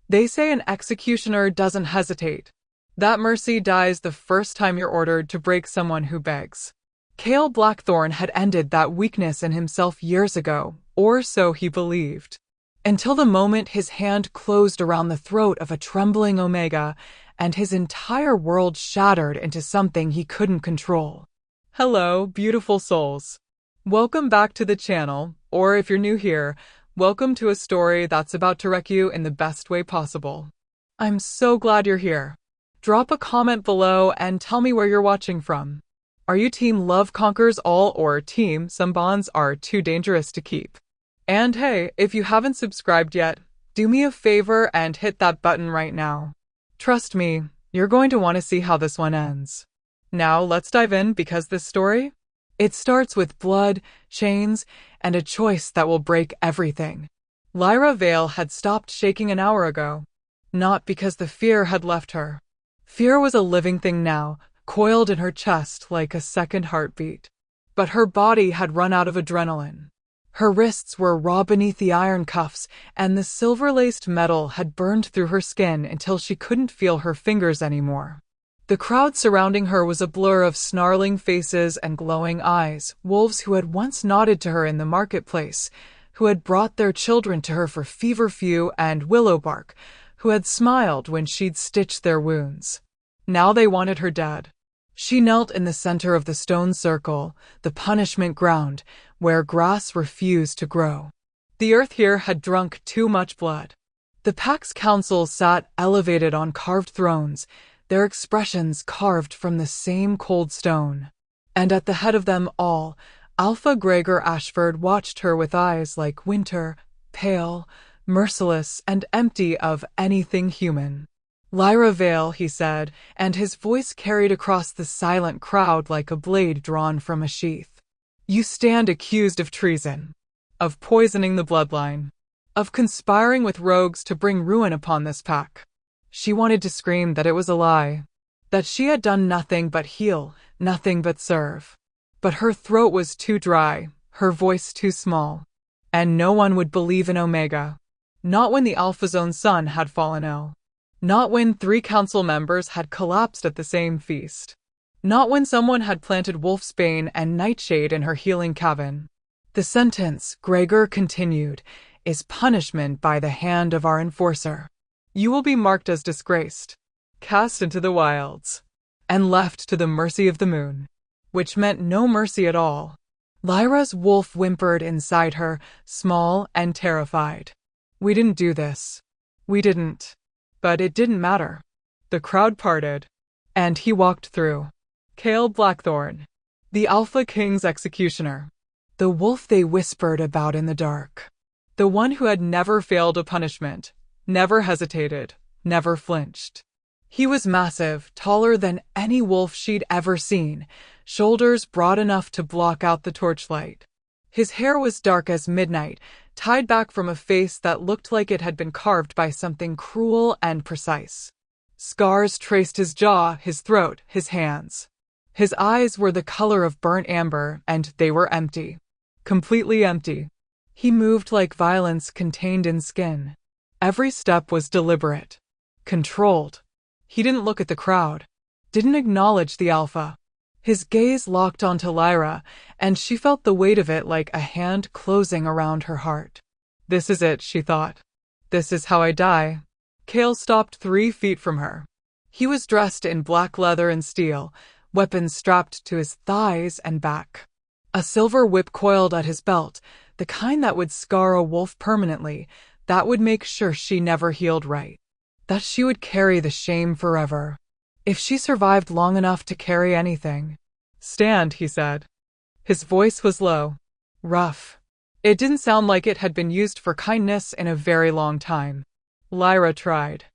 They say an executioner doesn't hesitate. That mercy dies the first time you're ordered to break someone who begs. Cale Blackthorn had ended that weakness in himself years ago, or so he believed. Until the moment his hand closed around the throat of a trembling Omega, and his entire world shattered into something he couldn't control. Hello, beautiful souls. Welcome back to the channel, or if you're new here, welcome to a story that's about to wreck you in the best way possible. I'm so glad you're here. Drop a comment below and tell me where you're watching from. Are you team love conquers all or team some bonds are too dangerous to keep? And hey, if you haven't subscribed yet, do me a favor and hit that button right now. Trust me, you're going to want to see how this one ends. Now let's dive in because this story, it starts with blood, chains, and a choice that will break everything. Lyra Vale had stopped shaking an hour ago. Not because the fear had left her. Fear was a living thing now, coiled in her chest like a second heartbeat. But her body had run out of adrenaline. Her wrists were raw beneath the iron cuffs, and the silver-laced metal had burned through her skin until she couldn't feel her fingers anymore. The crowd surrounding her was a blur of snarling faces and glowing eyes, wolves who had once nodded to her in the marketplace, who had brought their children to her for feverfew and willow bark, who had smiled when she'd stitched their wounds. Now they wanted her dead. She knelt in the center of the stone circle, the punishment ground, where grass refused to grow. The earth here had drunk too much blood. The pack's council sat elevated on carved thrones, their expressions carved from the same cold stone. And at the head of them all, Alpha Gregor Ashford watched her with eyes like winter, pale, merciless, and empty of anything human. Lyra Vale, he said, and his voice carried across the silent crowd like a blade drawn from a sheath. You stand accused of treason, of poisoning the bloodline, of conspiring with rogues to bring ruin upon this pack. She wanted to scream that it was a lie, that she had done nothing but heal, nothing but serve. But her throat was too dry, her voice too small, and no one would believe in Omega. Not when the Alpha's own son had fallen ill. Not when 3 council members had collapsed at the same feast. Not when someone had planted wolfsbane and nightshade in her healing cabin. The sentence, Gregor continued, is punishment by the hand of our enforcer. You will be marked as disgraced, cast into the wilds, and left to the mercy of the moon. Which meant no mercy at all. Lyra's wolf whimpered inside her, small and terrified. We didn't do this. We didn't. But it didn't matter. The crowd parted, and he walked through. Cale Blackthorn, the Alpha King's executioner. The wolf they whispered about in the dark. The one who had never failed a punishment, never hesitated, never flinched. He was massive, taller than any wolf she'd ever seen, shoulders broad enough to block out the torchlight. His hair was dark as midnight, tied back from a face that looked like it had been carved by something cruel and precise. Scars traced his jaw, his throat, his hands. His eyes were the color of burnt amber, and they were empty. Completely empty. He moved like violence contained in skin. Every step was deliberate. Controlled. He didn't look at the crowd. Didn't acknowledge the Alpha. His gaze locked onto Lyra, and she felt the weight of it like a hand closing around her heart. This is it, she thought. This is how I die. Cale stopped 3 feet from her. He was dressed in black leather and steel, weapons strapped to his thighs and back. A silver whip coiled at his belt, the kind that would scar a wolf permanently, that would make sure she never healed right. That she would carry the shame forever. If she survived long enough to carry anything. Stand, he said. His voice was low, rough. It didn't sound like it had been used for kindness in a very long time. Lyra tried.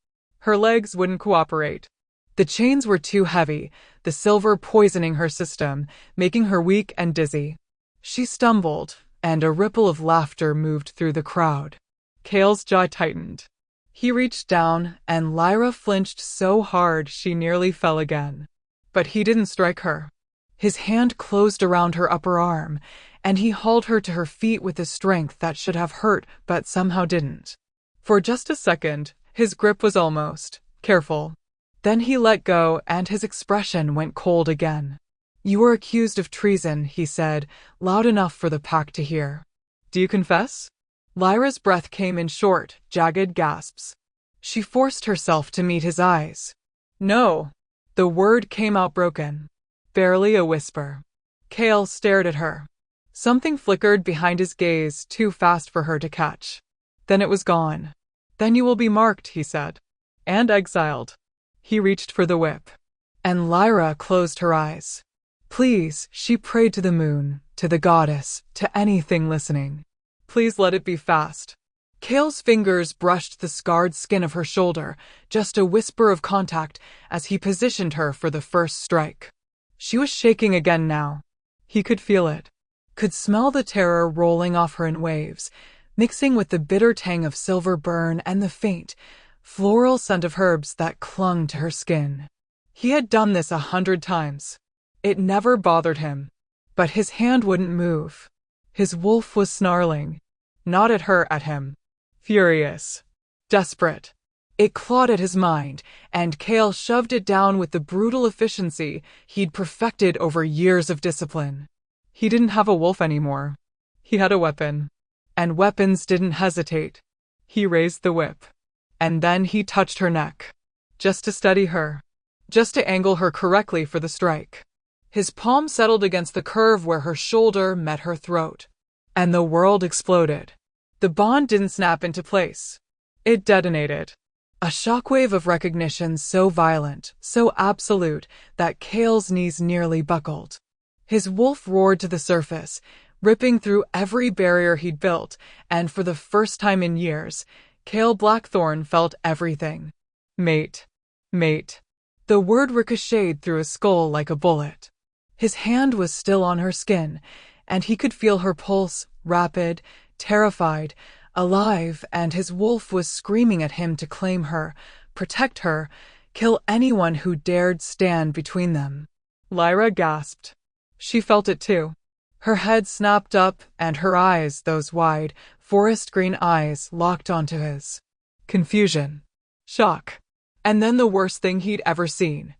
Her legs wouldn't cooperate. The chains were too heavy, the silver poisoning her system, making her weak and dizzy. She stumbled, and a ripple of laughter moved through the crowd. Cale's jaw tightened. He reached down, and Lyra flinched so hard she nearly fell again. But he didn't strike her. His hand closed around her upper arm, and he hauled her to her feet with a strength that should have hurt but somehow didn't. For just a second, His grip was almost careful. Then he let go and his expression went cold again. You were accused of treason, he said, loud enough for the pack to hear. Do you confess? Lyra's breath came in short, jagged gasps. She forced herself to meet his eyes. No. The word came out broken. Barely a whisper. Cale stared at her. Something flickered behind his gaze, too fast for her to catch. Then it was gone. Then you will be marked, he said. And exiled. He reached for the whip. And Lyra closed her eyes. Please, she prayed to the moon, to the goddess, to anything listening. Please let it be fast. Cale's fingers brushed the scarred skin of her shoulder, just a whisper of contact as he positioned her for the first strike. She was shaking again now. He could feel it. Could smell the terror rolling off her in waves, mixing with the bitter tang of silver burn and the faint, floral scent of herbs that clung to her skin. He had done this 100 times. It never bothered him. But his hand wouldn't move. His wolf was snarling. Not at her, at him. Furious. Desperate. It clawed at his mind, and Cale shoved it down with the brutal efficiency he'd perfected over years of discipline. He didn't have a wolf anymore. He had a weapon. And weapons didn't hesitate. He raised the whip. And then he touched her neck. Just to steady her. Just to angle her correctly for the strike. His palm settled against the curve where her shoulder met her throat. And the world exploded. The bond didn't snap into place. It detonated. A shockwave of recognition so violent, so absolute, that Cale's knees nearly buckled. His wolf roared to the surface, ripping through every barrier he'd built, and for the first time in years, Cale Blackthorn felt everything. Mate. Mate. The word ricocheted through his skull like a bullet. His hand was still on her skin, and he could feel her pulse, rapid, terrified, alive, and his wolf was screaming at him to claim her, protect her, kill anyone who dared stand between them. Lyra gasped. She felt it too. Her head snapped up, and her eyes, those wide, forest-green eyes, locked onto his. Confusion. Shock. And then the worst thing he'd ever seen.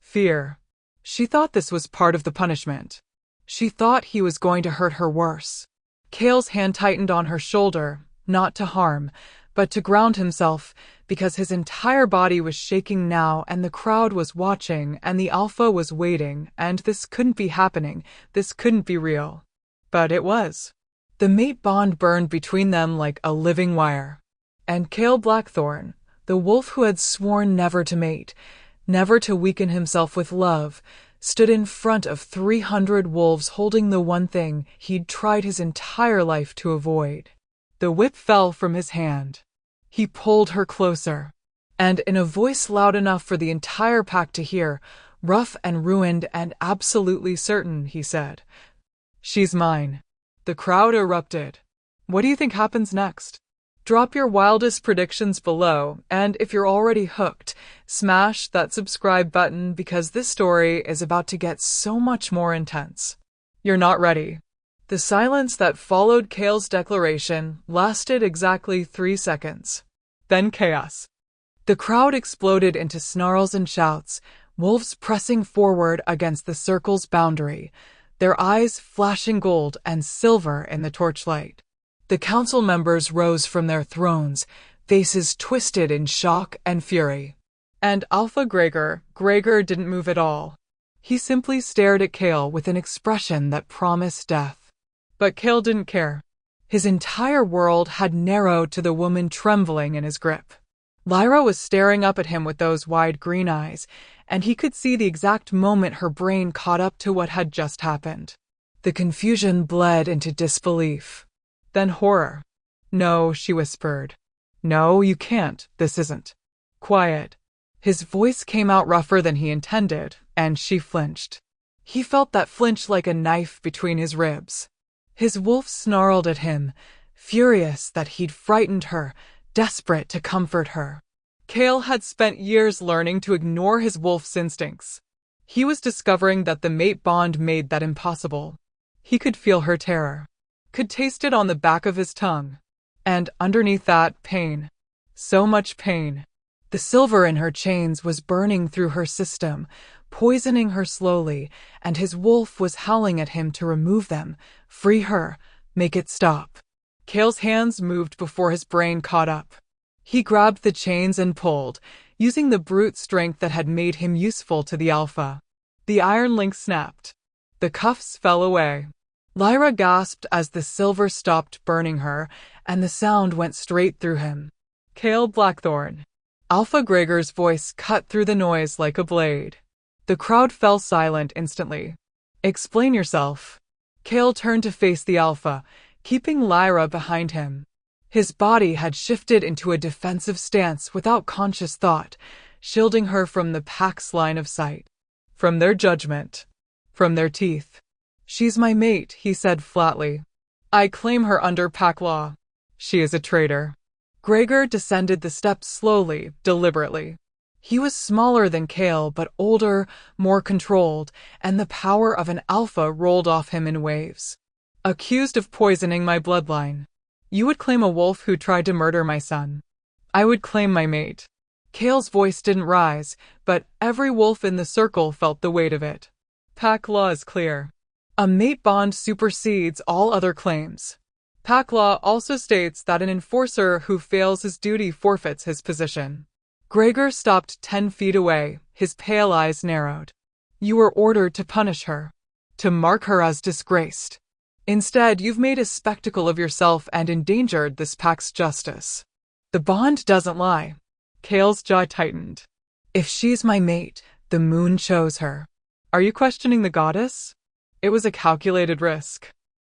Fear. She thought this was part of the punishment. She thought he was going to hurt her worse. Cale's hand tightened on her shoulder, not to harm, but to ground himself, because his entire body was shaking now and the crowd was watching and the alpha was waiting, and this couldn't be happening, this couldn't be real. But it was. The mate bond burned between them like a living wire. And Cale Blackthorn, the wolf who had sworn never to mate, never to weaken himself with love, stood in front of 300 wolves holding the one thing he'd tried his entire life to avoid. The whip fell from his hand. He pulled her closer. And in a voice loud enough for the entire pack to hear, rough and ruined and absolutely certain, he said, "She's mine." The crowd erupted. What do you think happens next? Drop your wildest predictions below, and if you're already hooked, smash that subscribe button because this story is about to get so much more intense. You're not ready. The silence that followed Cale's declaration lasted exactly 3 seconds. Then chaos. The crowd exploded into snarls and shouts, wolves pressing forward against the circle's boundary, their eyes flashing gold and silver in the torchlight. The council members rose from their thrones, faces twisted in shock and fury. And Alpha Gregor didn't move at all. He simply stared at Cale with an expression that promised death. But Cale didn't care. His entire world had narrowed to the woman trembling in his grip. Lyra was staring up at him with those wide green eyes, and he could see the exact moment her brain caught up to what had just happened. The confusion bled into disbelief. Then horror. "No," she whispered. "No, you can't. This isn't." Quiet. His voice came out rougher than he intended, and she flinched. He felt that flinch like a knife between his ribs. His wolf snarled at him, furious that he'd frightened her, desperate to comfort her. Cale had spent years learning to ignore his wolf's instincts. He was discovering that the mate bond made that impossible. He could feel her terror. Could taste it on the back of his tongue. And underneath that, pain. So much pain. The silver in her chains was burning through her system, poisoning her slowly, and his wolf was howling at him to remove them. Free her. Make it stop. Kale's hands moved before his brain caught up. He grabbed the chains and pulled, using the brute strength that had made him useful to the Alpha. The iron link snapped. The cuffs fell away. Lyra gasped as the silver stopped burning her, and the sound went straight through him. Kale Blackthorn. Alpha Gregor's voice cut through the noise like a blade. The crowd fell silent instantly. Explain yourself. Kale turned to face the Alpha, keeping Lyra behind him. His body had shifted into a defensive stance without conscious thought, shielding her from the pack's line of sight. From their judgment. From their teeth. She's my mate, he said flatly. I claim her under pack law. She is a traitor. Gregor descended the steps slowly, deliberately. He was smaller than Kale, but older, more controlled, and the power of an alpha rolled off him in waves. Accused of poisoning my bloodline. You would claim a wolf who tried to murder my son. I would claim my mate. Kale's voice didn't rise, but every wolf in the circle felt the weight of it. Pack law is clear. A mate bond supersedes all other claims. Pack law also states that an enforcer who fails his duty forfeits his position. Gregor stopped 10 feet away, his pale eyes narrowed. You were ordered to punish her. To mark her as disgraced. Instead, you've made a spectacle of yourself and endangered this pack's justice. The bond doesn't lie. Kale's jaw tightened. If she's my mate, the moon chose her. Are you questioning the goddess? It was a calculated risk.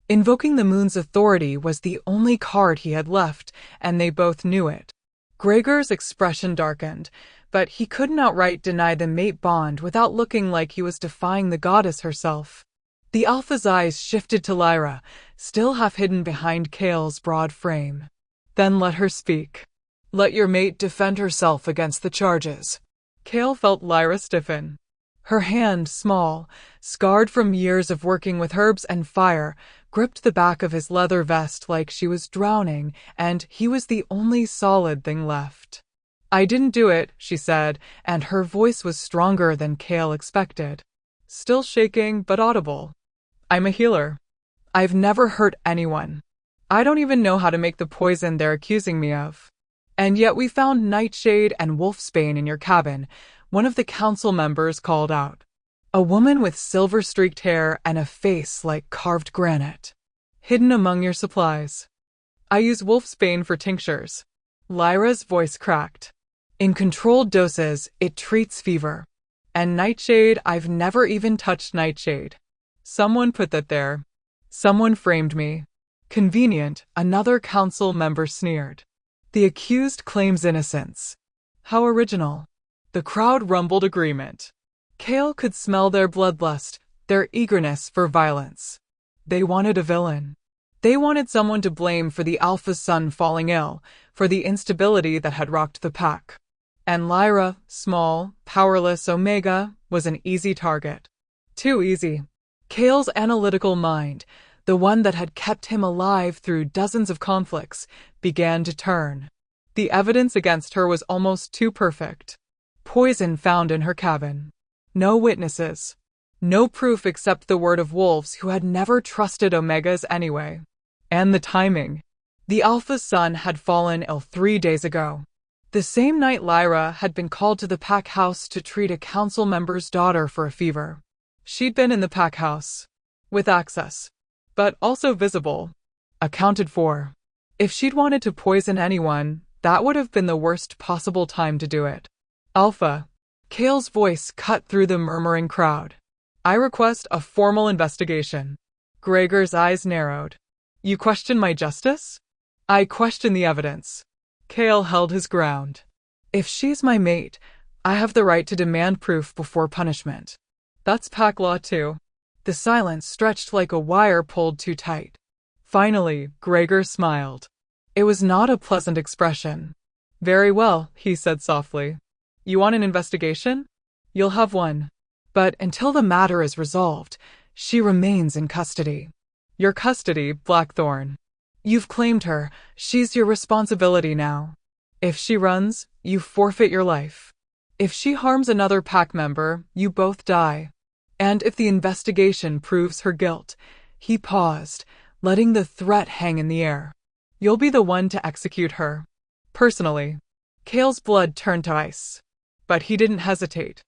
Invoking the moon's authority was the only card he had left, and they both knew it. Gregor's expression darkened, but he couldn't outright deny the mate bond without looking like he was defying the goddess herself. The Alpha's eyes shifted to Lyra, still half hidden behind Kale's broad frame. Then let her speak. Let your mate defend herself against the charges. Kale felt Lyra stiffen. Her hand, small, scarred from years of working with herbs and fire, gripped the back of his leather vest like she was drowning, and he was the only solid thing left. I didn't do it, she said, and her voice was stronger than Kale expected. Still shaking, but audible. I'm a healer. I've never hurt anyone. I don't even know how to make the poison they're accusing me of. And yet we found nightshade and wolfsbane in your cabin, one of the council members called out. A woman with silver-streaked hair and a face like carved granite. Hidden among your supplies. I use wolfsbane for tinctures. Lyra's voice cracked. In controlled doses, it treats fever. And nightshade, I've never even touched nightshade. Someone put that there. Someone framed me. Convenient, another council member sneered. The accused claims innocence. How original. The crowd rumbled agreement. Kale could smell their bloodlust, their eagerness for violence. They wanted a villain. They wanted someone to blame for the Alpha's son falling ill, for the instability that had rocked the pack. And Lyra, small, powerless Omega, was an easy target. Too easy. Kale's analytical mind, the one that had kept him alive through dozens of conflicts, began to turn. The evidence against her was almost too perfect. Poison found in her cabin. No witnesses. No proof except the word of wolves who had never trusted Omegas anyway. And the timing. The Alpha's son had fallen ill 3 days ago. The same night Lyra had been called to the pack house to treat a council member's daughter for a fever. She'd been in the pack house. With access. But also visible. Accounted for. If she'd wanted to poison anyone, that would have been the worst possible time to do it. Alpha. Kale's voice cut through the murmuring crowd. I request a formal investigation. Gregor's eyes narrowed. You question my justice? I question the evidence. Kale held his ground. If she's my mate, I have the right to demand proof before punishment. That's pack law too. The silence stretched like a wire pulled too tight. Finally, Gregor smiled. It was not a pleasant expression. Very well, he said softly. You want an investigation? You'll have one. But until the matter is resolved, she remains in custody. Your custody, Blackthorn. You've claimed her. She's your responsibility now. If she runs, you forfeit your life. If she harms another pack member, you both die. And if the investigation proves her guilt, he paused, letting the threat hang in the air. You'll be the one to execute her. Personally. Kale's blood turned to ice. But he didn't hesitate.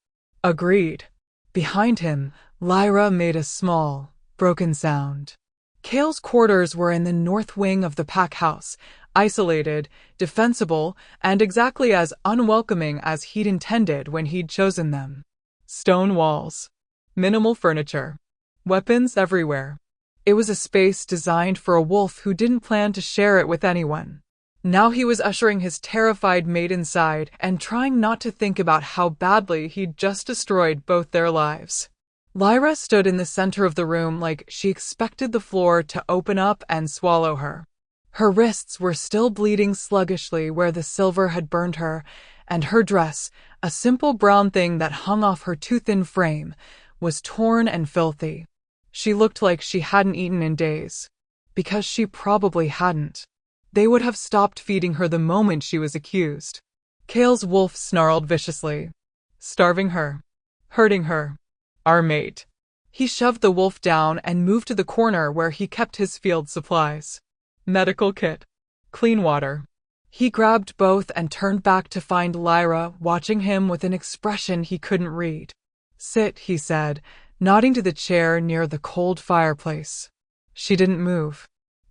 Agreed. Behind him, Lyra made a small, broken sound. Kale's quarters were in the north wing of the pack house, isolated, defensible, and exactly as unwelcoming as he'd intended when he'd chosen them. Stone walls. Minimal furniture. Weapons everywhere. It was a space designed for a wolf who didn't plan to share it with anyone. Now he was ushering his terrified mate inside and trying not to think about how badly he'd just destroyed both their lives. Lyra stood in the center of the room like she expected the floor to open up and swallow her. Her wrists were still bleeding sluggishly where the silver had burned her, and her dress, a simple brown thing that hung off her too-thin frame, was torn and filthy. She looked like she hadn't eaten in days. Because she probably hadn't. They would have stopped feeding her the moment she was accused. Kale's wolf snarled viciously. Starving her. Hurting her. Our mate. He shoved the wolf down and moved to the corner where he kept his field supplies. Medical kit. Clean water. He grabbed both and turned back to find Lyra watching him with an expression he couldn't read. Sit, he said, nodding to the chair near the cold fireplace. She didn't move.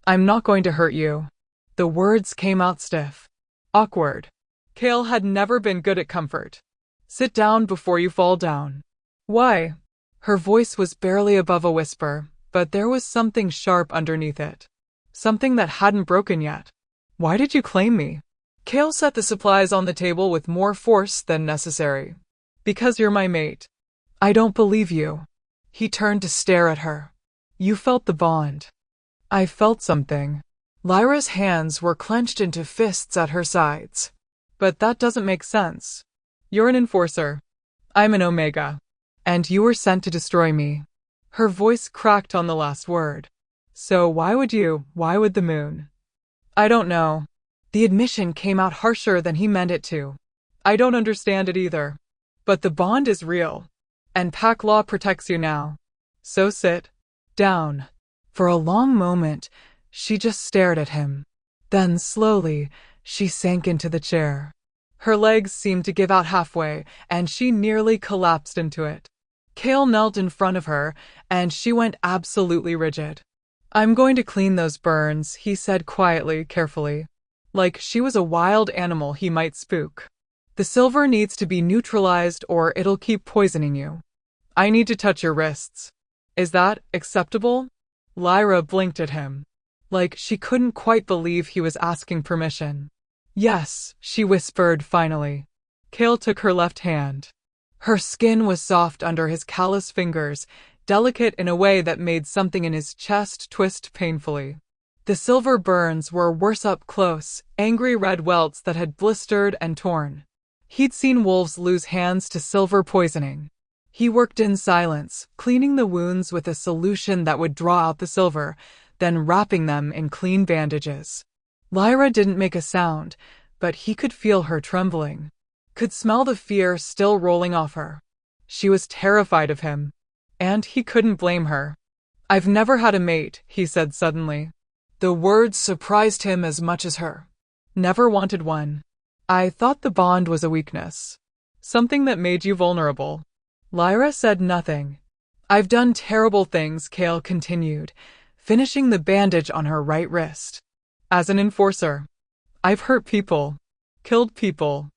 I'm not going to hurt you. The words came out stiff. Awkward. Kale had never been good at comfort. Sit down before you fall down. Why? Her voice was barely above a whisper, but there was something sharp underneath it. Something that hadn't broken yet. Why did you claim me? Kale set the supplies on the table with more force than necessary. Because you're my mate. I don't believe you. He turned to stare at her. You felt the bond. I felt something. Lyra's hands were clenched into fists at her sides. But that doesn't make sense. You're an enforcer. I'm an Omega. And you were sent to destroy me. Her voice cracked on the last word. So why would the moon? I don't know. The admission came out harsher than he meant it to. I don't understand it either. But the bond is real. And pack law protects you now. So sit down. For a long moment, she just stared at him. Then, slowly, she sank into the chair. Her legs seemed to give out halfway, and she nearly collapsed into it. Kale knelt in front of her, and she went absolutely rigid. I'm going to clean those burns, he said quietly, carefully. Like she was a wild animal he might spook. The silver needs to be neutralized or it'll keep poisoning you. I need to touch your wrists. Is that acceptable? Lyra blinked at him. Like she couldn't quite believe he was asking permission. Yes, she whispered finally. Kale took her left hand. Her skin was soft under his callous fingers, delicate in a way that made something in his chest twist painfully. The silver burns were worse up close, angry red welts that had blistered and torn. He'd seen wolves lose hands to silver poisoning. He worked in silence, cleaning the wounds with a solution that would draw out the silver, then wrapping them in clean bandages. Lyra didn't make a sound, but he could feel her trembling. Could smell the fear still rolling off her. She was terrified of him. And he couldn't blame her. I've never had a mate, he said suddenly. The words surprised him as much as her. Never wanted one. I thought the bond was a weakness. Something that made you vulnerable. Lyra said nothing. I've done terrible things, Kale continued, finishing the bandage on her right wrist. As an enforcer. I've hurt people. Killed people.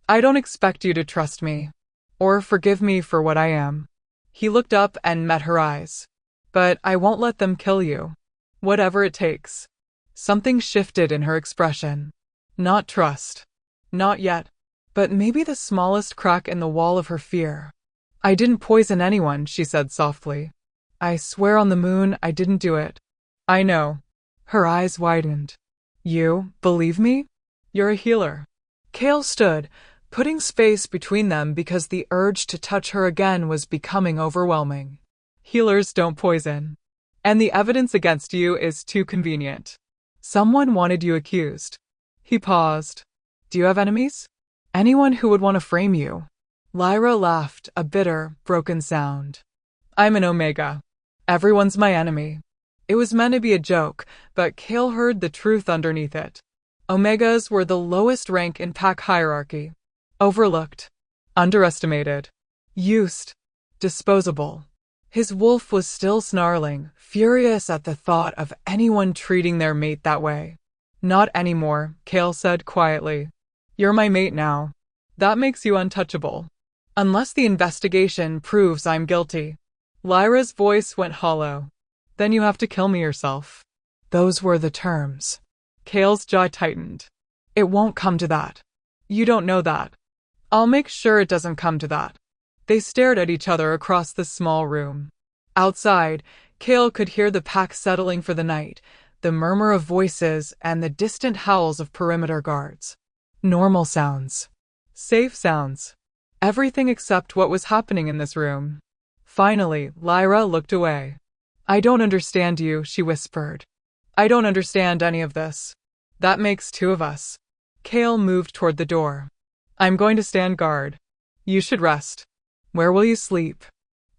I don't expect you to trust me. Or forgive me for what I am. He looked up and met her eyes. But I won't let them kill you. Whatever it takes. Something shifted in her expression. Not trust. Not yet. But maybe the smallest crack in the wall of her fear. I didn't poison anyone, she said softly. I swear on the moon I didn't do it. I know. Her eyes widened. You believe me? You're a healer. Kale stood, putting space between them because the urge to touch her again was becoming overwhelming. Healers don't poison. And the evidence against you is too convenient. Someone wanted you accused. He paused. Do you have enemies? Anyone who would want to frame you? Lyra laughed, a bitter, broken sound. I'm an Omega. Everyone's my enemy. It was meant to be a joke, but Kale heard the truth underneath it. Omegas were the lowest rank in pack hierarchy. Overlooked. Underestimated. Used. Disposable. His wolf was still snarling, furious at the thought of anyone treating their mate that way. Not anymore, Kale said quietly. You're my mate now. That makes you untouchable. Unless the investigation proves I'm guilty. Lyra's voice went hollow. Then you have to kill me yourself. Those were the terms. Kale's jaw tightened. It won't come to that. You don't know that. I'll make sure it doesn't come to that. They stared at each other across the small room. Outside, Kale could hear the pack settling for the night, the murmur of voices and the distant howls of perimeter guards. Normal sounds. Safe sounds. Everything except what was happening in this room. Finally, Lyra looked away. I don't understand you, she whispered. I don't understand any of this. That makes two of us. Kale moved toward the door. I'm going to stand guard. You should rest. Where will you sleep?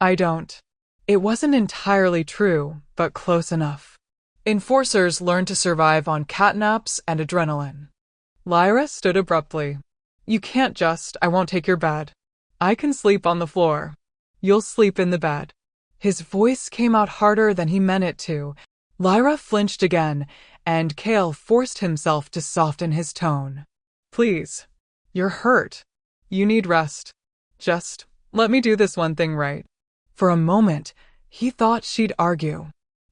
I don't. It wasn't entirely true, but close enough. Enforcers learn to survive on catnaps and adrenaline. Lyra stood abruptly. You can't just, I won't take your bed. I can sleep on the floor. You'll sleep in the bed. His voice came out harder than he meant it to. Lyra flinched again, and Kale forced himself to soften his tone. Please. You're hurt. You need rest. Just let me do this one thing right. For a moment, he thought she'd argue.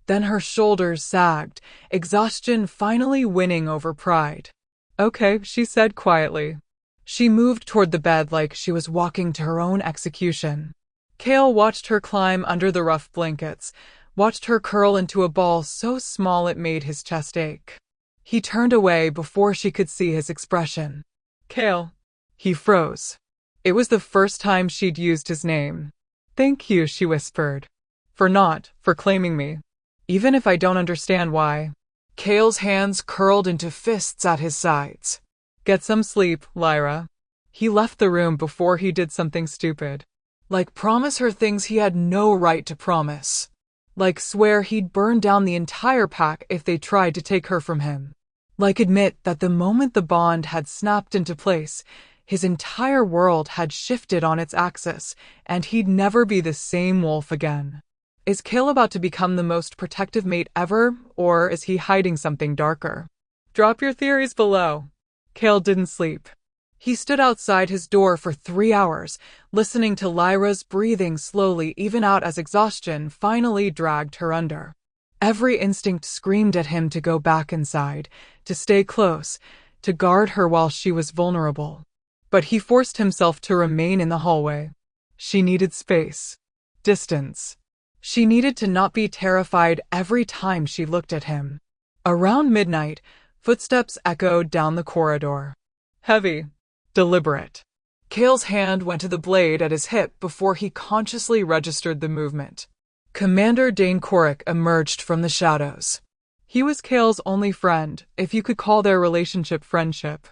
Then her shoulders sagged, exhaustion finally winning over pride. Okay, she said quietly. She moved toward the bed like she was walking to her own execution. Kale watched her climb under the rough blankets, watched her curl into a ball so small it made his chest ache. He turned away before she could see his expression. Kale. He froze. It was the first time she'd used his name. Thank you, she whispered. For claiming me. Even if I don't understand why. Kale's hands curled into fists at his sides. Get some sleep, Lyra. He left the room before he did something stupid. Like promise her things he had no right to promise. Like swear he'd burn down the entire pack if they tried to take her from him. Like admit that the moment the bond had snapped into place, his entire world had shifted on its axis, and he'd never be the same wolf again. Is Kale about to become the most protective mate ever, or is he hiding something darker? Drop your theories below. Kale didn't sleep. He stood outside his door for 3 hours, listening to Lyra's breathing slowly even out as exhaustion finally dragged her under. Every instinct screamed at him to go back inside, to stay close, to guard her while she was vulnerable. But he forced himself to remain in the hallway. She needed space. Distance. She needed to not be terrified every time she looked at him. Around midnight, footsteps echoed down the corridor. Heavy. Deliberate. Kale's hand went to the blade at his hip before he consciously registered the movement. Commander Dane Corrick emerged from the shadows. He was Kale's only friend, if you could call their relationship friendship.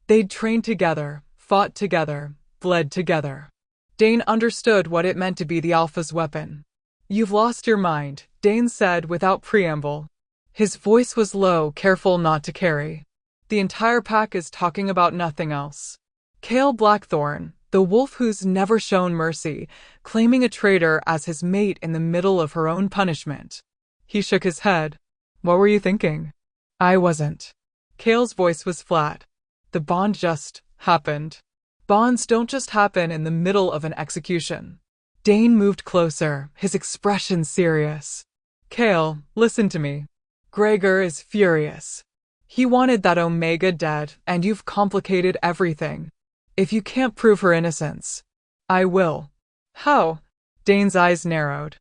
They'd trained together, fought together, bled together. Dane understood what it meant to be the Alpha's weapon. You've lost your mind, Dane said without preamble. His voice was low, careful not to carry. The entire pack is talking about nothing else. Kale Blackthorn, the wolf who's never shown mercy, claiming a traitor as his mate in the middle of her own punishment. He shook his head. What were you thinking? I wasn't. Kale's voice was flat. The bond just happened. Bonds don't just happen in the middle of an execution. Dane moved closer, his expression serious. Kale, listen to me. Gregor is furious. He wanted that Omega dead, and you've complicated everything. If you can't prove her innocence, I will. How? Dane's eyes narrowed.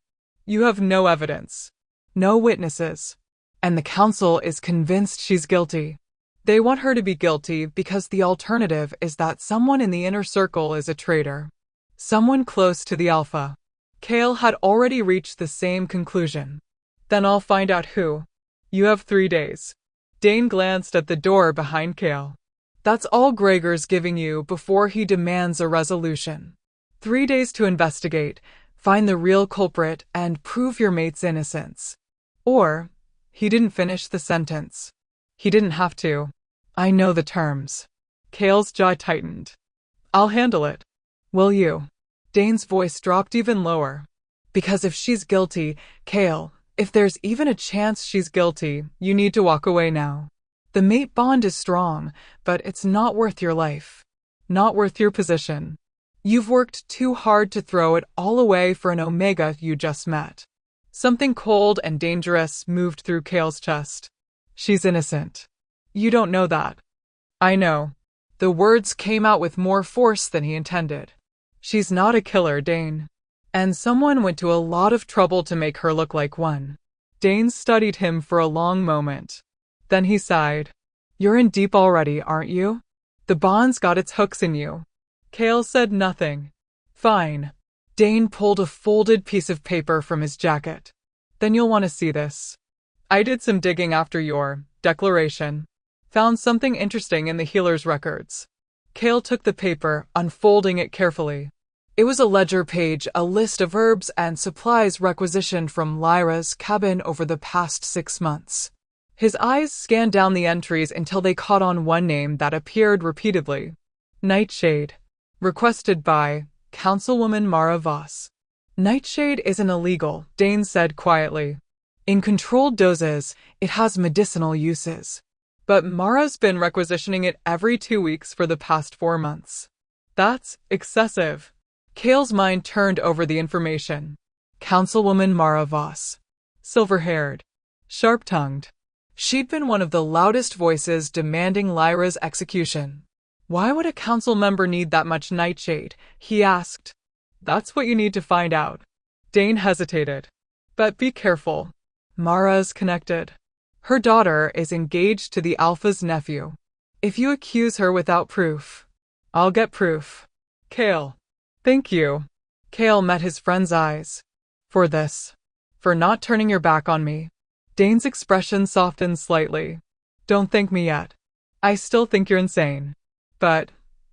You have no evidence. No witnesses. And the council is convinced she's guilty. They want her to be guilty because the alternative is that someone in the inner circle is a traitor. Someone close to the Alpha. Kale had already reached the same conclusion. Then I'll find out who. You have 3 days. Dane glanced at the door behind Kale. That's all Gregor's giving you before he demands a resolution. 3 days to investigate, find the real culprit, and prove your mate's innocence. Or, he didn't finish the sentence. He didn't have to. I know the terms. Cale's jaw tightened. I'll handle it. Will you? Dane's voice dropped even lower. Because if she's guilty, Cale, if there's even a chance she's guilty, you need to walk away now. The mate bond is strong, but it's not worth your life. Not worth your position. You've worked too hard to throw it all away for an Omega you just met. Something cold and dangerous moved through Cale's chest. She's innocent. You don't know that. I know. The words came out with more force than he intended. She's not a killer, Dane. And someone went to a lot of trouble to make her look like one. Dane studied him for a long moment. Then he sighed. You're in deep already, aren't you? The bond's got its hooks in you. Cale said nothing. Fine. Dane pulled a folded piece of paper from his jacket. Then you'll want to see this. I did some digging after your declaration. Found something interesting in the healer's records. Cale took the paper, unfolding it carefully. It was a ledger page, a list of herbs and supplies requisitioned from Lyra's cabin over the past 6 months. His eyes scanned down the entries until they caught on one name that appeared repeatedly. Nightshade. Requested by Councilwoman Mara Voss. Nightshade isn't illegal, Dane said quietly. In controlled doses, it has medicinal uses. But Mara's been requisitioning it every 2 weeks for the past 4 months. That's excessive. Cale's mind turned over the information. Councilwoman Mara Voss. Silver-haired. Sharp-tongued. She'd been one of the loudest voices demanding Lyra's execution. Why would a council member need that much nightshade? He asked. That's what you need to find out. Dane hesitated. But be careful. Mara's connected. Her daughter is engaged to the Alpha's nephew. If you accuse her without proof, I'll get proof. Cale. Thank you. Cale met his friend's eyes. For this. For not turning your back on me. Dane's expression softened slightly. Don't thank me yet. I still think you're insane. But,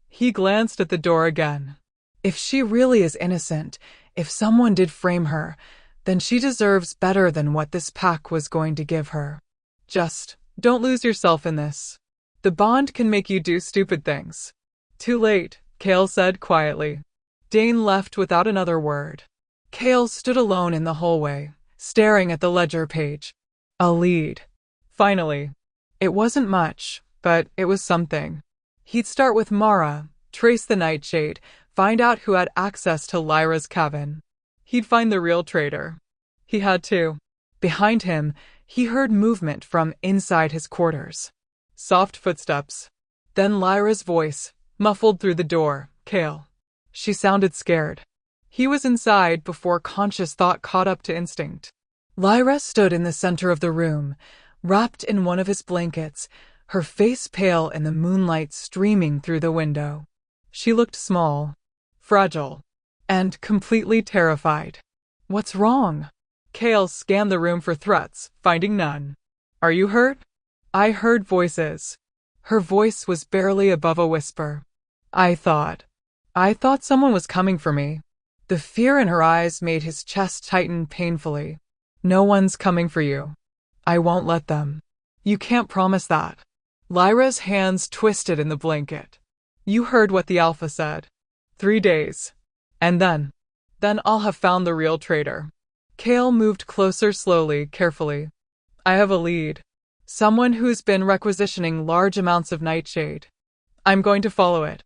he glanced at the door again. If she really is innocent, if someone did frame her, then she deserves better than what this pack was going to give her. Just, don't lose yourself in this. The bond can make you do stupid things. Too late, Cale said quietly. Dane left without another word. Cale stood alone in the hallway, staring at the ledger page. A lead. Finally. It wasn't much, but it was something. He'd start with Mara, trace the nightshade, find out who had access to Lyra's cabin. He'd find the real traitor. He had to. Behind him, he heard movement from inside his quarters. Soft footsteps. Then Lyra's voice, muffled through the door. Cale. She sounded scared. He was inside before conscious thought caught up to instinct. Lyra stood in the center of the room, wrapped in one of his blankets, her face pale in the moonlight streaming through the window. She looked small, fragile, and completely terrified. What's wrong? Cale scanned the room for threats, finding none. Are you hurt? I heard voices. Her voice was barely above a whisper. I thought someone was coming for me. The fear in her eyes made his chest tighten painfully. No one's coming for you. I won't let them. You can't promise that. Lyra's hands twisted in the blanket. You heard what the Alpha said. 3 days. And then I'll have found the real traitor. Cale moved closer slowly, carefully. I have a lead. Someone who's been requisitioning large amounts of nightshade. I'm going to follow it.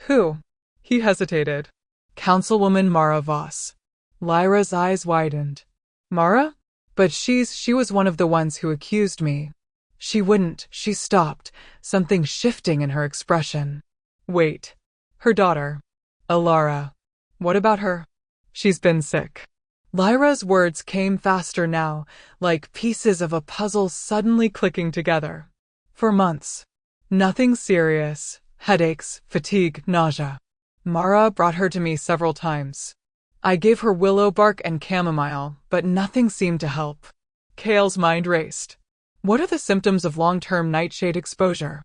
Who? He hesitated. Councilwoman Mara Voss. Lyra's eyes widened. Mara? But she was one of the ones who accused me. She stopped, something shifting in her expression. Wait. Her daughter. Alara. What about her? She's been sick. Lyra's words came faster now, like pieces of a puzzle suddenly clicking together. For months. Nothing serious. Headaches, fatigue, nausea. Mara brought her to me several times. I gave her willow bark and chamomile, but nothing seemed to help. Cale's mind raced. What are the symptoms of long-term nightshade exposure?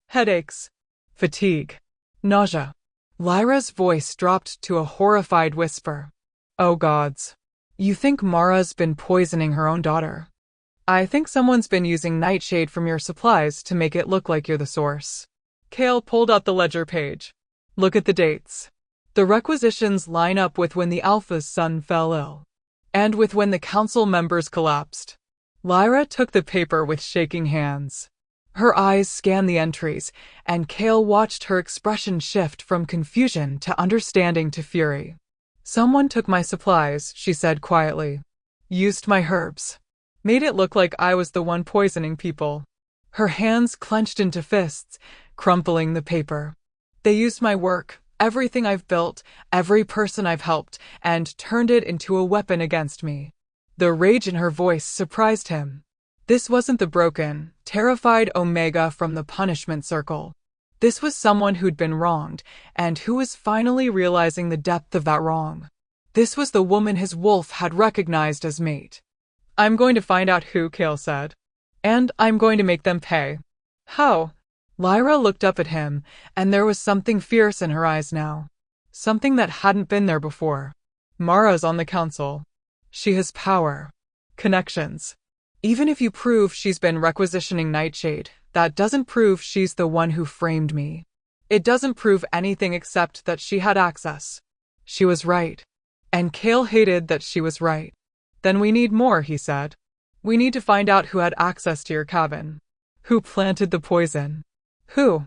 Headaches. fatigue, nausea. Lyra's voice dropped to a horrified whisper. Oh gods. You think Mara's been poisoning her own daughter? I think someone's been using nightshade from your supplies to make it look like you're the source. Kale pulled out the ledger page. Look at the dates. The requisitions line up with when the Alpha's son fell ill, and with when the council members collapsed. Lyra took the paper with shaking hands. Her eyes scanned the entries, and Kale watched her expression shift from confusion to understanding to fury. Someone took my supplies, she said quietly. Used my herbs. Made it look like I was the one poisoning people. Her hands clenched into fists, crumpling the paper. They used my work, everything I've built, every person I've helped, and turned it into a weapon against me. The rage in her voice surprised him. This wasn't the broken, terrified Omega from the punishment circle. This was someone who'd been wronged, and who was finally realizing the depth of that wrong. This was the woman his wolf had recognized as mate. I'm going to find out who, Kale said. And I'm going to make them pay. How? Lyra looked up at him, and there was something fierce in her eyes now. Something that hadn't been there before. Mara's on the council. She has power. Connections. Even if you prove she's been requisitioning Nightshade, that doesn't prove she's the one who framed me. It doesn't prove anything except that she had access. She was right. And Kale hated that she was right. Then we need more, he said. We need to find out who had access to your cabin. Who planted the poison. Who?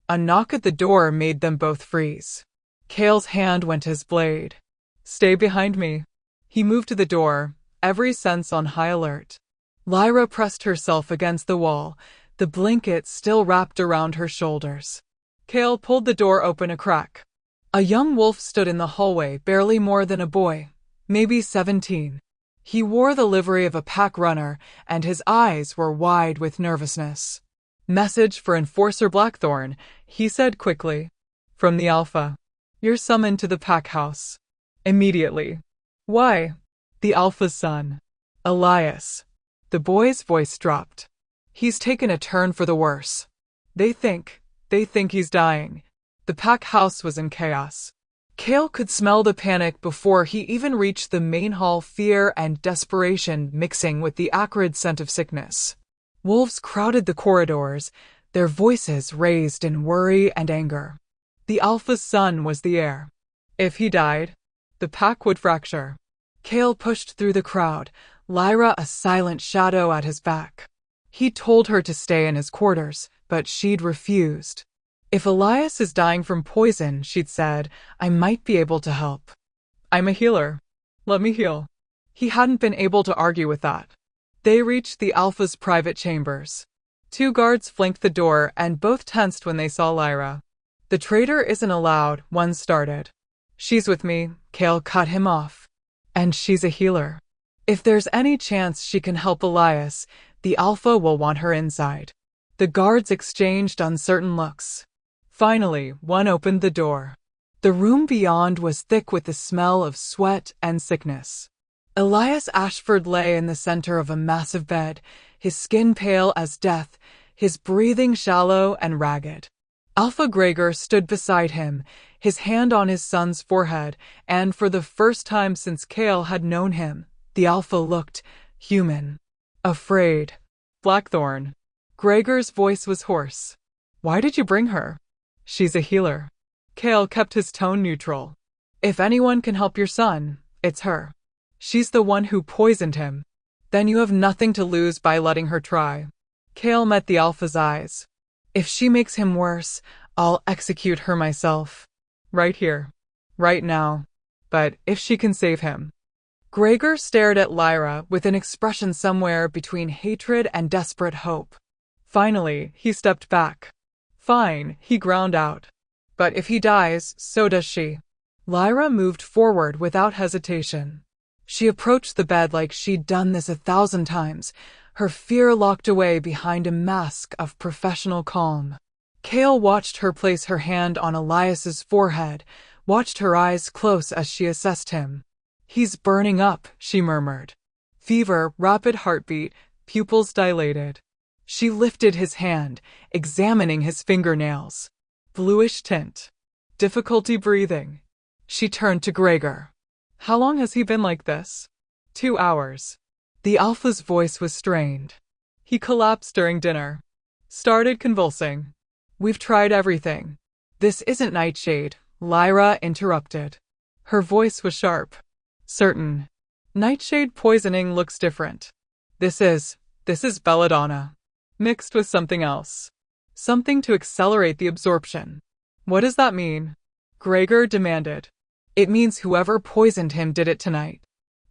A knock at the door made them both freeze. Kale's hand went to his blade. Stay behind me. He moved to the door, every sense on high alert. Lyra pressed herself against the wall, the blanket still wrapped around her shoulders. Kale pulled the door open a crack. A young wolf stood in the hallway, barely more than a boy, maybe 17. He wore the livery of a pack runner, and his eyes were wide with nervousness. Message for Enforcer Blackthorn, he said quickly. From the Alpha. You're summoned to the pack house. Immediately. Why? The Alpha's son. Elias. The boy's voice dropped. He's taken a turn for the worse. They think he's dying. The pack house was in chaos. Kale could smell the panic before he even reached the main hall, fear and desperation mixing with the acrid scent of sickness. Wolves crowded the corridors, their voices raised in worry and anger. The Alpha's son was the heir. If he died, the pack would fracture. Kale pushed through the crowd, Lyra a silent shadow at his back. He told her to stay in his quarters, but she'd refused. If Elias is dying from poison, she'd said, I might be able to help. I'm a healer. Let me heal. He hadn't been able to argue with that. They reached the Alpha's private chambers. 2 guards flanked the door and both tensed when they saw Lyra. The traitor isn't allowed, one started. She's with me, Kale cut him off. And she's a healer. If there's any chance she can help Elias, the Alpha will want her inside. The guards exchanged uncertain looks. Finally, one opened the door. The room beyond was thick with the smell of sweat and sickness. Elias Ashford lay in the center of a massive bed, his skin pale as death, his breathing shallow and ragged. Alpha Gregor stood beside him, his hand on his son's forehead, and for the first time since Kale had known him, the Alpha looked human. Afraid. Blackthorn. Gregor's voice was hoarse. Why did you bring her? She's a healer. Kale kept his tone neutral. If anyone can help your son, it's her. She's the one who poisoned him. Then you have nothing to lose by letting her try. Kale met the Alpha's eyes. If she makes him worse, I'll execute her myself. Right here. Right now. But if she can save him. Gregor stared at Lyra with an expression somewhere between hatred and desperate hope. Finally, he stepped back. Fine, he ground out. But if he dies, so does she. Lyra moved forward without hesitation. She approached the bed like she'd done this 1,000 times, her fear locked away behind a mask of professional calm. Kale watched her place her hand on Elias's forehead, watched her eyes close as she assessed him. He's burning up, she murmured. Fever, rapid heartbeat, pupils dilated. She lifted his hand, examining his fingernails. bluish tint, difficulty breathing. She turned to Gregor. How long has he been like this? 2 hours. The Alpha's voice was strained. He collapsed during dinner. Started convulsing. We've tried everything. This isn't Nightshade, Lyra interrupted. Her voice was sharp. Certain. Nightshade poisoning looks different. This is belladonna. Mixed with something else. Something to accelerate the absorption. What does that mean? Gregor demanded. It means whoever poisoned him did it tonight.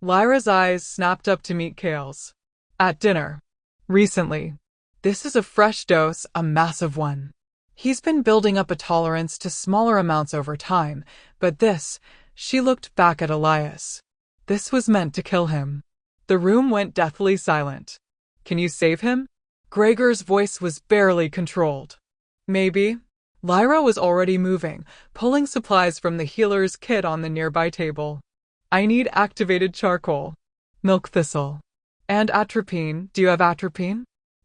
Lyra's eyes snapped up to meet Kale's. At dinner. Recently. This is a fresh dose, a massive one. He's been building up a tolerance to smaller amounts over time, but this, she looked back at Elias. This was meant to kill him. The room went deathly silent. Can you save him? Gregor's voice was barely controlled. Maybe. Lyra was already moving, pulling supplies from the healer's kit on the nearby table. I need activated charcoal. Milk thistle. And atropine. Do you have atropine?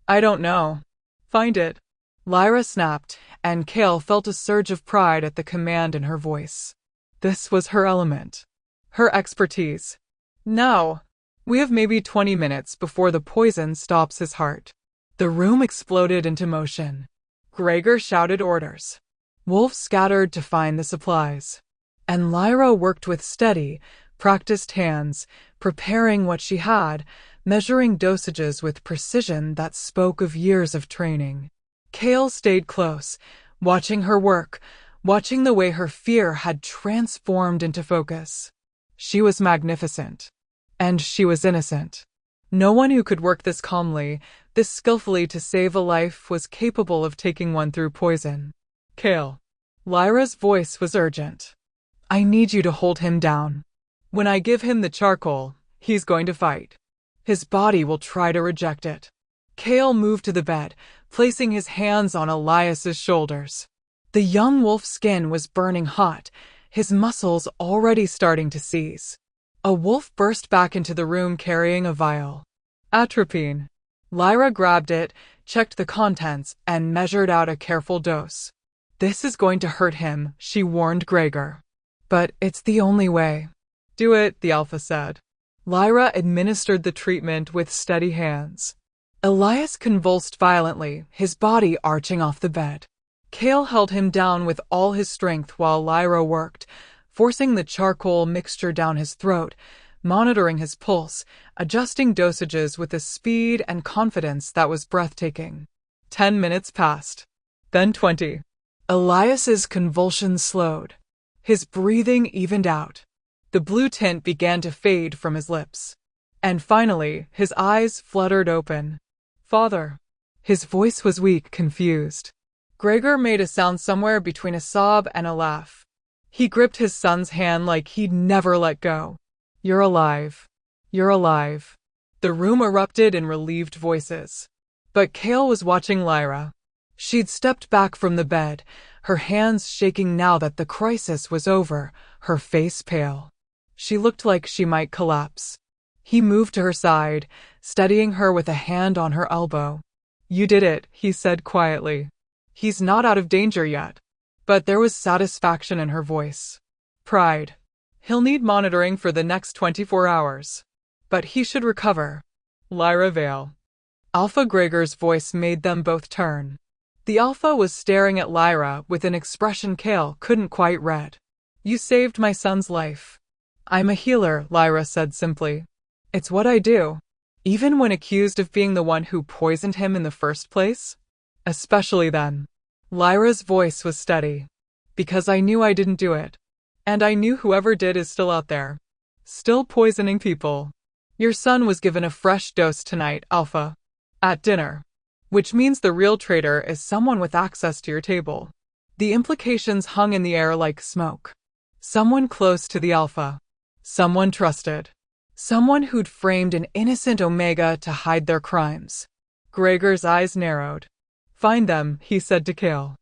I don't know. Find it. Lyra snapped, and Kale felt a surge of pride at the command in her voice. This was her element. Her expertise. Now, we have maybe 20 minutes before the poison stops his heart. The room exploded into motion. Gregor shouted orders. Wolf scattered to find the supplies. And Lyra worked with steady, practiced hands, preparing what she had, measuring dosages with precision that spoke of years of training. Kale stayed close, watching her work, watching the way her fear had transformed into focus. She was magnificent. And she was innocent. No one who could work this calmly, this skillfully to save a life was capable of taking one through poison. Kale. Lyra's voice was urgent. I need you to hold him down. When I give him the charcoal, he's going to fight. His body will try to reject it. Kale moved to the bed, placing his hands on Elias's shoulders. The young wolf's skin was burning hot, his muscles already starting to seize. A wolf burst back into the room carrying a vial. Atropine. Lyra grabbed it, checked the contents, and measured out a careful dose. This is going to hurt him, she warned Gregor. But it's the only way. Do it, the Alpha said. Lyra administered the treatment with steady hands. Elias convulsed violently, his body arching off the bed. Kale held him down with all his strength while Lyra worked, forcing the charcoal mixture down his throat, monitoring his pulse, adjusting dosages with a speed and confidence that was breathtaking. 10 minutes passed. Then 20. Elias's convulsions slowed. His breathing evened out. The blue tint began to fade from his lips. And finally, his eyes fluttered open. Father. His voice was weak, confused. Gregor made a sound somewhere between a sob and a laugh. He gripped his son's hand like he'd never let go. You're alive. You're alive. The room erupted in relieved voices. But Kale was watching Lyra. She'd stepped back from the bed, her hands shaking now that the crisis was over, her face pale. She looked like she might collapse. He moved to her side, steadying her with a hand on her elbow. You did it, he said quietly. He's not out of danger yet. But there was satisfaction in her voice. Pride. He'll need monitoring for the next 24 hours. But he should recover. Lyra Vale. Alpha Gregor's voice made them both turn. The Alpha was staring at Lyra with an expression Kale couldn't quite read. You saved my son's life. I'm a healer, Lyra said simply. It's what I do. Even when accused of being the one who poisoned him in the first place? Especially then. Lyra's voice was steady. Because I knew I didn't do it. And I knew whoever did is still out there. Still poisoning people. Your son was given a fresh dose tonight, Alpha. At dinner. Which means the real traitor is someone with access to your table. The implications hung in the air like smoke. Someone close to the Alpha. Someone trusted. Someone who'd framed an innocent Omega to hide their crimes. Gregor's eyes narrowed. Find them, he said to Kale.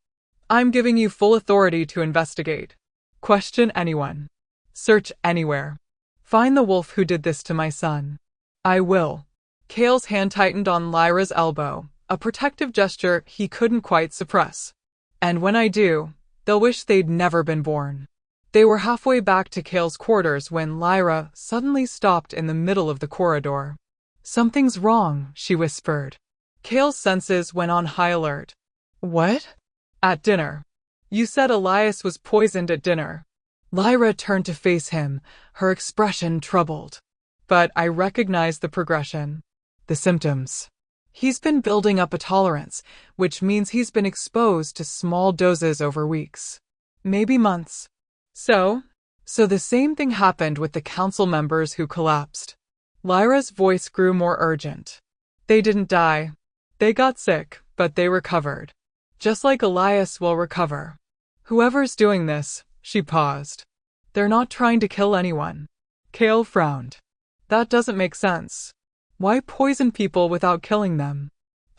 I'm giving you full authority to investigate. Question anyone. Search anywhere. Find the wolf who did this to my son. I will. Kale's hand tightened on Lyra's elbow, a protective gesture he couldn't quite suppress. And when I do, They'll wish they'd never been born. They were halfway back to Kale's quarters when Lyra suddenly stopped in the middle of the corridor. "Something's wrong," she whispered. Kale's senses went on high alert. "What?" "At dinner. You said Elias was poisoned at dinner." Lyra turned to face him, her expression troubled. "But I recognize the progression. The symptoms. He's been building up a tolerance, which means he's been exposed to small doses over weeks. Maybe months. So the same thing happened with the council members who collapsed." Lyra's voice grew more urgent. "They didn't die. They got sick, but they recovered. Just like Elias will recover. Whoever's doing this," she paused. "They're not trying to kill anyone." Kale frowned. "That doesn't make sense. Why poison people without killing them?"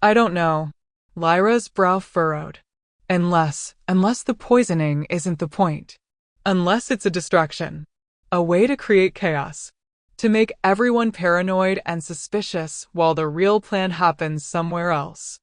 "I don't know." Lyra's brow furrowed. Unless the poisoning isn't the point. Unless it's a distraction. A way to create chaos. To make everyone paranoid and suspicious while the real plan happens somewhere else.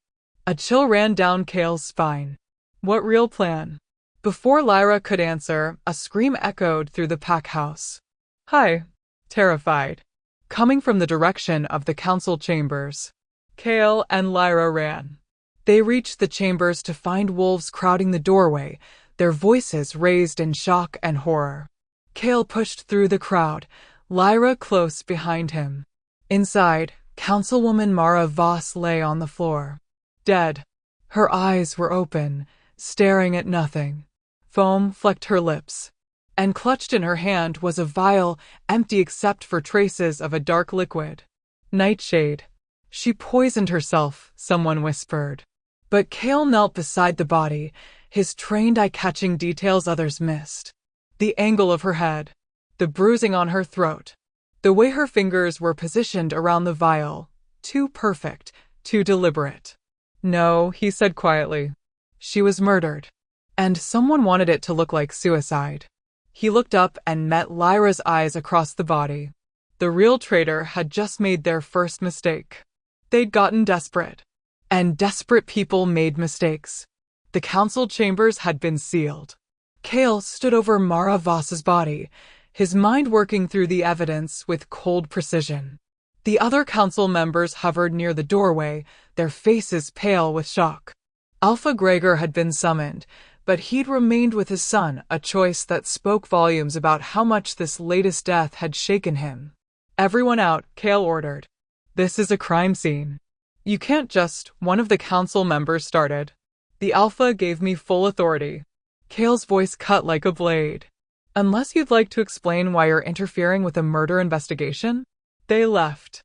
A chill ran down Kale's spine. What real plan? Before Lyra could answer, a scream echoed through the pack house. "Hi!" Terrified. Coming from the direction of the council chambers. Kale and Lyra ran. They reached the chambers to find wolves crowding the doorway, their voices raised in shock and horror. Kale pushed through the crowd, Lyra close behind him. Inside, Councilwoman Mara Voss lay on the floor. Dead. Her eyes were open, staring at nothing. Foam flecked her lips. And clutched in her hand was a vial, empty except for traces of a dark liquid. Nightshade. She poisoned herself, someone whispered. But Kale knelt beside the body, his trained eye catching details others missed. The angle of her head. The bruising on her throat. The way her fingers were positioned around the vial. Too perfect, too deliberate. "No," he said quietly. "She was murdered. And someone wanted it to look like suicide." He looked up and met Lyra's eyes across the body. The real traitor had just made their first mistake. They'd gotten desperate. And desperate people made mistakes. The council chambers had been sealed. Kale stood over Mara Voss's body, his mind working through the evidence with cold precision. The other council members hovered near the doorway, their faces pale with shock. Alpha Gregor had been summoned, but he'd remained with his son, a choice that spoke volumes about how much this latest death had shaken him. "Everyone out," Kale ordered. "This is a crime scene. You can't just," one of the council members started. "The Alpha gave me full authority." Kale's voice cut like a blade. "Unless you'd like to explain why you're interfering with a murder investigation?" They left.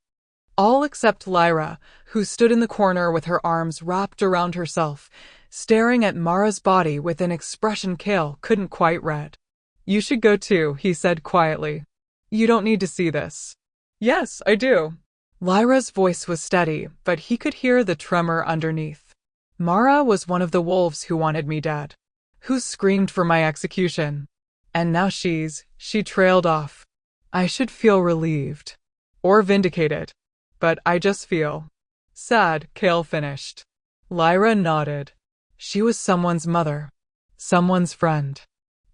All except Lyra, who stood in the corner with her arms wrapped around herself, staring at Mara's body with an expression Kale couldn't quite read. "You should go too," he said quietly. "You don't need to see this." "Yes, I do." Lyra's voice was steady, but he could hear the tremor underneath. "Mara was one of the wolves who wanted me dead. Who screamed for my execution. And now she trailed off. I should feel relieved. Or vindicated. But I just feel sad," Kale finished. Lyra nodded. She was someone's mother. Someone's friend.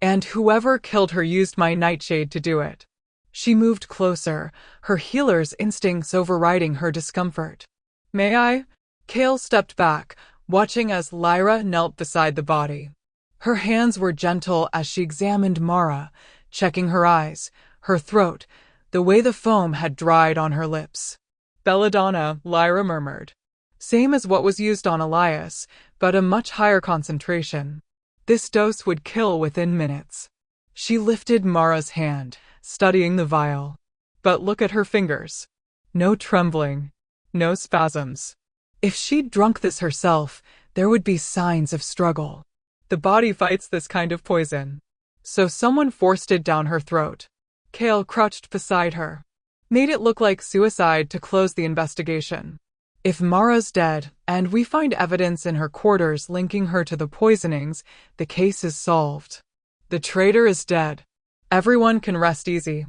And whoever killed her used my nightshade to do it. She moved closer, her healer's instincts overriding her discomfort. "May I?" Kale stepped back, watching as Lyra knelt beside the body. Her hands were gentle as she examined Mara, checking her eyes, her throat, the way the foam had dried on her lips. "Belladonna," Lyra murmured. "Same as what was used on Elias, but a much higher concentration. This dose would kill within minutes." She lifted Mara's hand, studying the vial. But look at her fingers. No trembling. No spasms. If she'd drunk this herself, there would be signs of struggle. The body fights this kind of poison. So someone forced it down her throat. Kale crouched beside her. Made it look like suicide to close the investigation. If Mara's dead, and we find evidence in her quarters linking her to the poisonings, the case is solved. The traitor is dead. Everyone can rest easy.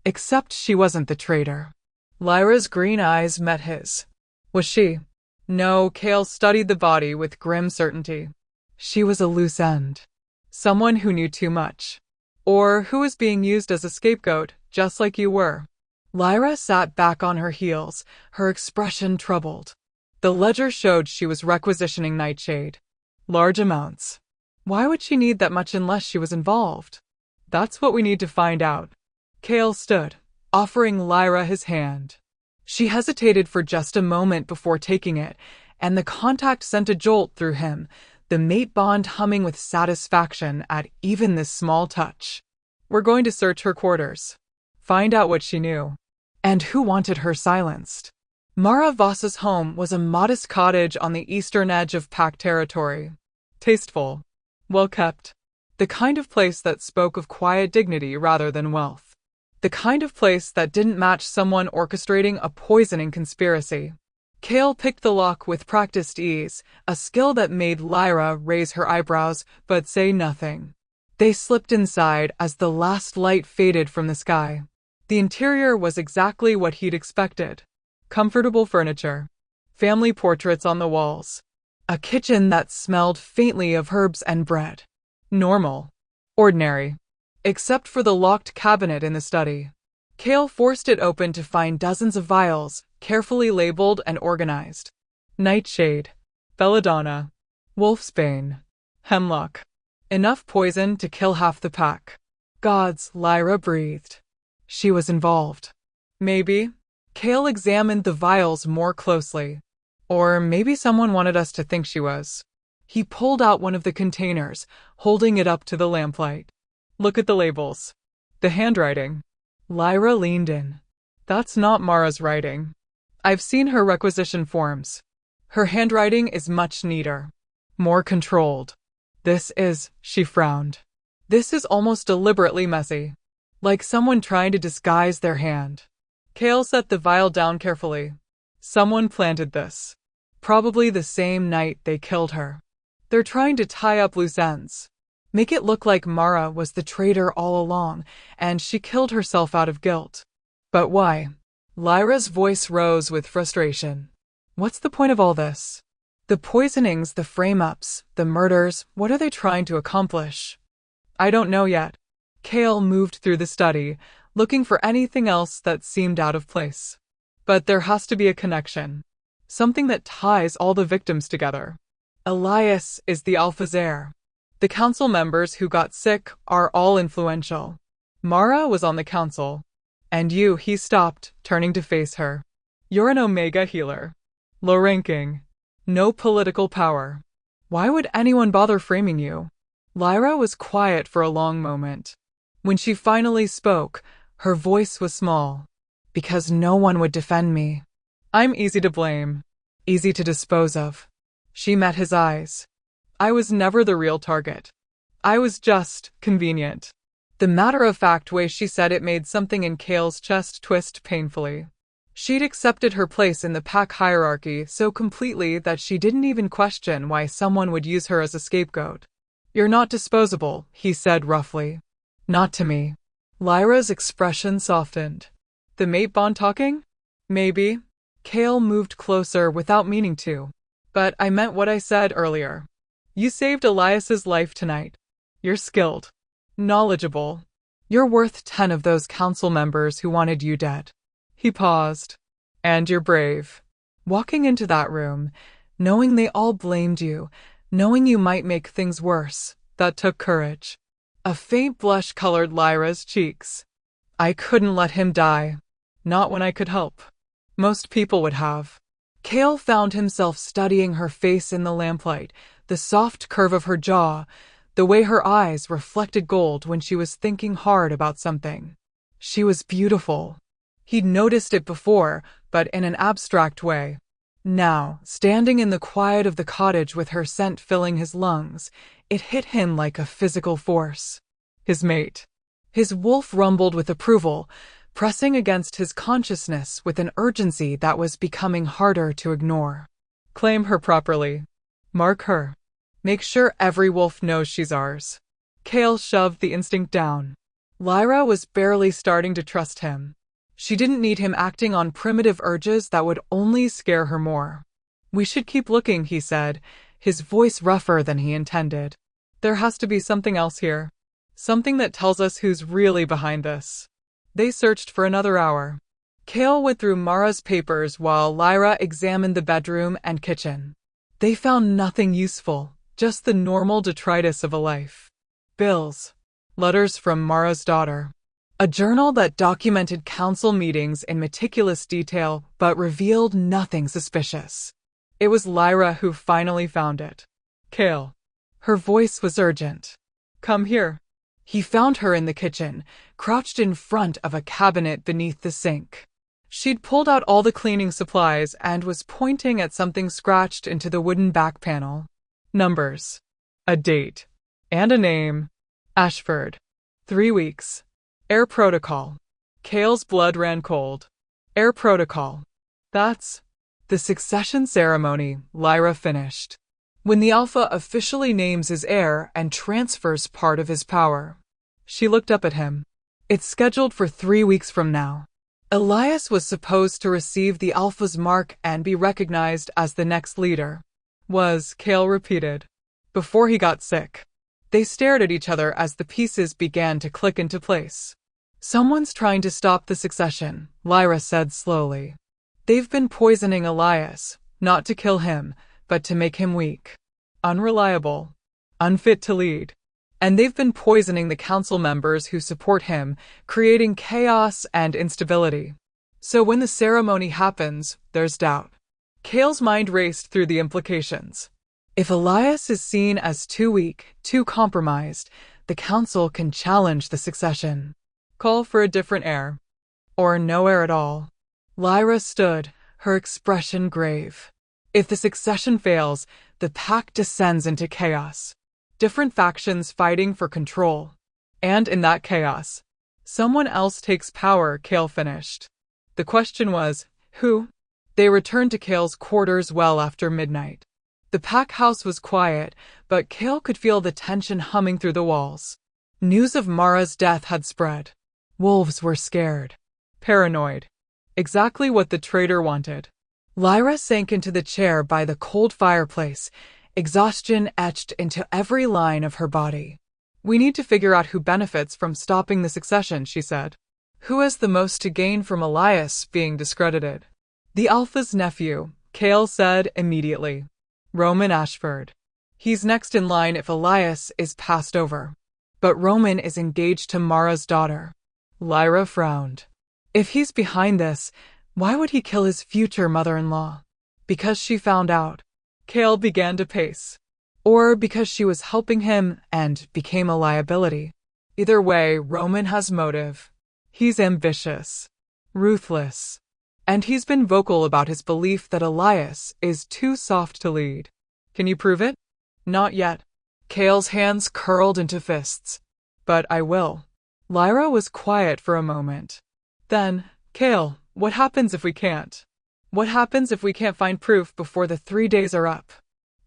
Except she wasn't the traitor. Lyra's green eyes met his. Was she? No, Kale studied the body with grim certainty. She was a loose end. Someone who knew too much. Or who was being used as a scapegoat, just like you were. Lyra sat back on her heels, her expression troubled. The ledger showed she was requisitioning Nightshade. Large amounts. Why would she need that much unless she was involved? That's what we need to find out. Cale stood, offering Lyra his hand. She hesitated for just a moment before taking it, and the contact sent a jolt through him, the mate bond humming with satisfaction at even this small touch. We're going to search her quarters. Find out what she knew. And who wanted her silenced. Mara Voss's home was a modest cottage on the eastern edge of Pack territory. Tasteful. Well kept. The kind of place that spoke of quiet dignity rather than wealth. The kind of place that didn't match someone orchestrating a poisoning conspiracy. Cale picked the lock with practiced ease, a skill that made Lyra raise her eyebrows but say nothing. They slipped inside as the last light faded from the sky. The interior was exactly what he'd expected. Comfortable furniture. Family portraits on the walls. A kitchen that smelled faintly of herbs and bread. Normal. Ordinary. Except for the locked cabinet in the study. Cale forced it open to find dozens of vials, carefully labeled and organized. Nightshade. Belladonna. Wolfsbane. Hemlock. Enough poison to kill half the pack. Gods, Lyra breathed. She was involved. Maybe. Cale examined the vials more closely. Or maybe someone wanted us to think she was. He pulled out one of the containers, holding it up to the lamplight. Look at the labels. The handwriting. Lyra leaned in. That's not Mara's writing. I've seen her requisition forms. Her handwriting is much neater. More controlled. She frowned. This is almost deliberately messy. Like someone trying to disguise their hand. Cale set the vial down carefully. Someone planted this. Probably the same night they killed her. They're trying to tie up loose ends. Make it look like Mara was the traitor all along, and she killed herself out of guilt. But why? Lyra's voice rose with frustration. What's the point of all this? The poisonings, the frame-ups, the murders, what are they trying to accomplish? I don't know yet. Cale moved through the study, looking for anything else that seemed out of place. But there has to be a connection. Something that ties all the victims together. Elias is the Alpha's heir. The council members who got sick are all influential. Mara was on the council. And you, he stopped, turning to face her. You're an Omega healer. Low ranking. No political power. Why would anyone bother framing you? Lyra was quiet for a long moment. When she finally spoke, her voice was small. Because no one would defend me. I'm easy to blame. Easy to dispose of. She met his eyes. I was never the real target. I was just convenient. The matter-of-fact way she said it made something in Cale's chest twist painfully. She'd accepted her place in the pack hierarchy so completely that she didn't even question why someone would use her as a scapegoat. You're not disposable, he said roughly. Not to me. Lyra's expression softened. The mate bond talking? Maybe. Cale moved closer without meaning to. But I meant what I said earlier. You saved Elias's life tonight. You're skilled. Knowledgeable. You're worth 10 of those council members who wanted you dead. He paused. And you're brave. Walking into that room, knowing they all blamed you, knowing you might make things worse, that took courage. A faint blush colored Lyra's cheeks. I couldn't let him die. Not when I could help. Most people would have. Cale found himself studying her face in the lamplight, the soft curve of her jaw, the way her eyes reflected gold when she was thinking hard about something. She was beautiful. He'd noticed it before, but in an abstract way. Now, standing in the quiet of the cottage with her scent filling his lungs, it hit him like a physical force. His mate. His wolf rumbled with approval, pressing against his consciousness with an urgency that was becoming harder to ignore. Claim her properly. Mark her. Make sure every wolf knows she's ours. Cale shoved the instinct down. Lyra was barely starting to trust him. She didn't need him acting on primitive urges that would only scare her more. We should keep looking, he said, his voice rougher than he intended. There has to be something else here. Something that tells us who's really behind this. They searched for another hour. Kale went through Mara's papers while Lyra examined the bedroom and kitchen. They found nothing useful, just the normal detritus of a life. Bills. Letters from Mara's daughter. A journal that documented council meetings in meticulous detail but revealed nothing suspicious. It was Lyra who finally found it. Kale. Her voice was urgent. Come here. He found her in the kitchen, crouched in front of a cabinet beneath the sink. She'd pulled out all the cleaning supplies and was pointing at something scratched into the wooden back panel. Numbers. A date. And a name. Ashford. 3 weeks. Air protocol. Kale's blood ran cold. Air protocol. That's the succession ceremony, Lyra finished. When the Alpha officially names his heir and transfers part of his power. She looked up at him. It's scheduled for 3 weeks from now. Elias was supposed to receive the Alpha's mark and be recognized as the next leader. Kale repeated. Before he got sick. They stared at each other as the pieces began to click into place. Someone's trying to stop the succession, Lyra said slowly. They've been poisoning Elias, not to kill him, but to make him weak. Unreliable. Unfit to lead. And they've been poisoning the council members who support him, creating chaos and instability. So when the ceremony happens, there's doubt. Kale's mind raced through the implications. If Elias is seen as too weak, too compromised, the council can challenge the succession. Call for a different heir. Or no heir at all. Lyra stood, her expression grave. If the succession fails, the pack descends into chaos. Different factions fighting for control. And in that chaos, someone else takes power, Kale finished. The question was, who? They returned to Kale's quarters well after midnight. The pack house was quiet, but Kale could feel the tension humming through the walls. News of Mara's death had spread. Wolves were scared. Paranoid. Exactly what the traitor wanted. Lyra sank into the chair by the cold fireplace, exhaustion etched into every line of her body. We need to figure out who benefits from stopping the succession, she said. Who has the most to gain from Elias being discredited? The Alpha's nephew, Kale said immediately. Roman Ashford. He's next in line if Elias is passed over. But Roman is engaged to Mara's daughter. Lyra frowned. If he's behind this, why would he kill his future mother-in-law? Because she found out. Kale began to pace. Or because she was helping him and became a liability. Either way, Roman has motive. He's ambitious. Ruthless. And he's been vocal about his belief that Elias is too soft to lead. Can you prove it? Not yet. Kale's hands curled into fists. But I will. Lyra was quiet for a moment. Then, Kale, what happens if we can't? What happens if we can't find proof before the 3 days are up?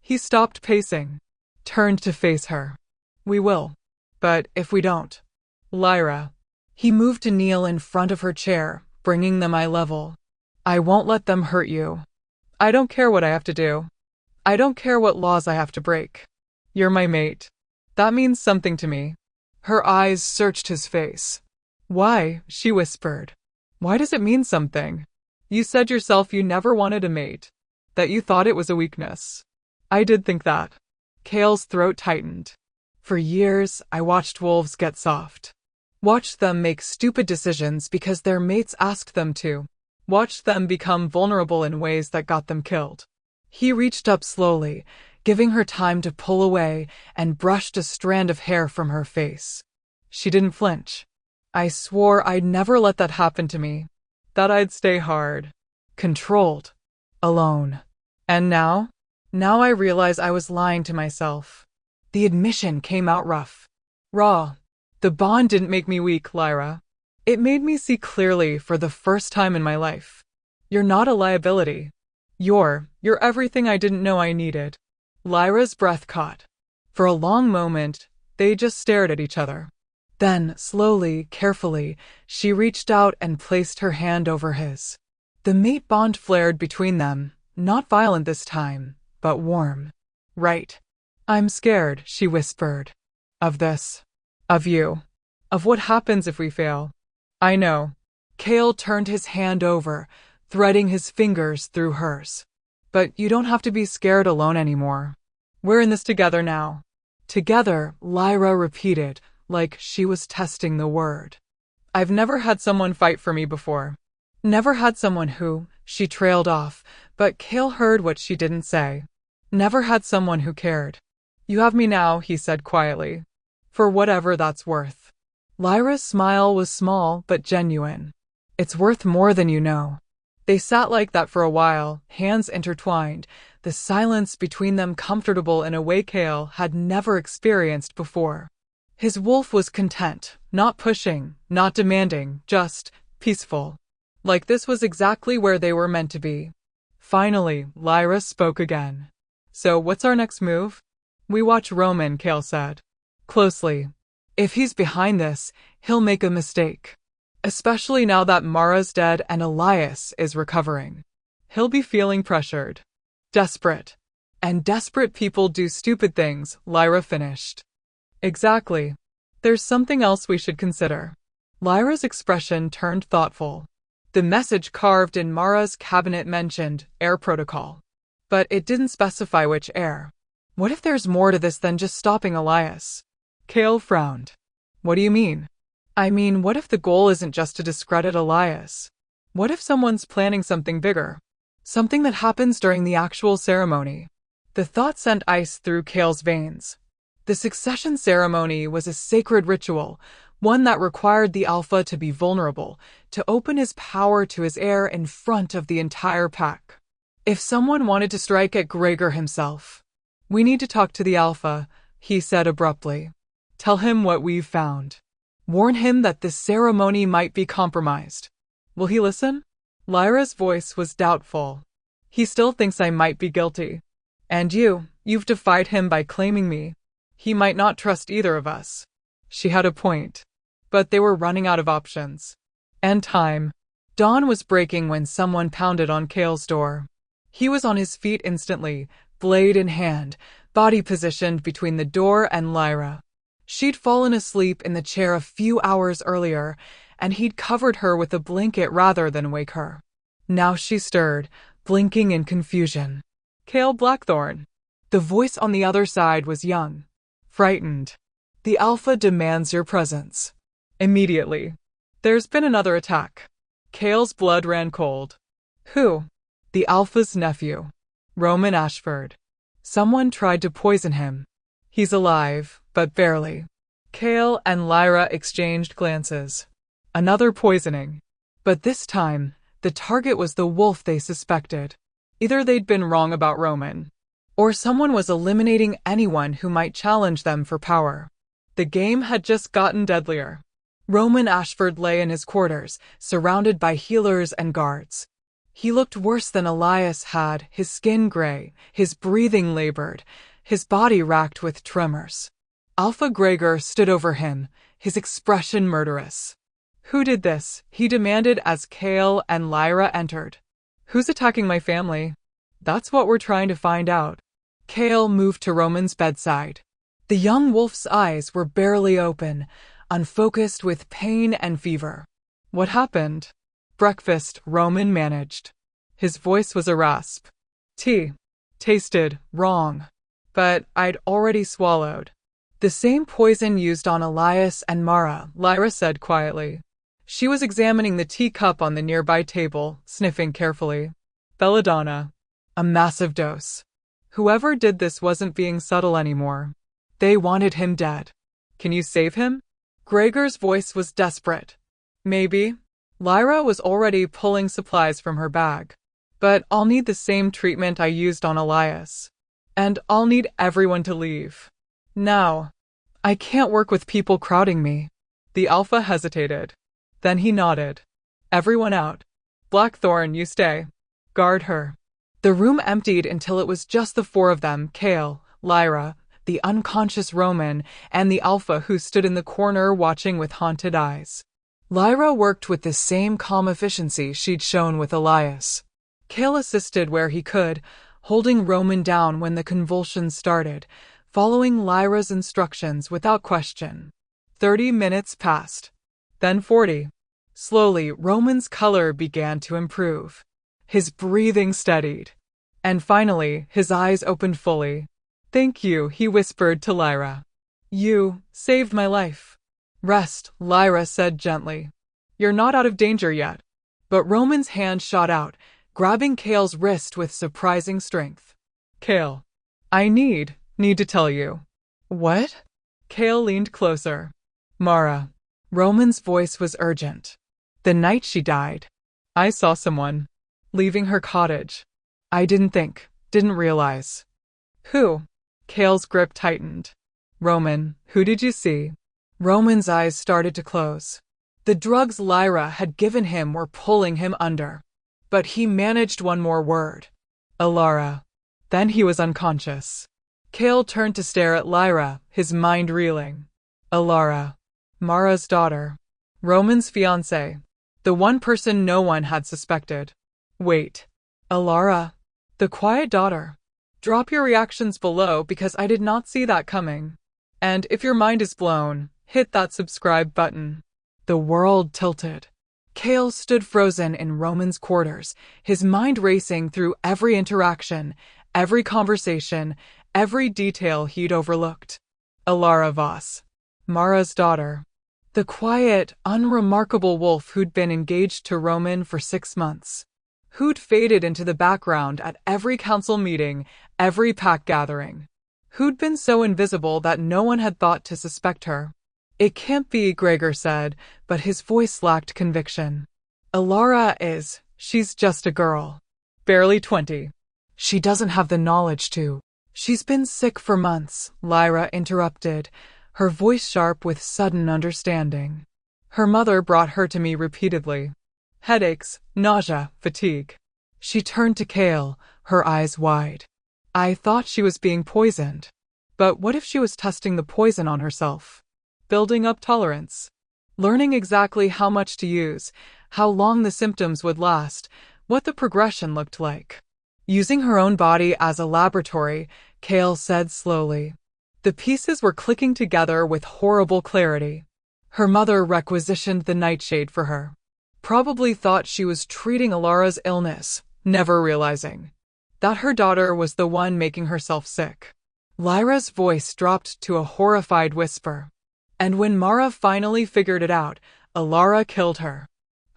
He stopped pacing. Turned to face her. We will. But if we don't? Lyra. He moved to kneel in front of her chair, bringing them eye level. I won't let them hurt you. I don't care what I have to do. I don't care what laws I have to break. You're my mate. That means something to me. Her eyes searched his face. Why? She whispered. Why does it mean something? You said yourself you never wanted a mate. That you thought it was a weakness. I did think that. Kale's throat tightened. For years, I watched wolves get soft. Watched them make stupid decisions because their mates asked them to. Watched them become vulnerable in ways that got them killed. He reached up slowly, giving her time to pull away, and brushed a strand of hair from her face. She didn't flinch. I swore I'd never let that happen to me. That I'd stay hard. Controlled. Alone. And now? Now I realize I was lying to myself. The admission came out rough. Raw. The bond didn't make me weak, Lyra. It made me see clearly for the first time in my life. You're not a liability. You're everything I didn't know I needed. Lyra's breath caught. For a long moment, they just stared at each other. Then, slowly, carefully, she reached out and placed her hand over his. The mate bond flared between them, not violent this time, but warm. Right. I'm scared, she whispered. Of this. Of you. Of what happens if we fail. I know. Kale turned his hand over, threading his fingers through hers. But you don't have to be scared alone anymore. We're in this together now. Together, Lyra repeated, like she was testing the word. I've never had someone fight for me before. Never had someone who, she trailed off, but Kale heard what she didn't say. Never had someone who cared. You have me now, he said quietly. For whatever that's worth. Lyra's smile was small but genuine. It's worth more than you know. They sat like that for a while, hands intertwined, the silence between them comfortable in a way Kale had never experienced before. His wolf was content, not pushing, not demanding, just peaceful. Like this was exactly where they were meant to be. Finally, Lyra spoke again. So what's our next move? We watch Roman, Kale said. Closely. If he's behind this, he'll make a mistake. Especially now that Mara's dead and Elias is recovering. He'll be feeling pressured. Desperate. And desperate people do stupid things, Lyra finished. Exactly. There's something else we should consider. Lyra's expression turned thoughtful. The message carved in Mara's cabinet mentioned air protocol. But it didn't specify which air. What if there's more to this than just stopping Elias? Kale frowned. What do you mean? I mean, what if the goal isn't just to discredit Elias? What if someone's planning something bigger? Something that happens during the actual ceremony? The thought sent ice through Kale's veins. The succession ceremony was a sacred ritual, one that required the Alpha to be vulnerable, to open his power to his heir in front of the entire pack. If someone wanted to strike at Gregor himself, we need to talk to the Alpha, he said abruptly. Tell him what we've found. Warn him that this ceremony might be compromised. Will he listen? Lyra's voice was doubtful. He still thinks I might be guilty. And you've defied him by claiming me. He might not trust either of us. She had a point. But they were running out of options. And time. Dawn was breaking when someone pounded on Kale's door. He was on his feet instantly, blade in hand, body positioned between the door and Lyra. She'd fallen asleep in the chair a few hours earlier, and he'd covered her with a blanket rather than wake her. Now she stirred, blinking in confusion. Kale Blackthorn. The voice on the other side was young. Frightened. The Alpha demands your presence. Immediately. There's been another attack. Kale's blood ran cold. Who? The Alpha's nephew. Roman Ashford. Someone tried to poison him. He's alive, but barely. Kale and Lyra exchanged glances. Another poisoning. But this time, the target was the wolf they suspected. Either they'd been wrong about Roman, or someone was eliminating anyone who might challenge them for power. The game had just gotten deadlier. Roman Ashford lay in his quarters, surrounded by healers and guards. He looked worse than Elias had, his skin gray, his breathing labored, his body racked with tremors. Alpha Gregor stood over him, his expression murderous. Who did this? He demanded as Kale and Lyra entered. Who's attacking my family? That's what we're trying to find out. Kale moved to Roman's bedside. The young wolf's eyes were barely open, unfocused with pain and fever. What happened? Breakfast, Roman managed. His voice was a rasp. Tea. Tasted wrong. But I'd already swallowed. The same poison used on Elias and Mara, Lyra said quietly. She was examining the teacup on the nearby table, sniffing carefully. Belladonna. A massive dose. Whoever did this wasn't being subtle anymore. They wanted him dead. Can you save him? Gregor's voice was desperate. Maybe. Lyra was already pulling supplies from her bag. But I'll need the same treatment I used on Elias. And I'll need everyone to leave. Now. I can't work with people crowding me. The Alpha hesitated. Then he nodded. Everyone out. Blackthorn, you stay. Guard her. The room emptied until it was just the four of them, Kale, Lyra, the unconscious Roman, and the Alpha who stood in the corner watching with haunted eyes. Lyra worked with the same calm efficiency she'd shown with Elias. Kale assisted where he could, holding Roman down when the convulsions started, following Lyra's instructions without question. 30 minutes passed. Then 40. Slowly, Roman's color began to improve. His breathing steadied. And finally, his eyes opened fully. "Thank you," he whispered to Lyra. "You saved my life." "Rest," Lyra said gently. "You're not out of danger yet." But Roman's hand shot out, grabbing Kale's wrist with surprising strength. "Kale, I need to tell you." "What?" Kale leaned closer. "Mara." Roman's voice was urgent. "The night she died, I saw someone leaving her cottage. I didn't realize." "Who?" Kale's grip tightened. "Roman, who did you see?" Roman's eyes started to close. The drugs Lyra had given him were pulling him under. But he managed one more word. "Alara." Then he was unconscious. Kale turned to stare at Lyra, his mind reeling. Alara. Mara's daughter. Roman's fiancée. The one person no one had suspected. Wait. Alara. The quiet daughter. Drop your reactions below because I did not see that coming. And if your mind is blown, hit that subscribe button. The world tilted. Kale stood frozen in Roman's quarters, his mind racing through every interaction, every conversation, every detail he'd overlooked. Lyra Vale. Mara's daughter. The quiet, unremarkable wolf who'd been engaged to Roman for 6 months. Who'd faded into the background at every council meeting, every pack gathering. Who'd been so invisible that no one had thought to suspect her. "It can't be," Gregor said, but his voice lacked conviction. She's just a girl. Barely 20. She doesn't have the knowledge to. She's been sick for months, Lyra interrupted, her voice sharp with sudden understanding. Her mother brought her to me repeatedly. Headaches, nausea, fatigue. She turned to Kale, her eyes wide. I thought she was being poisoned. But what if she was testing the poison on herself? Building up tolerance. Learning exactly how much to use, how long the symptoms would last, what the progression looked like. Using her own body as a laboratory, Kale said slowly. The pieces were clicking together with horrible clarity. Her mother requisitioned the nightshade for her. Probably thought she was treating Alara's illness, never realizing that her daughter was the one making herself sick. Lyra's voice dropped to a horrified whisper. And when Mara finally figured it out, Alara killed her.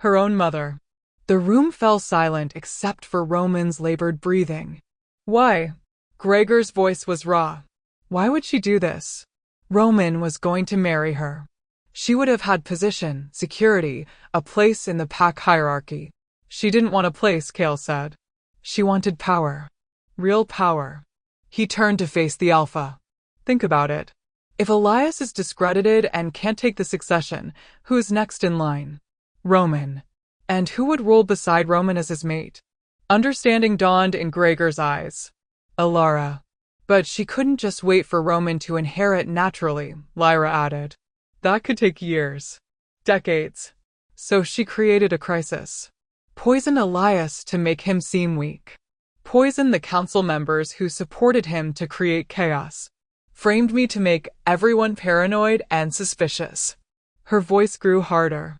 Her own mother. The room fell silent except for Roman's labored breathing. Why? Gregor's voice was raw. Why would she do this? Roman was going to marry her. She would have had position, security, a place in the pack hierarchy. She didn't want a place, Kale said. She wanted power. Real power. He turned to face the Alpha. Think about it. If Elias is discredited and can't take the succession, who's next in line? Roman. And who would rule beside Roman as his mate? Understanding dawned in Gregor's eyes. Alara. But she couldn't just wait for Roman to inherit naturally, Lyra added. That could take years. Decades. So she created a crisis. Poisoned Elias to make him seem weak. Poisoned the council members who supported him to create chaos. Framed me to make everyone paranoid and suspicious. Her voice grew harder.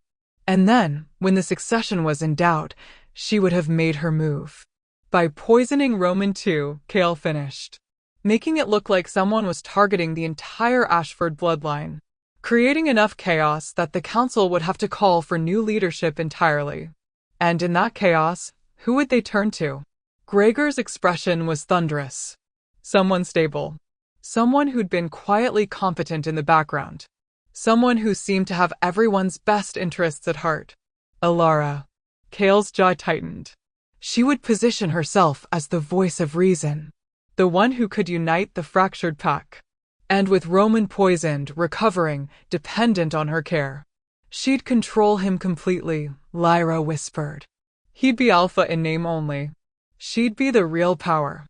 And then, when the succession was in doubt, she would have made her move. By poisoning Roman too, Kale finished. Making it look like someone was targeting the entire Ashford bloodline. Creating enough chaos that the council would have to call for new leadership entirely. And in that chaos, who would they turn to? Gregor's expression was thunderous. Someone stable. Someone who'd been quietly competent in the background. Someone who seemed to have everyone's best interests at heart. Alara. Kale's jaw tightened. She would position herself as the voice of reason. The one who could unite the fractured pack. And with Roman poisoned, recovering, dependent on her care. She'd control him completely, Lyra whispered. He'd be alpha in name only. She'd be the real power.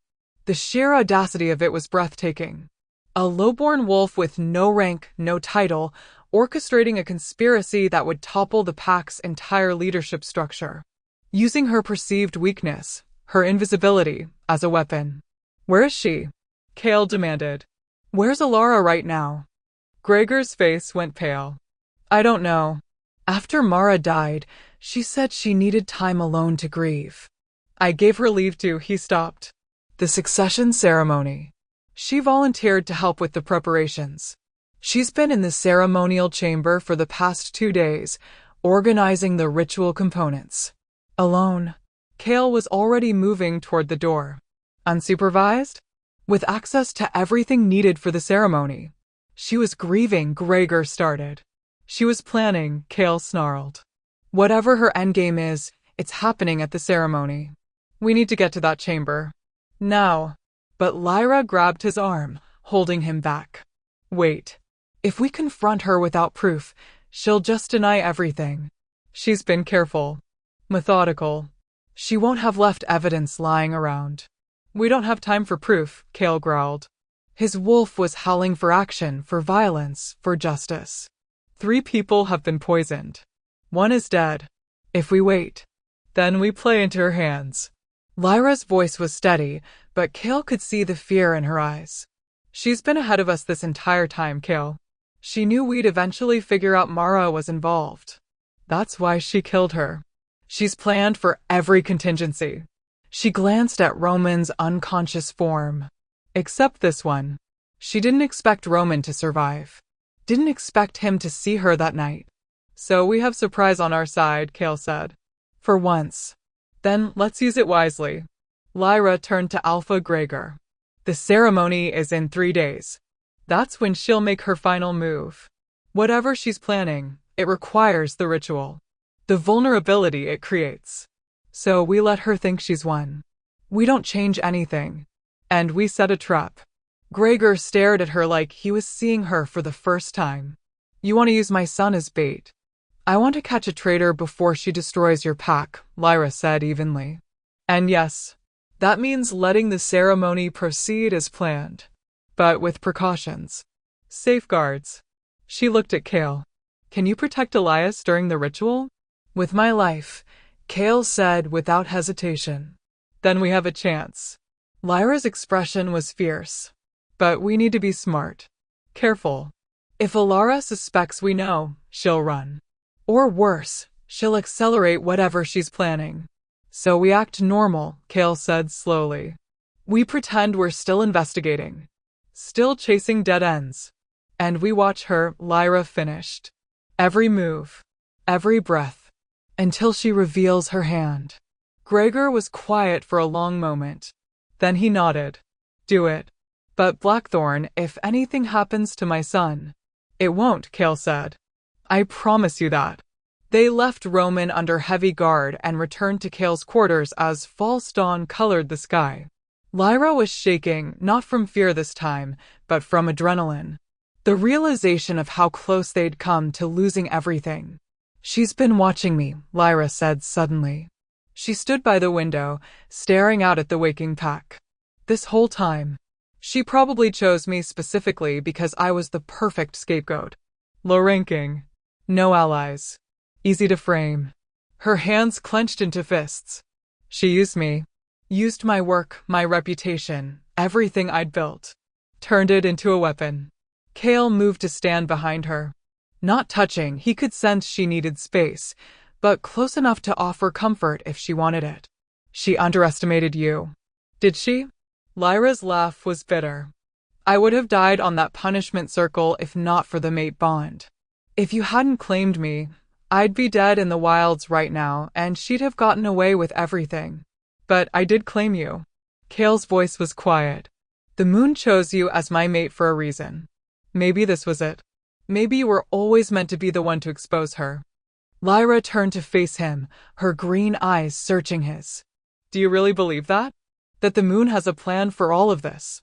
The sheer audacity of it was breathtaking. A lowborn wolf with no rank, no title, orchestrating a conspiracy that would topple the pack's entire leadership structure. Using her perceived weakness, her invisibility, as a weapon. Where is she? Kale demanded. Where's Alara right now? Gregor's face went pale. I don't know. After Mara died, she said she needed time alone to grieve. I gave her leave to, he stopped. The succession ceremony. She volunteered to help with the preparations. She's been in the ceremonial chamber for the past 2 days, organizing the ritual components. Alone. Kale was already moving toward the door. Unsupervised? With access to everything needed for the ceremony. She was grieving, Gregor started. She was planning, Kale snarled. Whatever her endgame is, it's happening at the ceremony. We need to get to that chamber. Now. But Lyra grabbed his arm, holding him back. Wait. If we confront her without proof, she'll just deny everything. She's been careful. Methodical. She won't have left evidence lying around. We don't have time for proof, Kale growled. His wolf was howling for action, for violence, for justice. 3 people have been poisoned. 1 is dead. If we wait, then we play into her hands. Lyra's voice was steady, but Kale could see the fear in her eyes. She's been ahead of us this entire time, Kale. She knew we'd eventually figure out Mara was involved. That's why she killed her. She's planned for every contingency. She glanced at Roman's unconscious form. Except this one. She didn't expect Roman to survive. Didn't expect him to see her that night. So we have surprise on our side, Kale said. For once. Then let's use it wisely. Lyra turned to Alpha Gregor. The ceremony is in 3 days. That's when she'll make her final move. Whatever she's planning, it requires the ritual. The vulnerability it creates. So we let her think she's won. We don't change anything. And we set a trap. Gregor stared at her like he was seeing her for the first time. You want to use my son as bait. I want to catch a traitor before she destroys your pack, Lyra said evenly. And yes, that means letting the ceremony proceed as planned. But with precautions. Safeguards. She looked at Kale. Can you protect Elias during the ritual? With my life, Kale said without hesitation. Then we have a chance. Lyra's expression was fierce. But we need to be smart. Careful. If Alara suspects we know, she'll run. Or worse, she'll accelerate whatever she's planning. So we act normal, Kale said slowly. We pretend we're still investigating. Still chasing dead ends. And we watch her, Lyra finished. Every move. Every breath. Until she reveals her hand. Gregor was quiet for a long moment. Then he nodded. Do it. But Blackthorn, if anything happens to my son. It won't, Kale said. I promise you that. They left Roman under heavy guard and returned to Kale's quarters as false dawn colored the sky. Lyra was shaking, not from fear this time, but from adrenaline. The realization of how close they'd come to losing everything. She's been watching me, Lyra said suddenly. She stood by the window, staring out at the waking pack. This whole time. She probably chose me specifically because I was the perfect scapegoat. Low ranking. No allies. Easy to frame. Her hands clenched into fists. She used me. Used my work, my reputation, everything I'd built. Turned it into a weapon. Kale moved to stand behind her. Not touching, he could sense she needed space, but close enough to offer comfort if she wanted it. She underestimated you. Did she? Lyra's laugh was bitter. I would have died on that punishment circle if not for the mate bond. If you hadn't claimed me, I'd be dead in the wilds right now, and she'd have gotten away with everything. But I did claim you. Kale's voice was quiet. The moon chose you as my mate for a reason. Maybe this was it. Maybe you were always meant to be the one to expose her. Lyra turned to face him, her green eyes searching his. Do you really believe that? That the moon has a plan for all of this?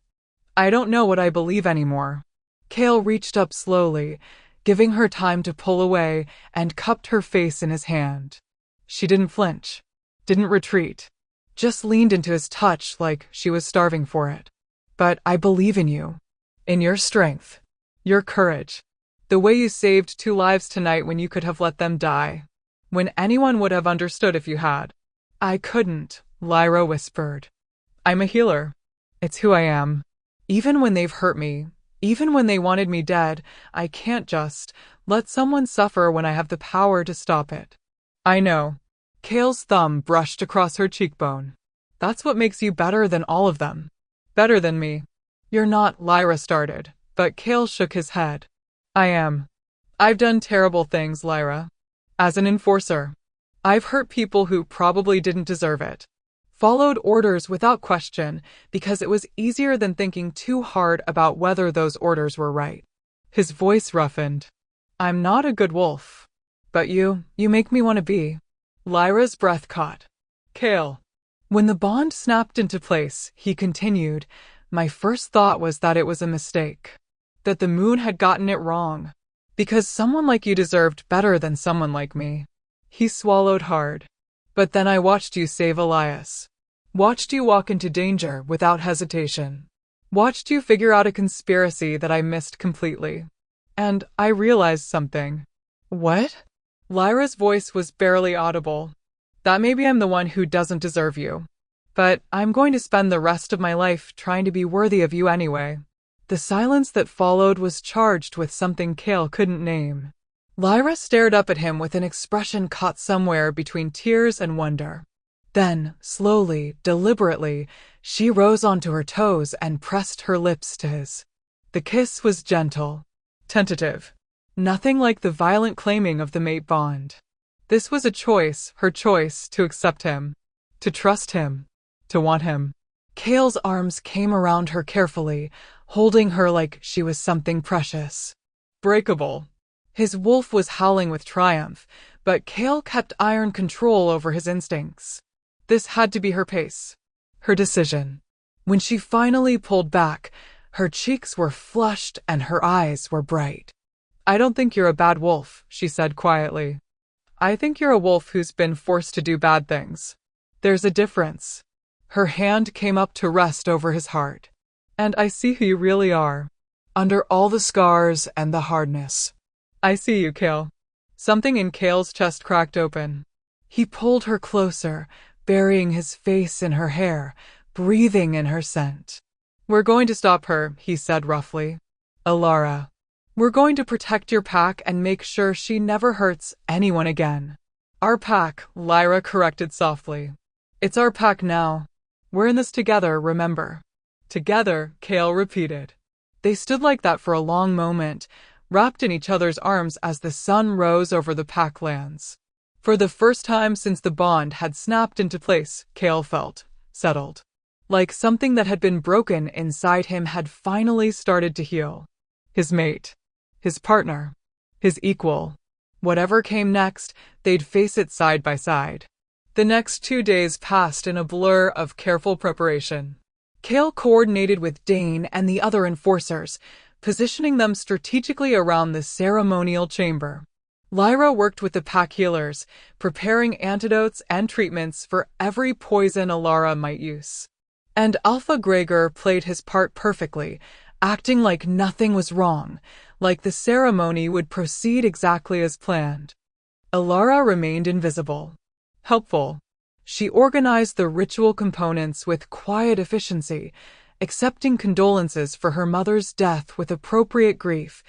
I don't know what I believe anymore. Kale reached up slowly, giving her time to pull away, and cupped her face in his hand. She didn't flinch. Didn't retreat. Just leaned into his touch like she was starving for it. But I believe in you. In your strength. Your courage. The way you saved 2 lives tonight when you could have let them die. When anyone would have understood if you had. I couldn't, Lyra whispered. I'm a healer. It's who I am. Even when they've hurt me, Even when they wanted me dead, I can't just let someone suffer when I have the power to stop it. I know. Kale's thumb brushed across her cheekbone. That's what makes you better than all of them. Better than me. You're not, Lyra started, but Kale shook his head. I am. I've done terrible things, Lyra. As an enforcer, I've hurt people who probably didn't deserve it. Followed orders without question because it was easier than thinking too hard about whether those orders were right. His voice roughened. I'm not a good wolf. But you make me want to be. Lyra's breath caught. Kale. When the bond snapped into place, he continued, my first thought was that it was a mistake. That the moon had gotten it wrong. Because someone like you deserved better than someone like me. He swallowed hard. But then I watched you save Elias. Watched you walk into danger without hesitation. Watched you figure out a conspiracy that I missed completely. And I realized something. What? Lyra's voice was barely audible. That maybe I'm the one who doesn't deserve you. But I'm going to spend the rest of my life trying to be worthy of you anyway. The silence that followed was charged with something Kale couldn't name. Lyra stared up at him with an expression caught somewhere between tears and wonder. Then, slowly, deliberately, she rose onto her toes and pressed her lips to his. The kiss was gentle, tentative. Nothing like the violent claiming of the mate bond. This was a choice, her choice, to accept him, to trust him, to want him. Kale's arms came around her carefully, holding her like she was something precious. Breakable. His wolf was howling with triumph, but Kale kept iron control over his instincts. This had to be her pace, her decision. When she finally pulled back, her cheeks were flushed and her eyes were bright. I don't think you're a bad wolf, she said quietly. I think you're a wolf who's been forced to do bad things. There's a difference. Her hand came up to rest over his heart. And I see who you really are. Under all the scars and the hardness. I see you, Kale. Something in Kale's chest cracked open. He pulled her closer, burying his face in her hair, breathing in her scent. We're going to stop her, he said roughly. Alara. We're going to protect your pack and make sure she never hurts anyone again. Our pack, Lyra corrected softly. It's our pack now. We're in this together, remember. Together, Kale repeated. They stood like that for a long moment, wrapped in each other's arms as the sun rose over the packlands. For the first time since the bond had snapped into place, Kale felt settled. Like something that had been broken inside him had finally started to heal. His mate. His partner. His equal. Whatever came next, they'd face it side by side. The next 2 days passed in a blur of careful preparation. Kale coordinated with Dane and the other enforcers, positioning them strategically around the ceremonial chamber. Lyra worked with the pack healers, preparing antidotes and treatments for every poison Alara might use. And Alpha Gregor played his part perfectly, acting like nothing was wrong, like the ceremony would proceed exactly as planned. Alara remained invisible. Helpful. She organized the ritual components with quiet efficiency, accepting condolences for her mother's death with appropriate grief,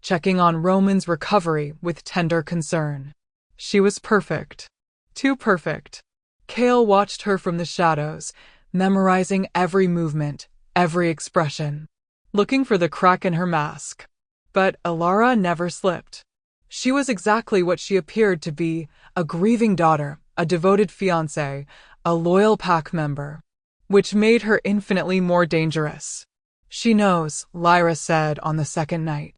checking on Roman's recovery with tender concern. She was perfect. Too perfect. Kale watched her from the shadows, memorizing every movement, every expression, looking for the crack in her mask. But Alara never slipped. She was exactly what she appeared to be, a grieving daughter, a devoted fiancée, a loyal pack member, which made her infinitely more dangerous. She knows, Lyra said on the second night.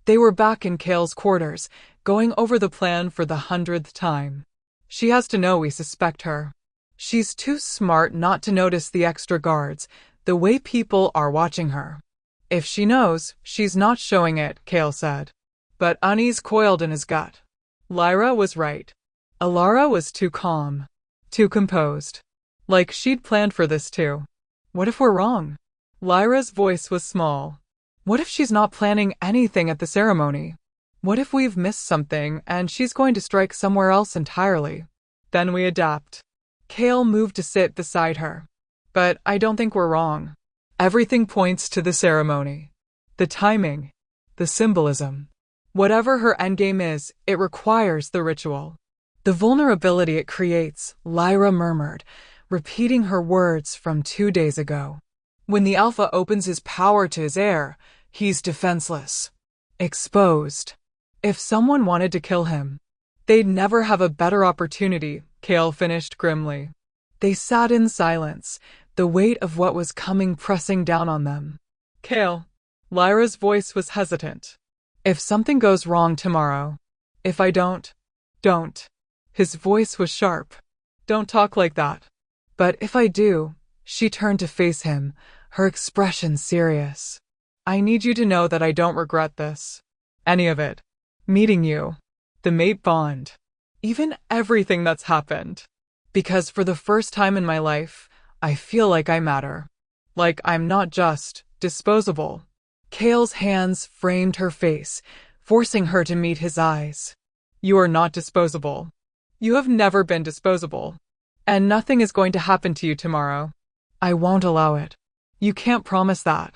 They were back in Kale's quarters, going over the plan for the 100th time. She has to know we suspect her. She's too smart not to notice the extra guards, the way people are watching her. If she knows, she's not showing it, Kale said. But unease coiled in his gut. Lyra was right. Alara was too calm, too composed. Like she'd planned for this too. What if we're wrong? Lyra's voice was small. What if she's not planning anything at the ceremony? What if we've missed something and she's going to strike somewhere else entirely? Then we adapt. Kale moved to sit beside her. But I don't think we're wrong. Everything points to the ceremony. The timing, the symbolism. Whatever her endgame is, it requires the ritual. The vulnerability it creates, Lyra murmured, repeating her words from 2 days ago. When the Alpha opens his power to his heir, he's defenseless. Exposed. If someone wanted to kill him, they'd never have a better opportunity, Kale finished grimly. They sat in silence, the weight of what was coming pressing down on them. Kale. Lyra's voice was hesitant. If something goes wrong tomorrow, if I don't. His voice was sharp. Don't talk like that. But if I do, she turned to face him, her expression serious. I need you to know that I don't regret this. Any of it. Meeting you. The mate bond. Even everything that's happened. Because for the first time in my life, I feel like I matter. Like I'm not just disposable. Kale's hands framed her face, forcing her to meet his eyes. You are not disposable. You have never been disposable. And nothing is going to happen to you tomorrow. I won't allow it. You can't promise that.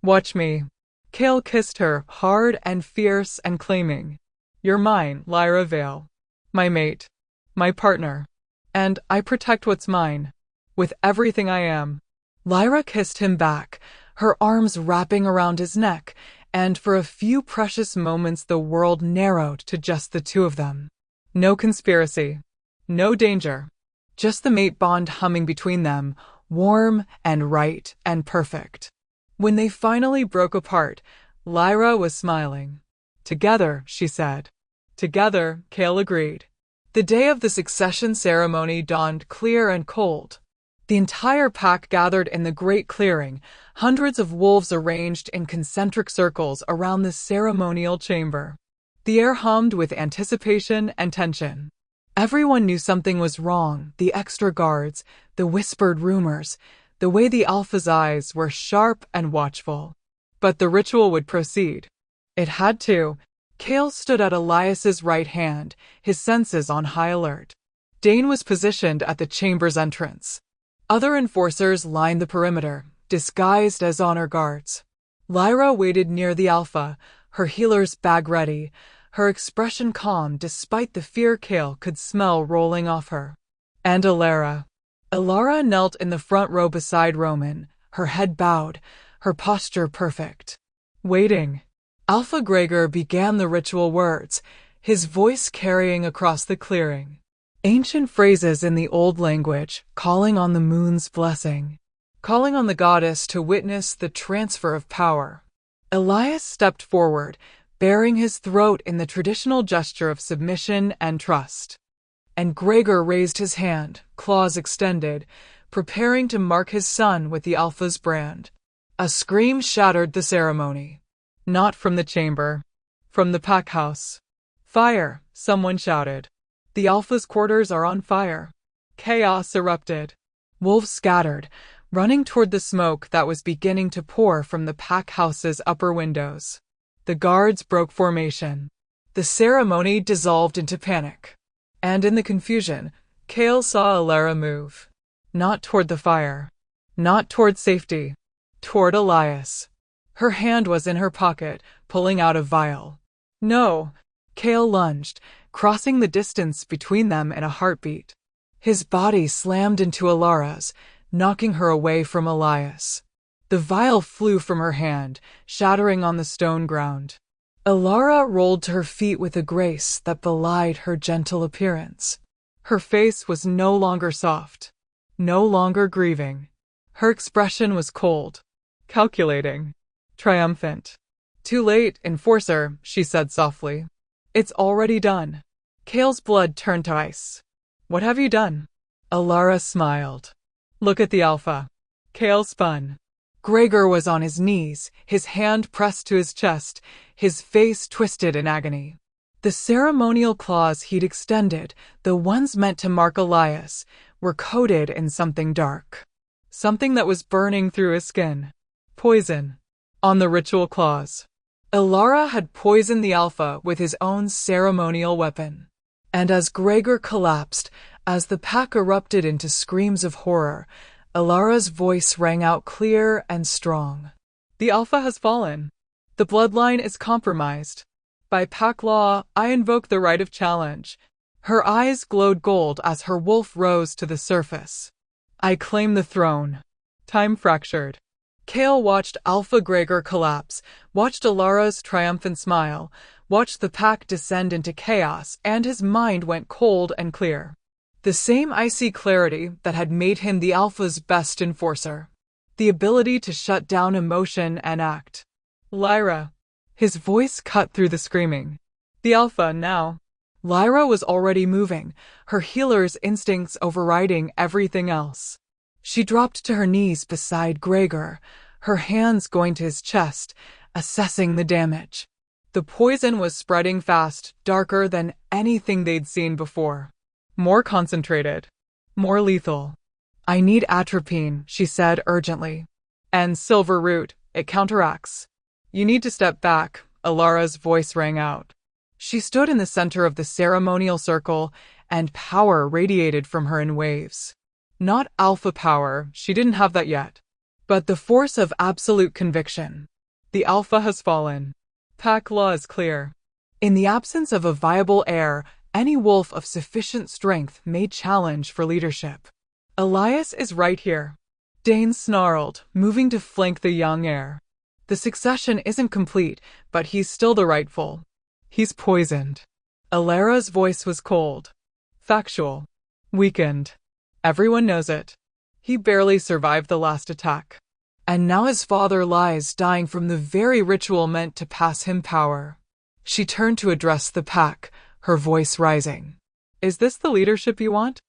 Watch me. Kale kissed her, hard and fierce and claiming. You're mine, Lyra Vale. My mate. My partner. And I protect what's mine. With everything I am. Lyra kissed him back, her arms wrapping around his neck, and for a few precious moments the world narrowed to just the two of them. No conspiracy. No danger. Just the mate bond humming between them, warm and right and perfect. When they finally broke apart, Lyra was smiling. Together, she said. Together, Kale agreed. The day of the succession ceremony dawned clear and cold. The entire pack gathered in the great clearing, hundreds of wolves arranged in concentric circles around the ceremonial chamber. The air hummed with anticipation and tension. Everyone knew something was wrong, the extra guards, the whispered rumors, the way the Alpha's eyes were sharp and watchful. But the ritual would proceed. It had to. Kale stood at Elias's right hand, his senses on high alert. Dane was positioned at the chamber's entrance. Other enforcers lined the perimeter, disguised as honor guards. Lyra waited near the Alpha, her healer's bag ready, her expression calm despite the fear Kale could smell rolling off her. And Alara. Alara knelt in the front row beside Roman, her head bowed, her posture perfect. Waiting. Alpha Gregor began the ritual words, his voice carrying across the clearing. Ancient phrases in the old language, calling on the moon's blessing, calling on the goddess to witness the transfer of power. Elias stepped forward, baring his throat in the traditional gesture of submission and trust. And Gregor raised his hand, claws extended, preparing to mark his son with the Alpha's brand. A scream shattered the ceremony. Not from the chamber. From the pack house. Fire, someone shouted. The Alpha's quarters are on fire. Chaos erupted. Wolves scattered, running toward the smoke that was beginning to pour from the pack house's upper windows. The guards broke formation. The ceremony dissolved into panic. And in the confusion, Kale saw Alara move. Not toward the fire. Not toward safety. Toward Elias. Her hand was in her pocket, pulling out a vial. No! Kale lunged, crossing the distance between them in a heartbeat. His body slammed into Alara's, knocking her away from Elias. The vial flew from her hand, shattering on the stone ground. Alara rolled to her feet with a grace that belied her gentle appearance. Her face was no longer soft, no longer grieving. Her expression was cold, calculating, triumphant. Too late, enforcer, she said softly. It's already done. Kale's blood turned to ice. What have you done? Alara smiled. Look at the Alpha. Kale spun. Gregor was on his knees, his hand pressed to his chest, his face twisted in agony. The ceremonial claws he'd extended, the ones meant to mark Elias, were coated in something dark. Something that was burning through his skin. Poison. On the ritual claws. Alara had poisoned the Alpha with his own ceremonial weapon. And as Gregor collapsed, as the pack erupted into screams of horror, Alara's voice rang out clear and strong. The Alpha has fallen. The bloodline is compromised. By pack law, I invoke the right of challenge. Her eyes glowed gold as her wolf rose to the surface. I claim the throne. Time fractured. Kale watched Alpha Gregor collapse, watched Alara's triumphant smile, watched the pack descend into chaos, and his mind went cold and clear. The same icy clarity that had made him the Alpha's best enforcer. The ability to shut down emotion and act. Lyra. His voice cut through the screaming. The Alpha now. Lyra was already moving, her healer's instincts overriding everything else. She dropped to her knees beside Gregor, her hands going to his chest, assessing the damage. The poison was spreading fast, darker than anything they'd seen before. More concentrated. More lethal. I need atropine, she said urgently. And silver root, it counteracts. You need to step back, Alara's voice rang out. She stood in the center of the ceremonial circle, and power radiated from her in waves. Not alpha power, she didn't have that yet. But the force of absolute conviction. The Alpha has fallen. Pack law is clear. In the absence of a viable heir, any wolf of sufficient strength may challenge for leadership. Elias is right here. Dane snarled, moving to flank the young heir. The succession isn't complete, but he's still the rightful. He's poisoned. Alara's voice was cold. Factual. Weakened. Everyone knows it. He barely survived the last attack. And now his father lies dying from the very ritual meant to pass him power. She turned to address the pack, her voice rising. Is this the leadership you want?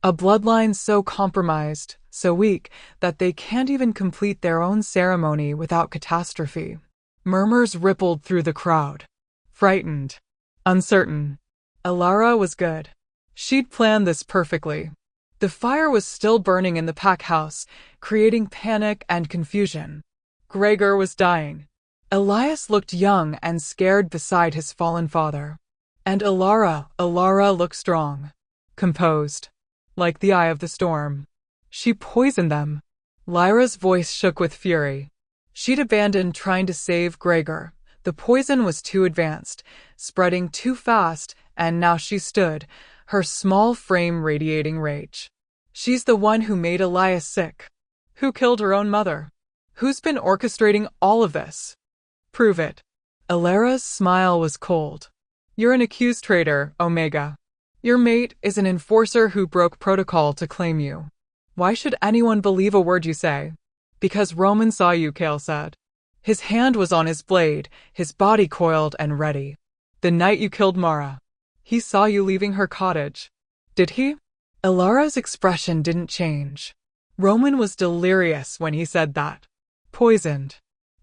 A bloodline so compromised, so weak, that they can't even complete their own ceremony without catastrophe. Murmurs rippled through the crowd. Frightened. Uncertain. Alara was good. She'd planned this perfectly. The fire was still burning in the pack house, creating panic and confusion. Gregor was dying. Elias looked young and scared beside his fallen father. And Alara looked strong. Composed. Like the eye of the storm. She poisoned them. Lyra's voice shook with fury. She'd abandoned trying to save Gregor. The poison was too advanced, spreading too fast, and now she stood, her small frame radiating rage. She's the one who made Elias sick. Who killed her own mother? Who's been orchestrating all of this? Prove it. Alara's smile was cold. You're an accused traitor, Omega. Your mate is an enforcer who broke protocol to claim you. Why should anyone believe a word you say? Because Roman saw you, Kale said. His hand was on his blade, his body coiled and ready. The night you killed Mara. He saw you leaving her cottage. Did he? Alara's expression didn't change. Roman was delirious when he said that. Poisoned.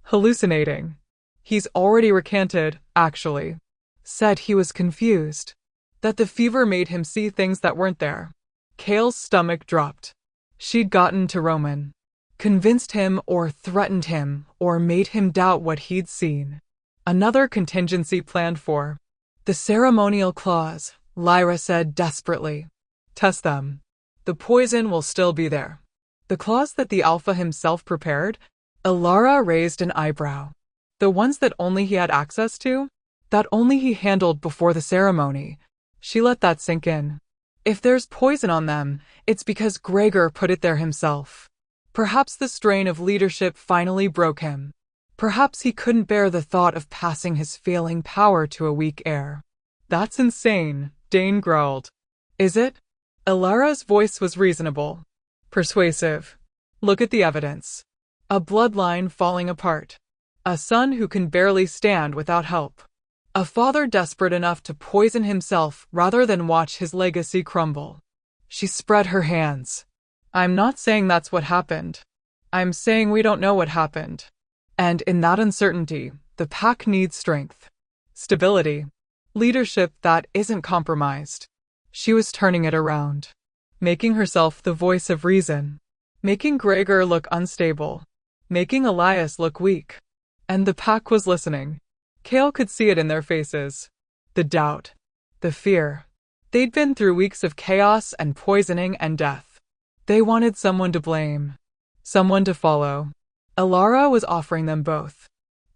Hallucinating. He's already recanted, actually. Said he was confused. That the fever made him see things that weren't there. Kale's stomach dropped. She'd gotten to Roman. Convinced him or threatened him or made him doubt what he'd seen. Another contingency planned for. The ceremonial clause, Lyra said desperately. Test them. The poison will still be there. The clause that the Alpha himself prepared? Alara raised an eyebrow. The ones that only he had access to? That only he handled before the ceremony. She let that sink in. If there's poison on them, it's because Gregor put it there himself. Perhaps the strain of leadership finally broke him. Perhaps he couldn't bear the thought of passing his failing power to a weak heir. That's insane, Dane growled. Is it? Alara's voice was reasonable. Persuasive. Look at the evidence. A bloodline falling apart. A son who can barely stand without help. A father desperate enough to poison himself rather than watch his legacy crumble. She spread her hands. I'm not saying that's what happened. I'm saying we don't know what happened. And in that uncertainty, the pack needs strength. Stability. Leadership that isn't compromised. She was turning it around. Making herself the voice of reason. Making Gregor look unstable. Making Elias look weak. And the pack was listening. Kale could see it in their faces. The doubt. The fear. They'd been through weeks of chaos and poisoning and death. They wanted someone to blame. Someone to follow. Alara was offering them both.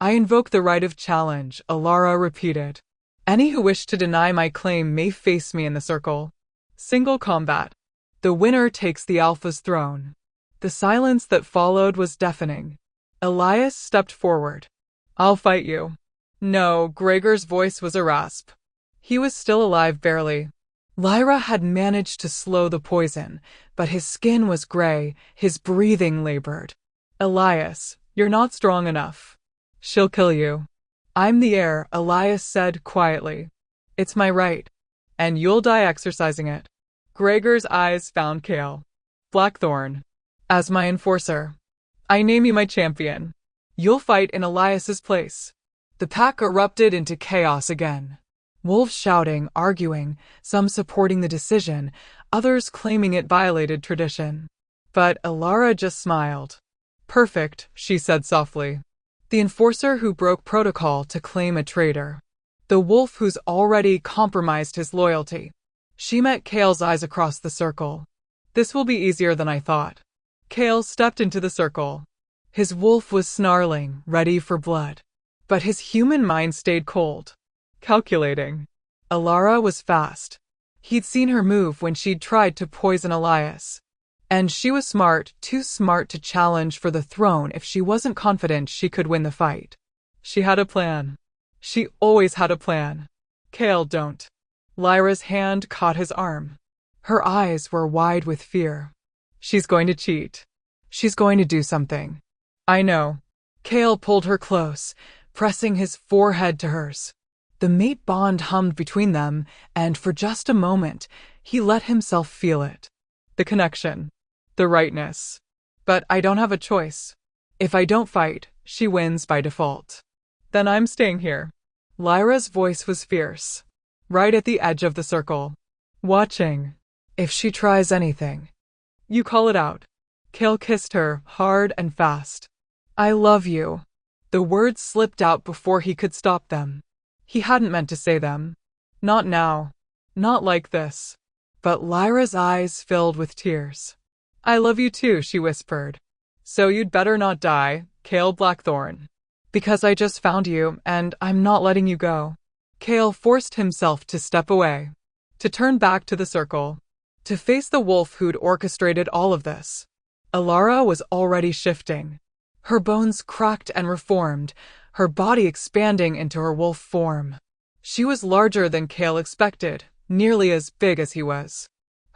I invoke the right of challenge, Lyra repeated. Any who wish to deny my claim may face me in the circle. Single combat. The winner takes the Alpha's throne. The silence that followed was deafening. Elias stepped forward. I'll fight you. No, Gregor's voice was a rasp. He was still alive barely. Lyra had managed to slow the poison, but his skin was gray, his breathing labored. Elias, you're not strong enough. She'll kill you. I'm the heir, Elias said quietly. It's my right. And you'll die exercising it. Gregor's eyes found Cale. Blackthorn. As my enforcer. I name you my champion. You'll fight in Elias's place. The pack erupted into chaos again. Wolves shouting, arguing, some supporting the decision, others claiming it violated tradition. But Lyra just smiled. Perfect, she said softly. The enforcer who broke protocol to claim a traitor. The wolf who's already compromised his loyalty. She met Cale's eyes across the circle. This will be easier than I thought. Cale stepped into the circle. His wolf was snarling, ready for blood. But his human mind stayed cold. Calculating. Lyra was fast. He'd seen her move when she'd tried to poison Elias. And she was smart, too smart to challenge for the throne if she wasn't confident she could win the fight. She had a plan. She always had a plan. Cale, don't. Lyra's hand caught his arm. Her eyes were wide with fear. She's going to cheat. She's going to do something. I know. Cale pulled her close, pressing his forehead to hers. The mate bond hummed between them, and for just a moment, he let himself feel it. The connection. The rightness. But I don't have a choice. If I don't fight, she wins by default. Then I'm staying here. Lyra's voice was fierce. Right at the edge of the circle. Watching. If she tries anything. You call it out. Cale kissed her, hard and fast. I love you. The words slipped out before he could stop them. He hadn't meant to say them. Not now. Not like this. But Lyra's eyes filled with tears. I love you too, she whispered. So you'd better not die, Cale Blackthorn. Because I just found you, and I'm not letting you go. Cale forced himself to step away. To turn back to the circle. To face the wolf who'd orchestrated all of this. Lyra was already shifting. Her bones cracked and reformed, her body expanding into her wolf form. She was larger than Cale expected, nearly as big as he was.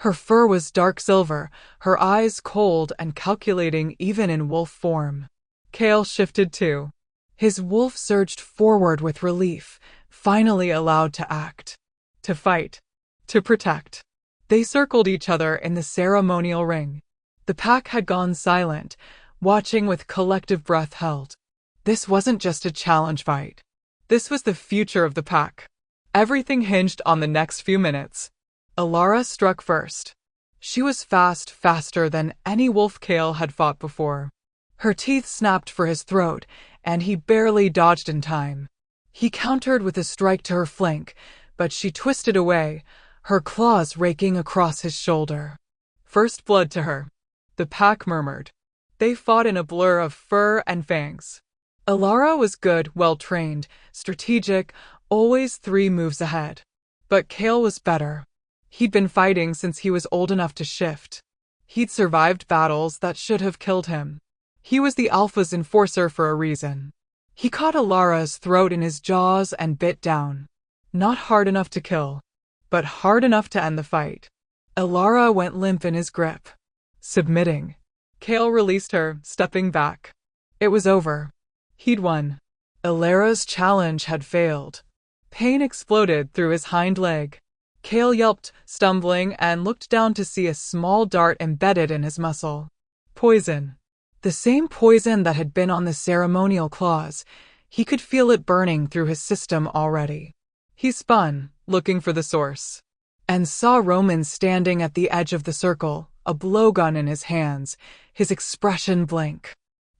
Her fur was dark silver, her eyes cold and calculating even in wolf form. Cale shifted too. His wolf surged forward with relief, finally allowed to act. To fight. To protect. They circled each other in the ceremonial ring. The pack had gone silent, watching with collective breath held. This wasn't just a challenge fight. This was the future of the pack. Everything hinged on the next few minutes. Lyra struck first. She was fast, faster than any wolf Cale had fought before. Her teeth snapped for his throat, and he barely dodged in time. He countered with a strike to her flank, but she twisted away, her claws raking across his shoulder. First blood to her. The pack murmured. They fought in a blur of fur and fangs. Lyra was good, well-trained, strategic, always 3 moves ahead. But Cale was better. He'd been fighting since he was old enough to shift. He'd survived battles that should have killed him. He was the Alpha's enforcer for a reason. He caught Lyra's throat in his jaws and bit down. Not hard enough to kill, but hard enough to end the fight. Lyra went limp in his grip. Submitting. Cale released her, stepping back. It was over. He'd won. Lyra's challenge had failed. Pain exploded through his hind leg. Cale yelped, stumbling, and looked down to see a small dart embedded in his muscle. Poison. The same poison that had been on the ceremonial claws. He could feel it burning through his system already. He spun, looking for the source, and saw Roman standing at the edge of the circle, a blowgun in his hands, his expression blank.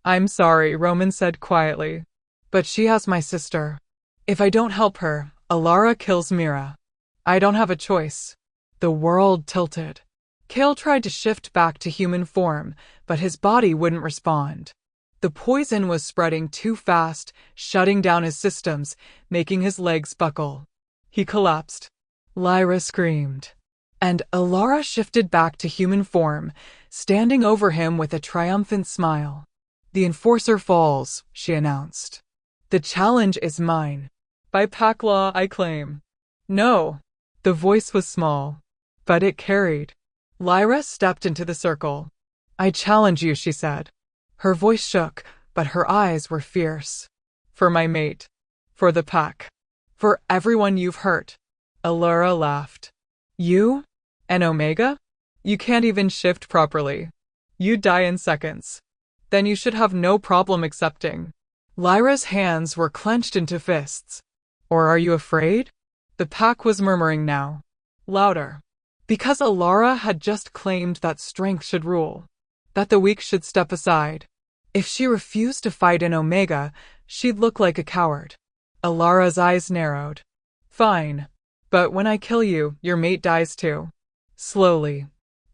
I'm sorry, Roman said quietly, but she has my sister. If I don't help her, Lyra kills Mira. I don't have a choice. The world tilted. Cale tried to shift back to human form, but his body wouldn't respond. The poison was spreading too fast, shutting down his systems, making his legs buckle. He collapsed. Lyra screamed. And Alara shifted back to human form, standing over him with a triumphant smile. "The Enforcer falls," she announced. "The challenge is mine. By pack law, I claim." "No." The voice was small, but it carried. Lyra stepped into the circle. "I challenge you," she said. Her voice shook, but her eyes were fierce. "For my mate. For the pack. For everyone you've hurt." Alara laughed. "You? An Omega? You can't even shift properly. You die in seconds. Then you should have no problem accepting." Lyra's hands were clenched into fists. "Or are you afraid?" The pack was murmuring now. Louder. Because Alara had just claimed that strength should rule. That the weak should step aside. If she refused to fight an Omega, she'd look like a coward. Alara's eyes narrowed. "Fine. But when I kill you, your mate dies too. Slowly.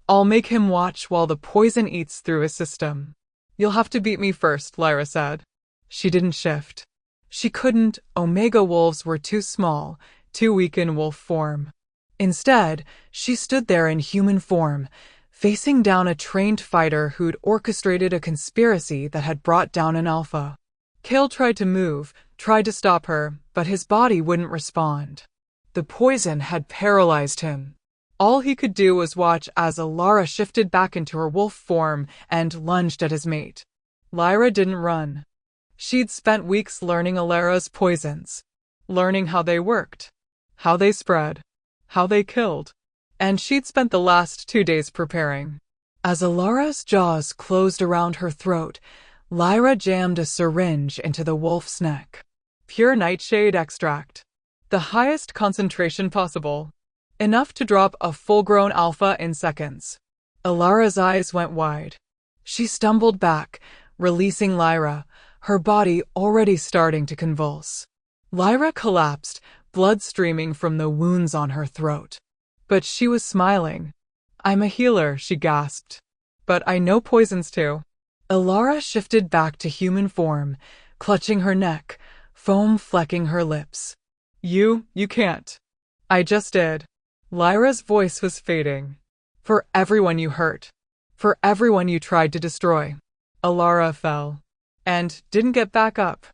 I'll make him watch while the poison eats through his system." "You'll have to beat me first," Lyra said. She didn't shift. She couldn't. Omega wolves were too small, too weak in wolf form. Instead, she stood there in human form, facing down a trained fighter who'd orchestrated a conspiracy that had brought down an alpha. Kale tried to move, tried to stop her, but his body wouldn't respond. The poison had paralyzed him. All he could do was watch as Alara shifted back into her wolf form and lunged at his mate. Lyra didn't run. She'd spent weeks learning Alara's poisons, learning how they worked, how they spread, how they killed, and she'd spent the last 2 days preparing. As Alara's jaws closed around her throat, Lyra jammed a syringe into the wolf's neck. Pure nightshade extract. The highest concentration possible. Enough to drop a full-grown alpha in seconds. Alara's eyes went wide. She stumbled back, releasing Lyra, her body already starting to convulse. Lyra collapsed, blood streaming from the wounds on her throat. But she was smiling. "I'm a healer," she gasped. "But I know poisons too." Alara shifted back to human form, clutching her neck, foam flecking her lips. You can't." "I just did." Lyra's voice was fading. "For everyone you hurt. For everyone you tried to destroy." Alara fell. And didn't get back up.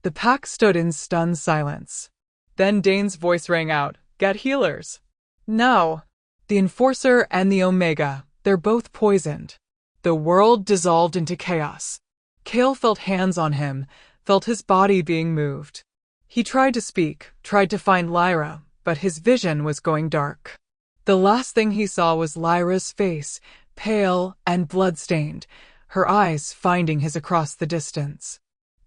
The pack stood in stunned silence. Then Dane's voice rang out, "Get healers." "No." The Enforcer and the Omega, they're both poisoned. The world dissolved into chaos. Kale felt hands on him, felt his body being moved. He tried to speak, tried to find Lyra, but his vision was going dark. The last thing he saw was Lyra's face, pale and blood-stained, her eyes finding his across the distance.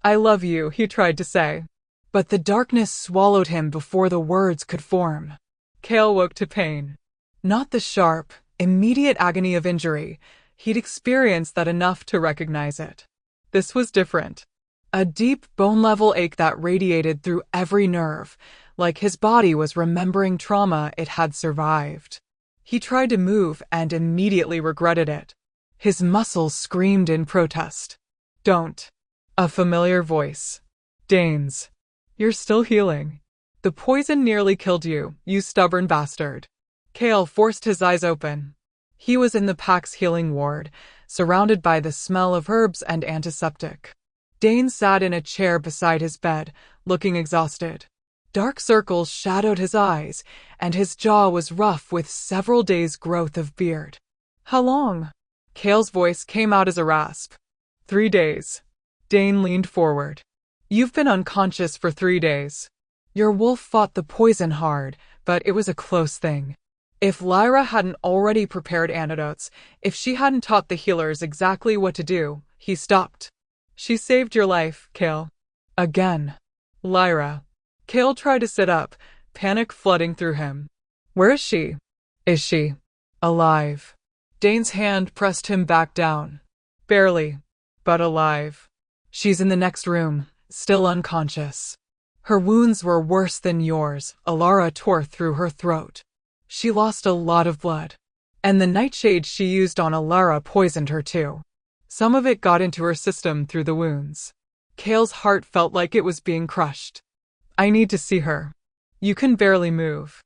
"I love you," he tried to say. But the darkness swallowed him before the words could form. Kale woke to pain. Not the sharp, immediate agony of injury. He'd experienced that enough to recognize it. This was different. A deep, bone-level ache that radiated through every nerve, like his body was remembering trauma it had survived. He tried to move and immediately regretted it. His muscles screamed in protest. "Don't." A familiar voice. Dane's. "You're still healing. The poison nearly killed you, you stubborn bastard." Kale forced his eyes open. He was in the pack's healing ward, surrounded by the smell of herbs and antiseptic. Dane sat in a chair beside his bed, looking exhausted. Dark circles shadowed his eyes, and his jaw was rough with several days' growth of beard. "How long?" Kale's voice came out as a rasp. 3 days. Dane leaned forward. "You've been unconscious for 3 days. Your wolf fought the poison hard, but it was a close thing. If Lyra hadn't already prepared antidotes, if she hadn't taught the healers exactly what to do," he stopped. "She saved your life, Kale." Again. Lyra. Kale tried to sit up, panic flooding through him. "Where is she? Is she alive?" Dane's hand pressed him back down. "Barely, but alive. She's in the next room, still unconscious. Her wounds were worse than yours." Alara tore through her throat. "She lost a lot of blood. And the nightshade she used on Alara poisoned her too. Some of it got into her system through the wounds. Kale's heart felt like it was being crushed. I need to see her. You can barely move.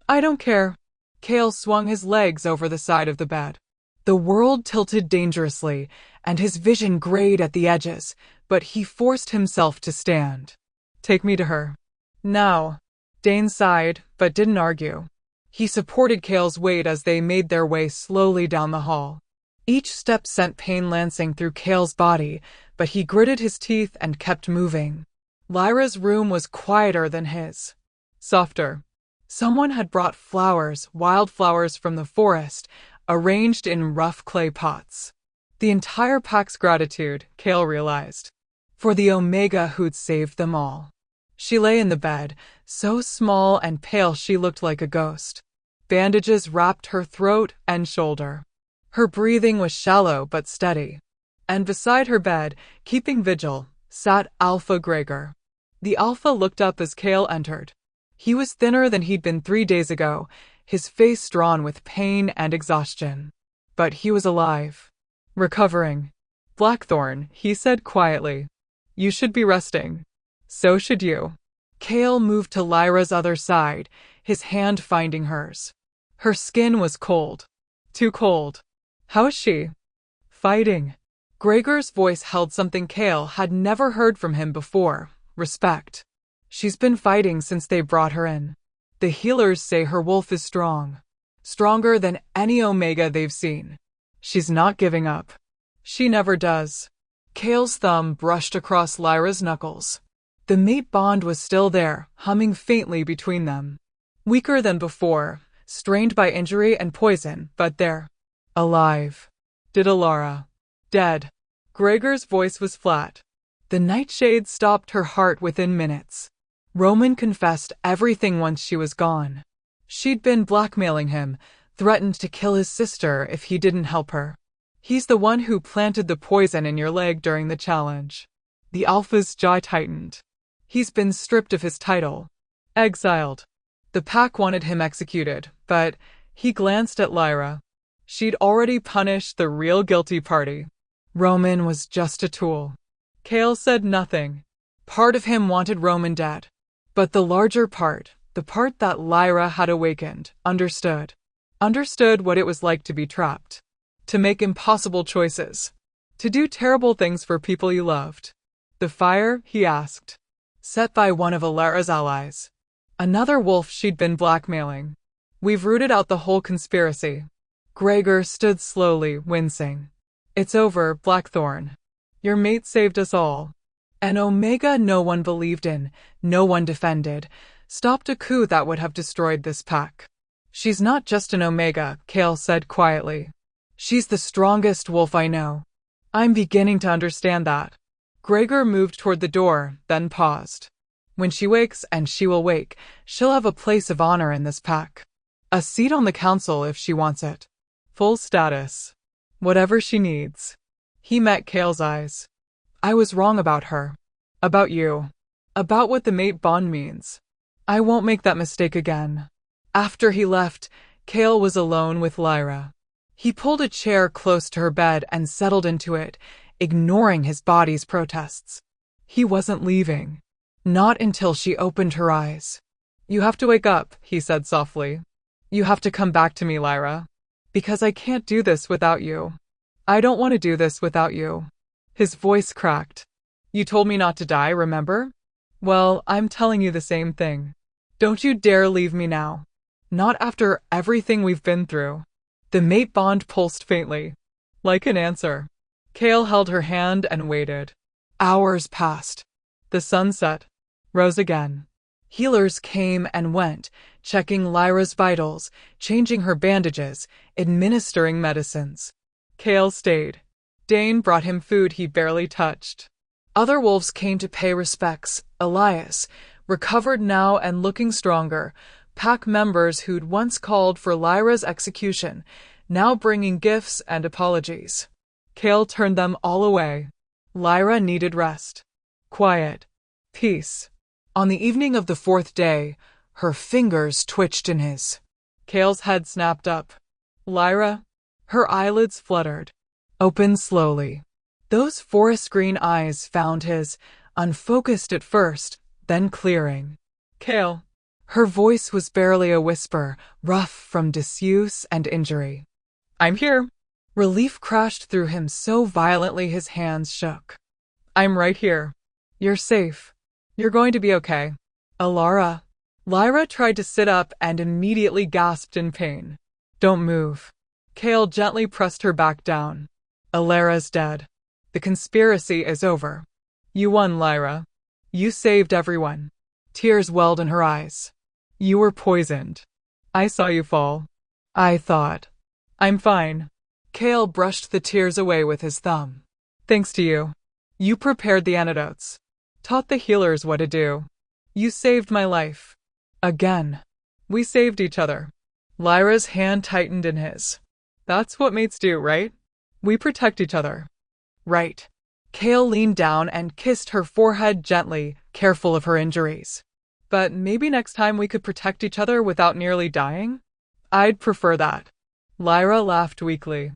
I don't care. Kale swung his legs over the side of the bed. The world tilted dangerously, and his vision grayed at the edges, but he forced himself to stand. Take me to her. Now. Dane sighed, but didn't argue. He supported Kale's weight as they made their way slowly down the hall. Each step sent pain lancing through Kale's body, but he gritted his teeth and kept moving. Lyra's room was quieter than his. Softer. Someone had brought flowers, wildflowers from the forest, arranged in rough clay pots. The entire pack's gratitude, Kale realized, for the Omega who'd saved them all. She lay in the bed, so small and pale she looked like a ghost. Bandages wrapped her throat and shoulder. Her breathing was shallow but steady. And beside her bed, keeping vigil, sat Alpha Gregor. The Alpha looked up as Kale entered. He was thinner than he'd been 3 days ago, his face drawn with pain and exhaustion. But he was alive. Recovering. Blackthorn, he said quietly. You should be resting. So should you. Kale moved to Lyra's other side, his hand finding hers. Her skin was cold. Too cold. How is she? Fighting. Gregor's voice held something Kale had never heard from him before, respect. She's been fighting since they brought her in. The healers say her wolf is strong. Stronger than any Omega they've seen. She's not giving up. She never does. Kale's thumb brushed across Lyra's knuckles. The mate bond was still there, humming faintly between them. Weaker than before, strained by injury and poison, but there. Alive. Did Alara. Dead. Gregor's voice was flat. The nightshade stopped her heart within minutes. Roman confessed everything once she was gone. She'd been blackmailing him, threatened to kill his sister if he didn't help her. He's the one who planted the poison in your leg during the challenge. The Alpha's jaw tightened. He's been stripped of his title. Exiled. The pack wanted him executed, but he glanced at Lyra. She'd already punished the real guilty party. Roman was just a tool. Kale said nothing. Part of him wanted Roman dead. But the larger part, the part that Lyra had awakened, understood. Understood what it was like to be trapped. To make impossible choices. To do terrible things for people you loved. The fire, he asked. Set by one of Alara's allies. Another wolf she'd been blackmailing. We've rooted out the whole conspiracy. Gregor stood slowly, wincing. It's over, Blackthorn. Your mate saved us all. An Omega no one believed in, no one defended, stopped a coup that would have destroyed this pack. She's not just an Omega, Kale said quietly. She's the strongest wolf I know. I'm beginning to understand that. Gregor moved toward the door, then paused. When she wakes, and she will wake, she'll have a place of honor in this pack. A seat on the council if she wants it. Full status. Whatever she needs. He met Kale's eyes. I was wrong about her. About you. About what the mate bond means. I won't make that mistake again. After he left, Kale was alone with Lyra. He pulled a chair close to her bed and settled into it, ignoring his body's protests. He wasn't leaving. Not until she opened her eyes. You have to wake up, he said softly. You have to come back to me, Lyra. Because I can't do this without you. I don't want to do this without you. His voice cracked. You told me not to die, remember? Well, I'm telling you the same thing. Don't you dare leave me now. Not after everything we've been through. The mate bond pulsed faintly. Like an answer. Kale held her hand and waited. Hours passed. The sun set. Rose again. Healers came and went, checking Lyra's vitals, changing her bandages, administering medicines. Kale stayed. Dane brought him food he barely touched. Other wolves came to pay respects. Elias, recovered now and looking stronger, pack members who'd once called for Lyra's execution, now bringing gifts and apologies. Kale turned them all away. Lyra needed rest. Quiet. Peace. On the evening of the 4th day, her fingers twitched in his. Kale's head snapped up. Lyra? Her eyelids fluttered. Open slowly. Those forest green eyes found his, unfocused at first, then clearing. Kale. Her voice was barely a whisper, rough from disuse and injury. I'm here. Relief crashed through him so violently his hands shook. I'm right here. You're safe. You're going to be okay. Alara. Lyra tried to sit up and immediately gasped in pain. Don't move. Kale gently pressed her back down. Alara's dead. The conspiracy is over. You won, Lyra. You saved everyone. Tears welled in her eyes. You were poisoned. I saw you fall. I thought. I'm fine. Kale brushed the tears away with his thumb. Thanks to you. You prepared the antidotes. Taught the healers what to do. You saved my life. Again. We saved each other. Lyra's hand tightened in his. That's what mates do, right? We protect each other. Right. Kale leaned down and kissed her forehead gently, careful of her injuries. But maybe next time we could protect each other without nearly dying? I'd prefer that. Lyra laughed weakly.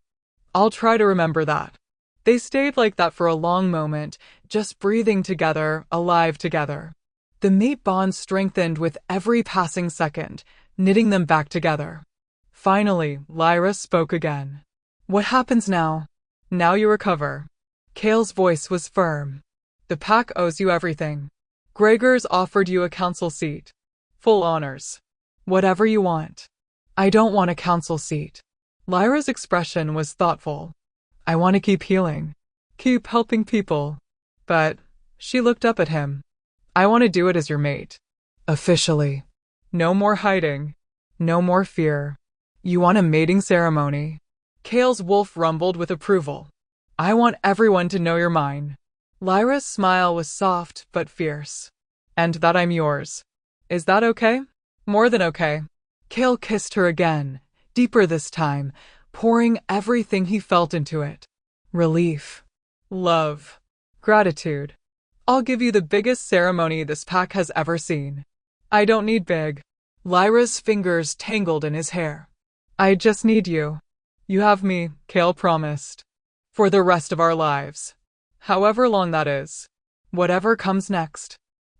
I'll try to remember that. They stayed like that for a long moment, just breathing together, alive together. The mate bond strengthened with every passing second, knitting them back together. Finally, Lyra spoke again. What happens now? Now you recover. Kale's voice was firm. The pack owes you everything. Gregor's offered you a council seat. Full honors. Whatever you want. I don't want a council seat. Lyra's expression was thoughtful. I want to keep healing. Keep helping people. But, she looked up at him. I want to do it as your mate. Officially. No more hiding. No more fear. You want a mating ceremony? Kale's wolf rumbled with approval. I want everyone to know you're mine. Lyra's smile was soft but fierce. And that I'm yours. Is that okay? More than okay. Kale kissed her again, deeper this time, pouring everything he felt into it. Relief. Love. Gratitude. I'll give you the biggest ceremony this pack has ever seen. I don't need big. Lyra's fingers tangled in his hair. I just need you. You have me, Kale promised. For the rest of our lives. However long that is. Whatever comes next.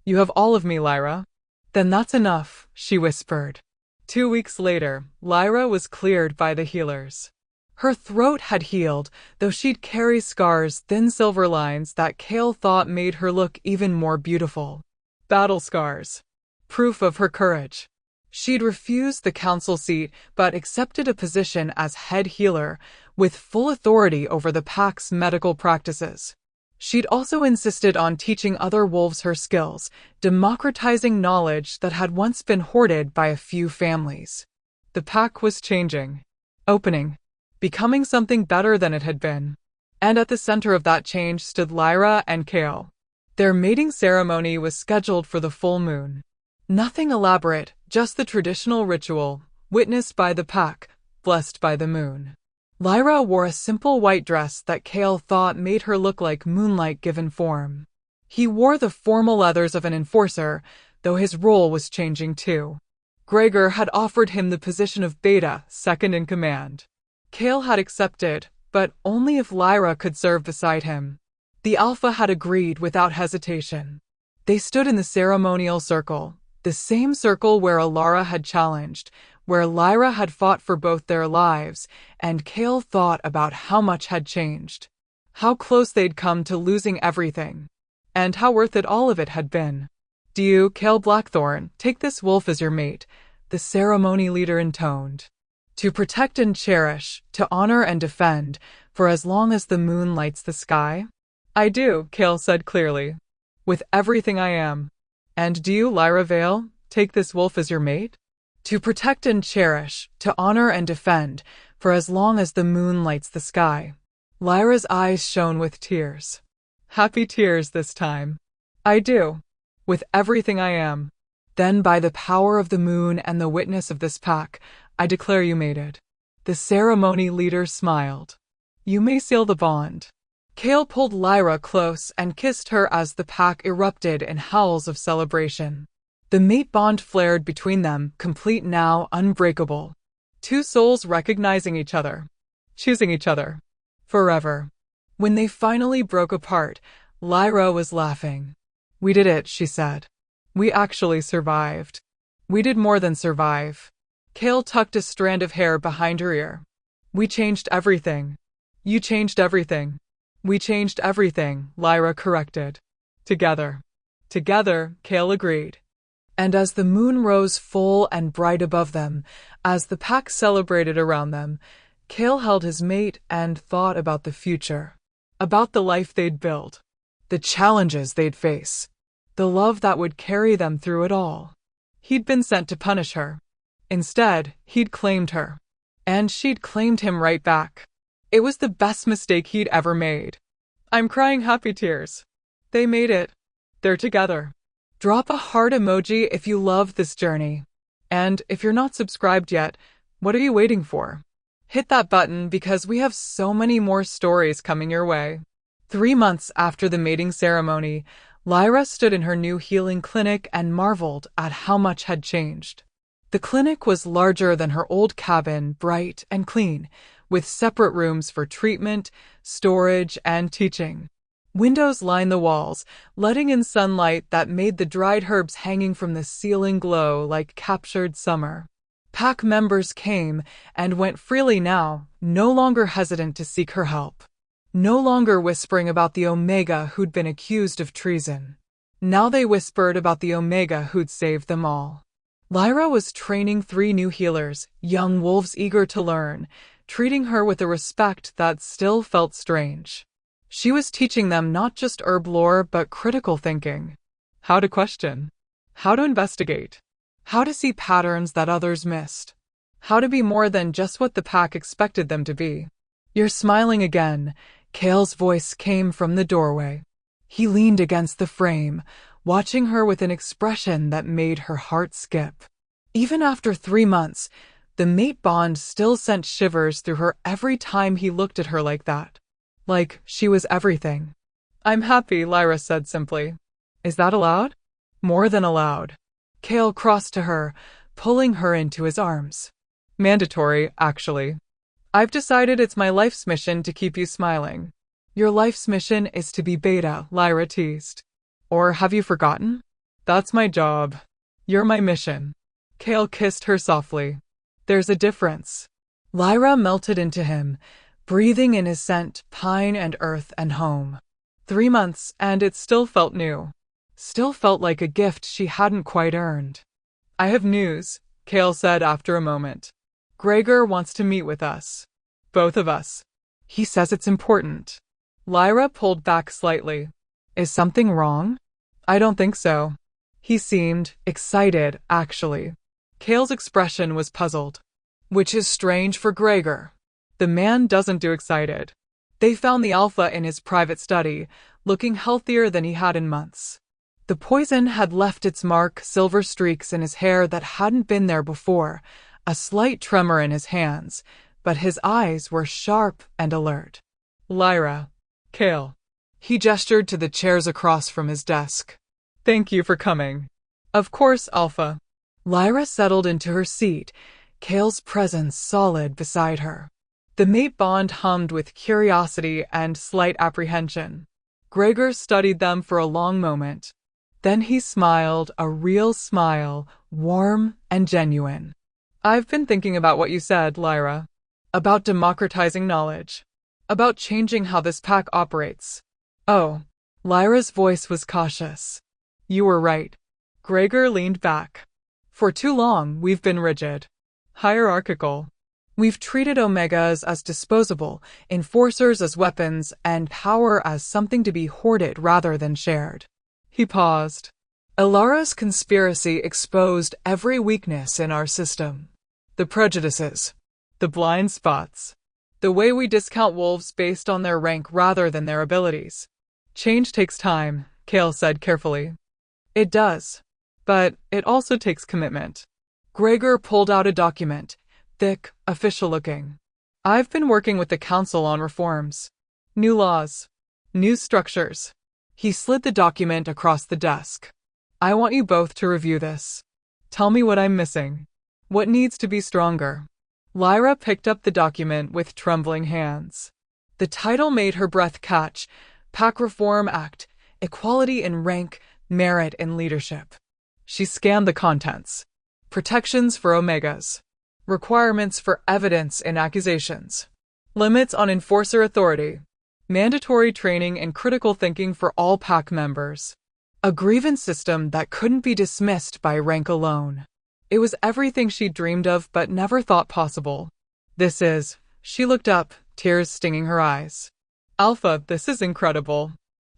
You have all of me, Lyra. Then that's enough, she whispered. 2 weeks later, Lyra was cleared by the healers. Her throat had healed, though she'd carry scars, thin silver lines that Kale thought made her look even more beautiful. Battle scars. Proof of her courage. She'd refused the council seat but accepted a position as head healer, with full authority over the pack's medical practices. She'd also insisted on teaching other wolves her skills, democratizing knowledge that had once been hoarded by a few families. The pack was changing. Opening. Becoming something better than it had been. And at the center of that change stood Lyra and Kale. Their mating ceremony was scheduled for the full moon. Nothing elaborate, just the traditional ritual, witnessed by the pack, blessed by the moon. Lyra wore a simple white dress that Kale thought made her look like moonlight given form. He wore the formal leathers of an enforcer, though his role was changing too. Gregor had offered him the position of Beta, second in command. Kale had accepted, but only if Lyra could serve beside him. The Alpha had agreed without hesitation. They stood in the ceremonial circle, the same circle where Alara had challenged, where Lyra had fought for both their lives, and Kale thought about how much had changed. How close they'd come to losing everything. And how worth it all of it had been. Do you, Kale Blackthorn, take this wolf as your mate? The ceremony leader intoned. To protect and cherish, to honor and defend, for as long as the moon lights the sky? I do, Kale said clearly. With everything I am. And do you, Lyra Vale, take this wolf as your mate? To protect and cherish, to honor and defend, for as long as the moon lights the sky. Lyra's eyes shone with tears. Happy tears this time. I do. With everything I am. Then by the power of the moon and the witness of this pack, I declare you mated. The ceremony leader smiled. You may seal the bond. Kale pulled Lyra close and kissed her as the pack erupted in howls of celebration. The mate bond flared between them, complete now, unbreakable. Two souls recognizing each other. Choosing each other. Forever. When they finally broke apart, Lyra was laughing. "We did it," she said. "We actually survived. We did more than survive." Kale tucked a strand of hair behind her ear. "We changed everything." "You changed everything." "We changed everything," Lyra corrected. "Together." "Together," Kale agreed. And as the moon rose full and bright above them, as the pack celebrated around them, Kale held his mate and thought about the future. About the life they'd built. The challenges they'd face. The love that would carry them through it all. He'd been sent to punish her. Instead, he'd claimed her. And she'd claimed him right back. It was the best mistake he'd ever made. I'm crying happy tears. They made it. They're together. Drop a heart emoji if you love this journey. And if you're not subscribed yet, what are you waiting for? Hit that button because we have so many more stories coming your way. 3 months after the mating ceremony, Lyra stood in her new healing clinic and marveled at how much had changed. The clinic was larger than her old cabin, bright and clean, with separate rooms for treatment, storage, and teaching. Windows lined the walls, letting in sunlight that made the dried herbs hanging from the ceiling glow like captured summer. Pack members came and went freely now, no longer hesitant to seek her help. No longer whispering about the Omega who'd been accused of treason. Now they whispered about the Omega who'd saved them all. Lyra was training 3 new healers, young wolves eager to learn, treating her with a respect that still felt strange. She was teaching them not just herb lore but critical thinking. How to question. How to investigate. How to see patterns that others missed. How to be more than just what the pack expected them to be. "You're smiling again," Kale's voice came from the doorway. He leaned against the frame, watching her with an expression that made her heart skip. Even after 3 months, the mate bond still sent shivers through her every time he looked at her like that. Like she was everything. "I'm happy," Lyra said simply. "Is that allowed?" "More than allowed." Kale crossed to her, pulling her into his arms. "Mandatory, actually. I've decided it's my life's mission to keep you smiling." "Your life's mission is to be beta," Lyra teased. "Or have you forgotten? That's my job. You're my mission." Kale kissed her softly. "There's a difference." Lyra melted into him, breathing in his scent, pine and earth and home. 3 months, and it still felt new. Still felt like a gift she hadn't quite earned. "I have news," Kale said after a moment. "Gregor wants to meet with us. Both of us. He says it's important." Lyra pulled back slightly. "Is something wrong?" "I don't think so." He seemed excited, actually. Kale's expression was puzzled. Which is strange for Gregor. The man doesn't do excited. They found the alpha in his private study, looking healthier than he had in months. The poison had left its mark, silver streaks in his hair that hadn't been there before, a slight tremor in his hands, but his eyes were sharp and alert. "Lyra. Kale." He gestured to the chairs across from his desk. "Thank you for coming." "Of course, Alpha." Lyra settled into her seat, Kale's presence solid beside her. The mate bond hummed with curiosity and slight apprehension. Gregor studied them for a long moment. Then he smiled, a real smile, warm and genuine. "I've been thinking about what you said, Lyra. About democratizing knowledge. About changing how this pack operates." "Oh." Lyra's voice was cautious. "You were right." Gregor leaned back. "For too long, we've been rigid. Hierarchical. We've treated Omegas as disposable, enforcers as weapons, and power as something to be hoarded rather than shared." He paused. "Ilara's conspiracy exposed every weakness in our system. The prejudices. The blind spots. The way we discount wolves based on their rank rather than their abilities. Change takes time," Kale said carefully. "It does. But it also takes commitment." Gregor pulled out a document, thick, official-looking. "I've been working with the council on reforms. New laws. New structures." He slid the document across the desk. "I want you both to review this. Tell me what I'm missing. What needs to be stronger." Lyra picked up the document with trembling hands. The title made her breath catch. Pack Reform Act, Equality in Rank, Merit in Leadership. She scanned the contents. Protections for Omegas. Requirements for evidence in accusations. Limits on enforcer authority. Mandatory training and critical thinking for all pack members. A grievance system that couldn't be dismissed by rank alone. It was everything she dreamed of but never thought possible. She looked up, tears stinging her eyes. Alpha, this is incredible.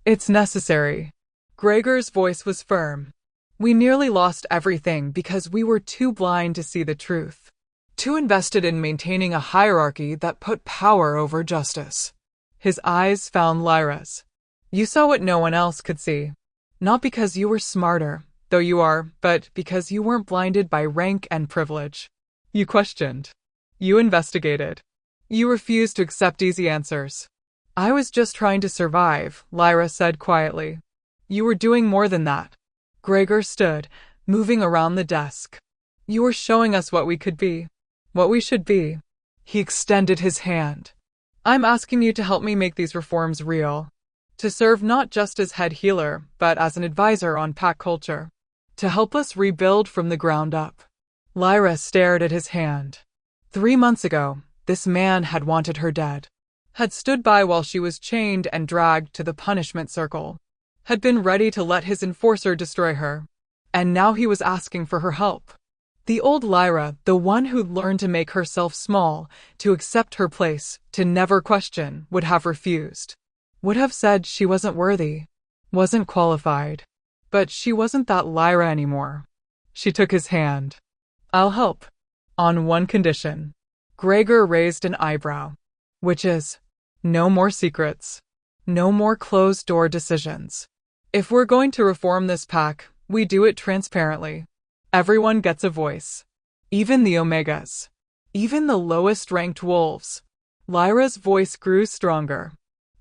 It's necessary. Gregor's voice was firm. We nearly lost everything because we were too blind to see the truth. Too invested in maintaining a hierarchy that put power over justice. His eyes found Lyra's. You saw what no one else could see. Not because you were smarter, though you are, but because you weren't blinded by rank and privilege. You questioned. You investigated. You refused to accept easy answers. I was just trying to survive, Lyra said quietly. You were doing more than that. Gregor stood, moving around the desk. You were showing us what we could be. What we should be. He extended his hand. I'm asking you to help me make these reforms real. To serve not just as head healer, but as an advisor on pack culture. To help us rebuild from the ground up. Lyra stared at his hand. 3 months ago, this man had wanted her dead. Had stood by while she was chained and dragged to the punishment circle. Had been ready to let his enforcer destroy her. And now he was asking for her help. The old Lyra, the one who'd learned to make herself small, to accept her place, to never question, would have refused. Would have said she wasn't worthy. Wasn't qualified. But she wasn't that Lyra anymore. She took his hand. I'll help. On one condition. Gregor raised an eyebrow. Which is, no more secrets. No more closed-door decisions. If we're going to reform this pack, we do it transparently. Everyone gets a voice. Even the Omegas. Even the lowest-ranked wolves. Lyra's voice grew stronger.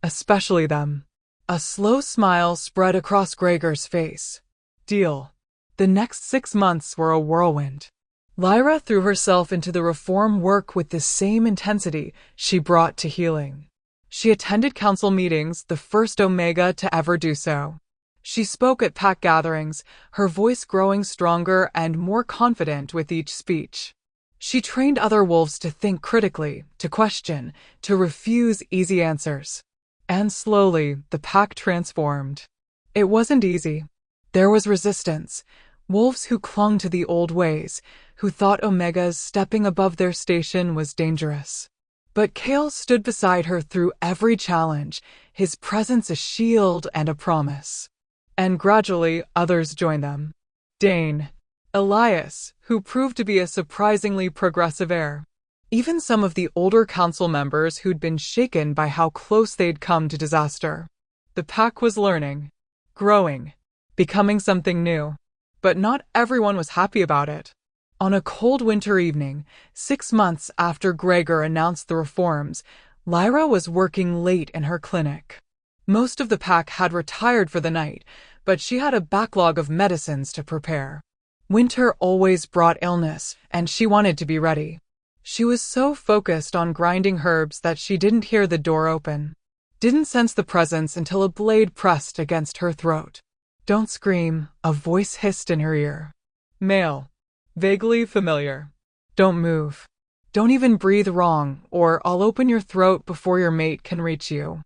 Especially them. A slow smile spread across Gregor's face. Deal. The next 6 months were a whirlwind. Lyra threw herself into the reform work with the same intensity she brought to healing. She attended council meetings, the first Omega to ever do so. She spoke at pack gatherings, her voice growing stronger and more confident with each speech. She trained other wolves to think critically, to question, to refuse easy answers. And slowly, the pack transformed. It wasn't easy. There was resistance. Wolves who clung to the old ways, who thought Omegas stepping above their station was dangerous. But Kale stood beside her through every challenge, his presence a shield and a promise. And gradually, others joined them. Dane. Elias, who proved to be a surprisingly progressive heir. Even some of the older council members who'd been shaken by how close they'd come to disaster. The pack was learning, growing, becoming something new. But not everyone was happy about it. On a cold winter evening, 6 months after Gregor announced the reforms, Lyra was working late in her clinic. Most of the pack had retired for the night, but she had a backlog of medicines to prepare. Winter always brought illness, and she wanted to be ready. She was so focused on grinding herbs that she didn't hear the door open. Didn't sense the presence until a blade pressed against her throat. Don't scream, a voice hissed in her ear. Male. Vaguely familiar. Don't move. Don't even breathe wrong, or I'll open your throat before your mate can reach you.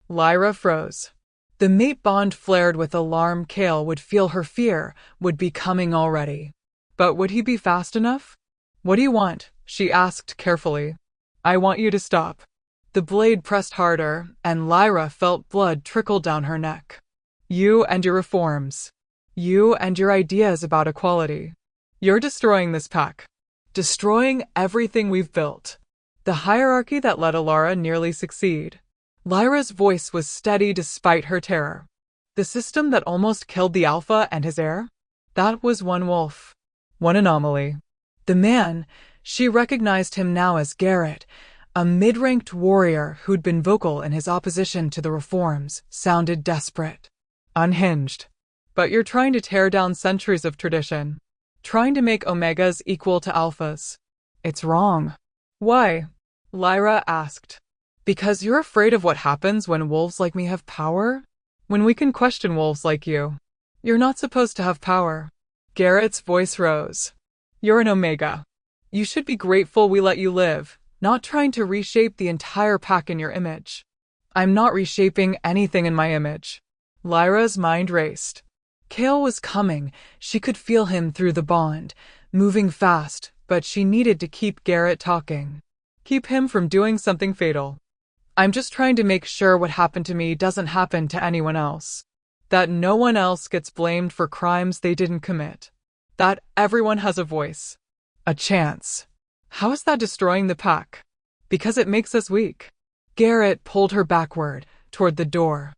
Lyra froze. The mate bond flared with alarm. Kale would feel her fear, would be coming already. But would he be fast enough? What do you want? She asked carefully. I want you to stop. The blade pressed harder, and Lyra felt blood trickle down her neck. You and your reforms. You and your ideas about equality. You're destroying this pack. Destroying everything we've built. The hierarchy that let Alara nearly succeed. Lyra's voice was steady despite her terror. The system that almost killed the Alpha and his heir? That was one wolf. One anomaly. The man, she recognized him now as Garrett, a mid-ranked warrior who'd been vocal in his opposition to the reforms, sounded desperate. Unhinged. But you're trying to tear down centuries of tradition. Trying to make Omegas equal to Alphas. It's wrong. Why? Lyra asked. Because you're afraid of what happens when wolves like me have power? When we can question wolves like you. You're not supposed to have power. Garrett's voice rose. You're an Omega. You should be grateful we let you live, not trying to reshape the entire pack in your image. I'm not reshaping anything in my image. Lyra's mind raced. Kale was coming. She could feel him through the bond, moving fast, but she needed to keep Garrett talking. Keep him from doing something fatal. I'm just trying to make sure what happened to me doesn't happen to anyone else. That no one else gets blamed for crimes they didn't commit. That everyone has a voice. A chance. How is that destroying the pack? Because it makes us weak. Garrett pulled her backward, toward the door.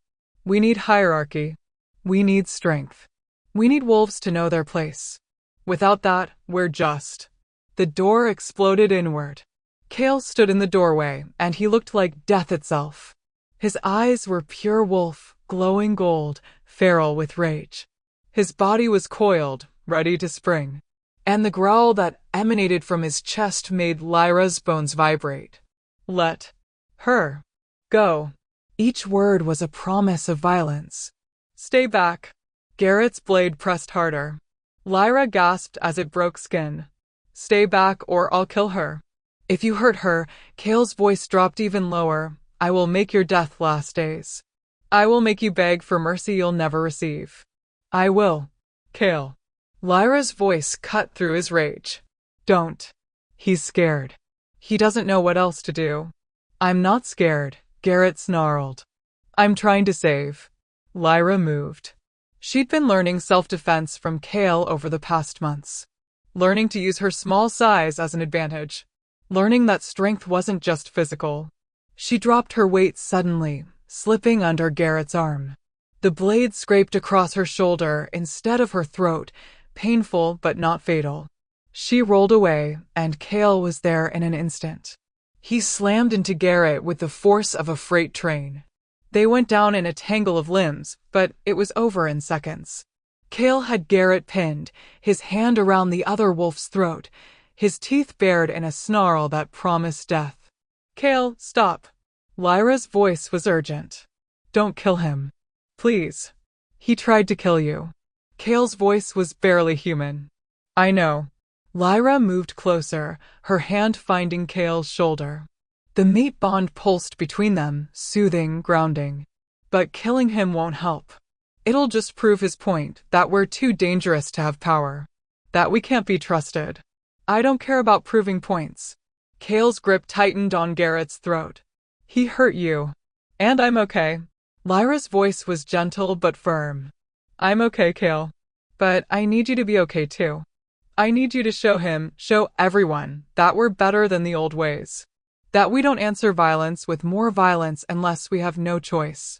We need hierarchy. We need strength. We need wolves to know their place. Without that, we're just. The door exploded inward. Kale stood in the doorway, and he looked like death itself. His eyes were pure wolf, glowing gold, feral with rage. His body was coiled, ready to spring. And the growl that emanated from his chest made Lyra's bones vibrate. Let her go. Each word was a promise of violence. Stay back. Garrett's blade pressed harder. Lyra gasped as it broke skin. Stay back or I'll kill her. If you hurt her, Kale's voice dropped even lower, I will make your death last days. I will make you beg for mercy you'll never receive. I will. Kale. Lyra's voice cut through his rage. Don't. He's scared. He doesn't know what else to do. I'm not scared, Garrett snarled. I'm trying to save. Lyra moved. She'd been learning self-defense from Kale over the past months. Learning to use her small size as an advantage. Learning that strength wasn't just physical. She dropped her weight suddenly, slipping under Garrett's arm. The blade scraped across her shoulder instead of her throat, painful but not fatal. She rolled away, and Kale was there in an instant. He slammed into Garrett with the force of a freight train. They went down in a tangle of limbs, but it was over in seconds. Kale had Garrett pinned, his hand around the other wolf's throat, his teeth bared in a snarl that promised death. Kale, stop. Lyra's voice was urgent. Don't kill him. Please. He tried to kill you. Kale's voice was barely human. I know. Lyra moved closer, her hand finding Kale's shoulder. The mate bond pulsed between them, soothing, grounding. But killing him won't help. It'll just prove his point, that we're too dangerous to have power. That we can't be trusted. I don't care about proving points. Kale's grip tightened on Garrett's throat. He hurt you. And I'm okay. Lyra's voice was gentle but firm. I'm okay, Kale. But I need you to be okay too. I need you to show everyone, that we're better than the old ways. That we don't answer violence with more violence unless we have no choice.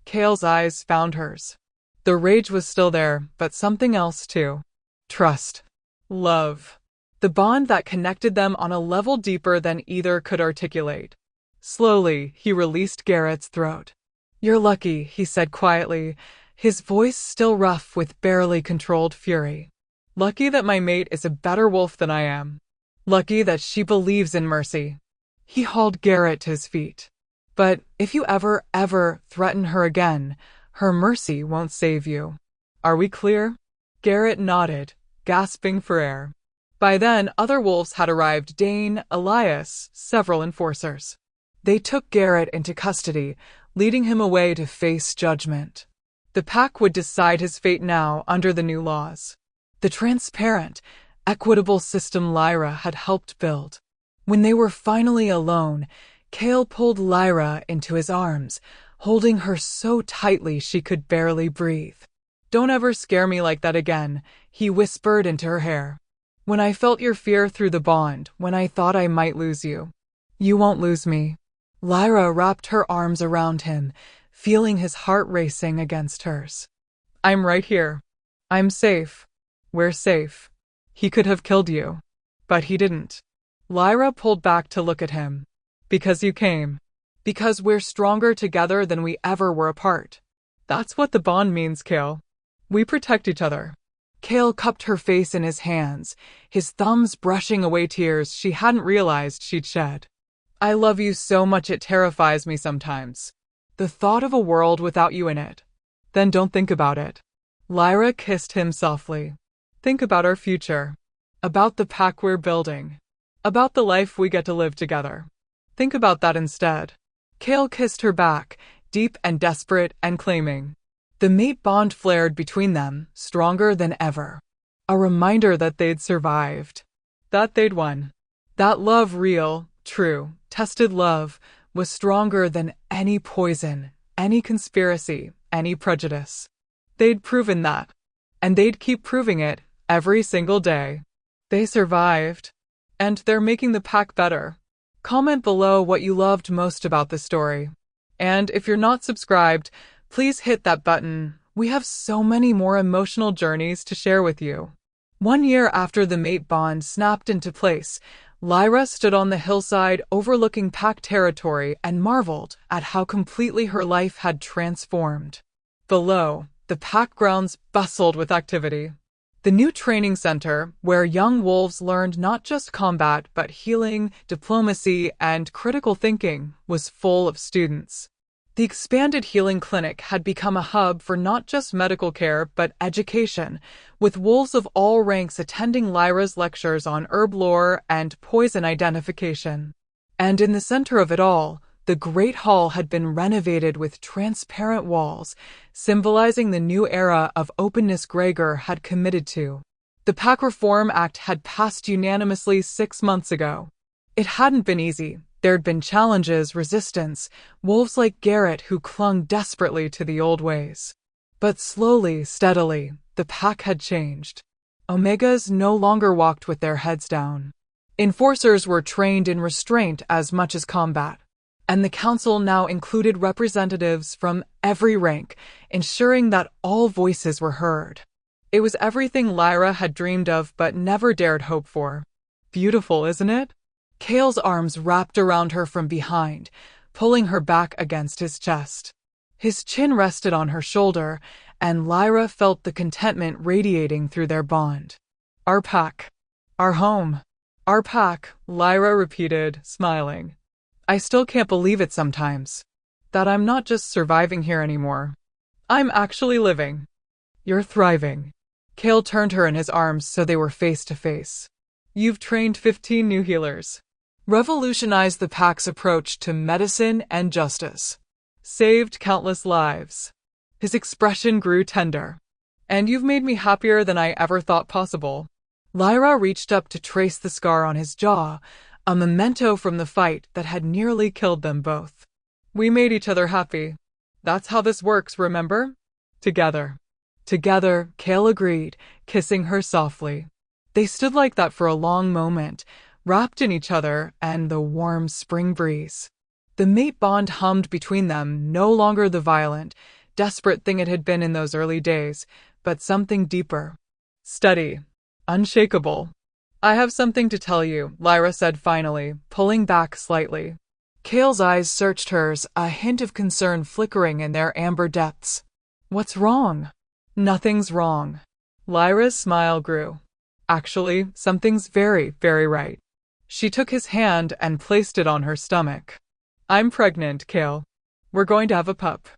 Kale's eyes found hers. The rage was still there, but something else too. Trust. Love. The bond that connected them on a level deeper than either could articulate. Slowly, he released Garrett's throat. You're lucky, he said quietly, his voice still rough with barely controlled fury. Lucky that my mate is a better wolf than I am. Lucky that she believes in mercy. He hauled Garrett to his feet. But if you ever threaten her again, her mercy won't save you. Are we clear? Garrett nodded, gasping for air. By then, other wolves had arrived, Dane, Elias, several enforcers. They took Garrett into custody, leading him away to face judgment. The pack would decide his fate now under the new laws. The transparent, equitable system Lyra had helped build. When they were finally alone, Kale pulled Lyra into his arms, holding her so tightly she could barely breathe. Don't ever scare me like that again, he whispered into her hair. When I felt your fear through the bond, when I thought I might lose you. You won't lose me. Lyra wrapped her arms around him, feeling his heart racing against hers. I'm right here. I'm safe. We're safe. He could have killed you. But he didn't. Lyra pulled back to look at him. Because you came. Because we're stronger together than we ever were apart. That's what the bond means, Kale. We protect each other. Kale cupped her face in his hands, his thumbs brushing away tears she hadn't realized she'd shed. I love you so much it terrifies me sometimes. The thought of a world without you in it. Then don't think about it. Lyra kissed him softly. Think about our future. About the pack we're building. About the life we get to live together. Think about that instead. Cale kissed her back, deep and desperate and claiming. The mate bond flared between them, stronger than ever. A reminder that they'd survived. That they'd won. That love, real, true, tested love, was stronger than any poison, any conspiracy, any prejudice. They'd proven that. And they'd keep proving it, every single day. They survived. And they're making the pack better. Comment below what you loved most about the story. And if you're not subscribed, please hit that button. We have so many more emotional journeys to share with you. 1 year after the mate bond snapped into place, Lyra stood on the hillside overlooking pack territory and marveled at how completely her life had transformed. Below, the pack grounds bustled with activity. The new training center, where young wolves learned not just combat but healing, diplomacy, and critical thinking, was full of students. The expanded healing clinic had become a hub for not just medical care but education, with wolves of all ranks attending Lyra's lectures on herb lore and poison identification. And in the center of it all, the Great Hall had been renovated with transparent walls, symbolizing the new era of openness Gregor had committed to. The Pack Reform Act had passed unanimously 6 months ago. It hadn't been easy. There'd been challenges, resistance, wolves like Garrett who clung desperately to the old ways. But slowly, steadily, the pack had changed. Omegas no longer walked with their heads down. Enforcers were trained in restraint as much as combat. And the council now included representatives from every rank, ensuring that all voices were heard. It was everything Lyra had dreamed of but never dared hope for. Beautiful, isn't it? Cale's arms wrapped around her from behind, pulling her back against his chest. His chin rested on her shoulder, and Lyra felt the contentment radiating through their bond. Our pack. Our home. Our pack, Lyra repeated, smiling. I still can't believe it sometimes. That I'm not just surviving here anymore. I'm actually living. You're thriving. Cale turned her in his arms so they were face to face. You've trained 15 new healers. Revolutionized the pack's approach to medicine and justice. Saved countless lives. His expression grew tender. And you've made me happier than I ever thought possible. Lyra reached up to trace the scar on his jaw, a memento from the fight that had nearly killed them both. We made each other happy. That's how this works, remember? Together. Together, Cale agreed, kissing her softly. They stood like that for a long moment, wrapped in each other and the warm spring breeze. The mate bond hummed between them, no longer the violent, desperate thing it had been in those early days, but something deeper. Steady. Unshakable. I have something to tell you, Lyra said finally, pulling back slightly. Cale's eyes searched hers, a hint of concern flickering in their amber depths. What's wrong? Nothing's wrong. Lyra's smile grew. Actually, something's very, very right. She took his hand and placed it on her stomach. I'm pregnant, Cale. We're going to have a pup.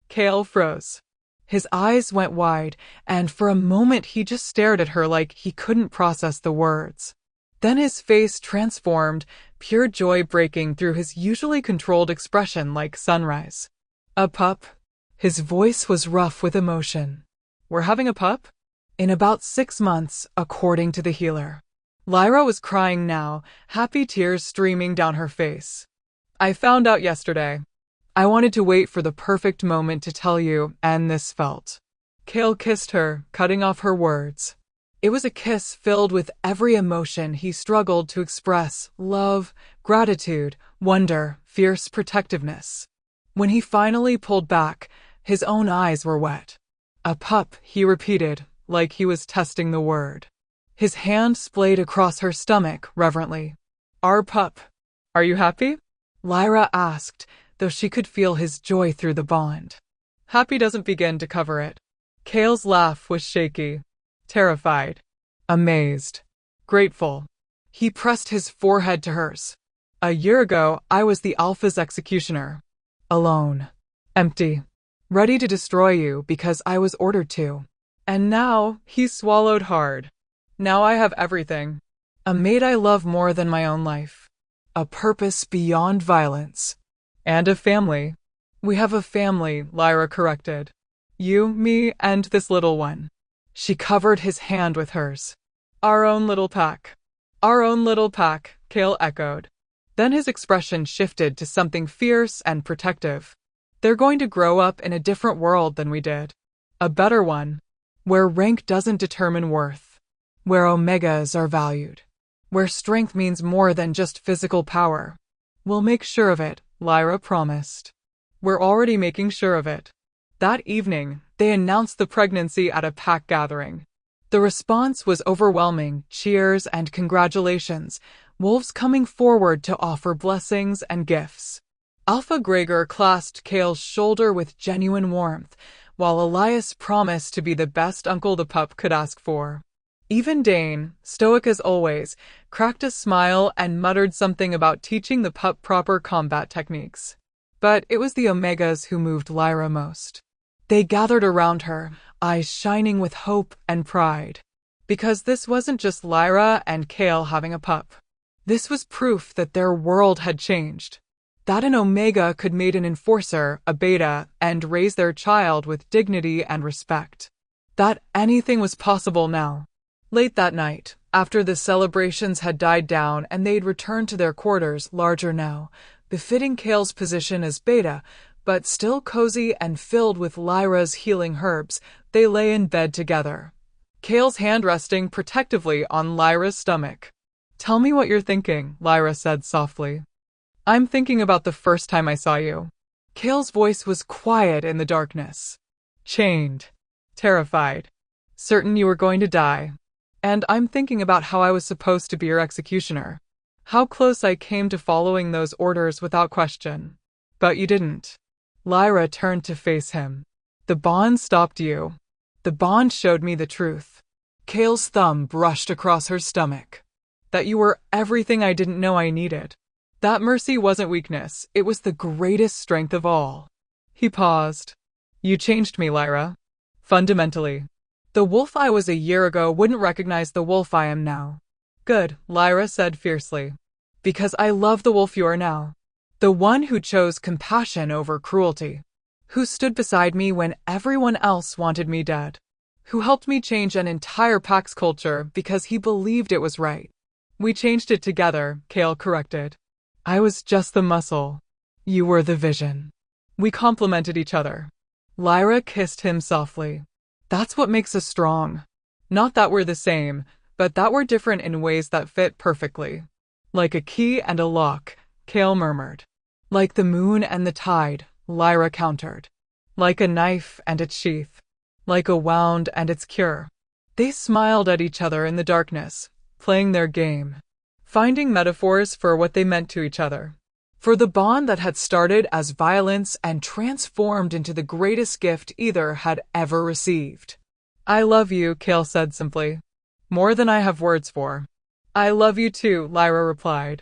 Cale froze. His eyes went wide, and for a moment he just stared at her like he couldn't process the words. Then his face transformed, pure joy breaking through his usually controlled expression like sunrise. A pup? His voice was rough with emotion. We're having a pup? In about 6 months, according to the healer. Lyra was crying now, happy tears streaming down her face. I found out yesterday. I wanted to wait for the perfect moment to tell you, and this felt. Cale kissed her, cutting off her words. It was a kiss filled with every emotion he struggled to express: love, gratitude, wonder, fierce protectiveness. When he finally pulled back, his own eyes were wet. A pup, he repeated, like he was testing the word. His hand splayed across her stomach reverently. Our pup. Are you happy? Lyra asked, though she could feel his joy through the bond. Happy doesn't begin to cover it. Cale's laugh was shaky. Terrified. Amazed. Grateful. He pressed his forehead to hers. A year ago, I was the Alpha's executioner. Alone. Empty. Ready to destroy you because I was ordered to. And now, he swallowed hard. Now I have everything. A mate I love more than my own life. A purpose beyond violence. And a family. We have a family, Lyra corrected. You, me, and this little one. She covered his hand with hers. Our own little pack. Our own little pack, Cale echoed. Then his expression shifted to something fierce and protective. They're going to grow up in a different world than we did. A better one. Where rank doesn't determine worth. Where omegas are valued. Where strength means more than just physical power. We'll make sure of it, Lyra promised. We're already making sure of it. That evening, they announced the pregnancy at a pack gathering. The response was overwhelming, cheers and congratulations, wolves coming forward to offer blessings and gifts. Alpha Gregor clasped Cale's shoulder with genuine warmth, while Elias promised to be the best uncle the pup could ask for. Even Dane, stoic as always, cracked a smile and muttered something about teaching the pup proper combat techniques. But it was the Omegas who moved Lyra most. They gathered around her, eyes shining with hope and pride. Because this wasn't just Lyra and Cale having a pup. This was proof that their world had changed. That an Omega could mate an enforcer, a beta, and raise their child with dignity and respect. That anything was possible now. Late that night, after the celebrations had died down and they'd returned to their quarters, larger now, befitting Cale's position as beta, but still cozy and filled with Lyra's healing herbs, they lay in bed together. Cale's hand resting protectively on Lyra's stomach. Tell me what you're thinking, Lyra said softly. I'm thinking about the first time I saw you. Cale's voice was quiet in the darkness. Chained. Terrified. Certain you were going to die. And I'm thinking about how I was supposed to be your executioner. How close I came to following those orders without question. But you didn't. Lyra turned to face him. The bond stopped you. The bond showed me the truth. Cale's thumb brushed across her stomach. That you were everything I didn't know I needed. That mercy wasn't weakness, it was the greatest strength of all. He paused. You changed me, Lyra. Fundamentally. The wolf I was a year ago wouldn't recognize the wolf I am now. Good, Lyra said fiercely. Because I love the wolf you are now. The one who chose compassion over cruelty. Who stood beside me when everyone else wanted me dead. Who helped me change an entire pack's culture because he believed it was right. We changed it together, Cale corrected. I was just the muscle. You were the vision. We complemented each other. Lyra kissed him softly. That's what makes us strong. Not that we're the same, but that we're different in ways that fit perfectly. Like a key and a lock, Cale murmured. Like the moon and the tide, Lyra countered. Like a knife and its sheath. Like a wound and its cure. They smiled at each other in the darkness, playing their game. Finding metaphors for what they meant to each other. For the bond that had started as violence and transformed into the greatest gift either had ever received. I love you, Cale said simply. More than I have words for. I love you too, Lyra replied.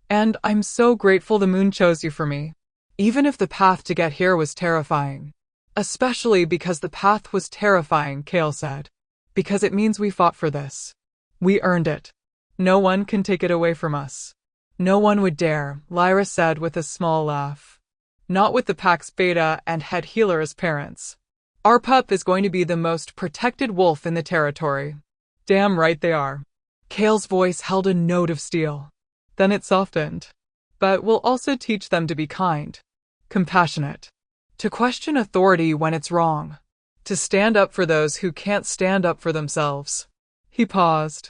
And I'm so grateful the moon chose you for me. Even if the path to get here was terrifying. Especially because the path was terrifying, Cale said. Because it means we fought for this. We earned it. No one can take it away from us. No one would dare, Lyra said with a small laugh. Not with the pack's beta and head healer as parents. Our pup is going to be the most protected wolf in the territory. Damn right they are. Cale's voice held a note of steel. Then it softened. But we'll also teach them to be kind. Compassionate. To question authority when it's wrong. To stand up for those who can't stand up for themselves. He paused.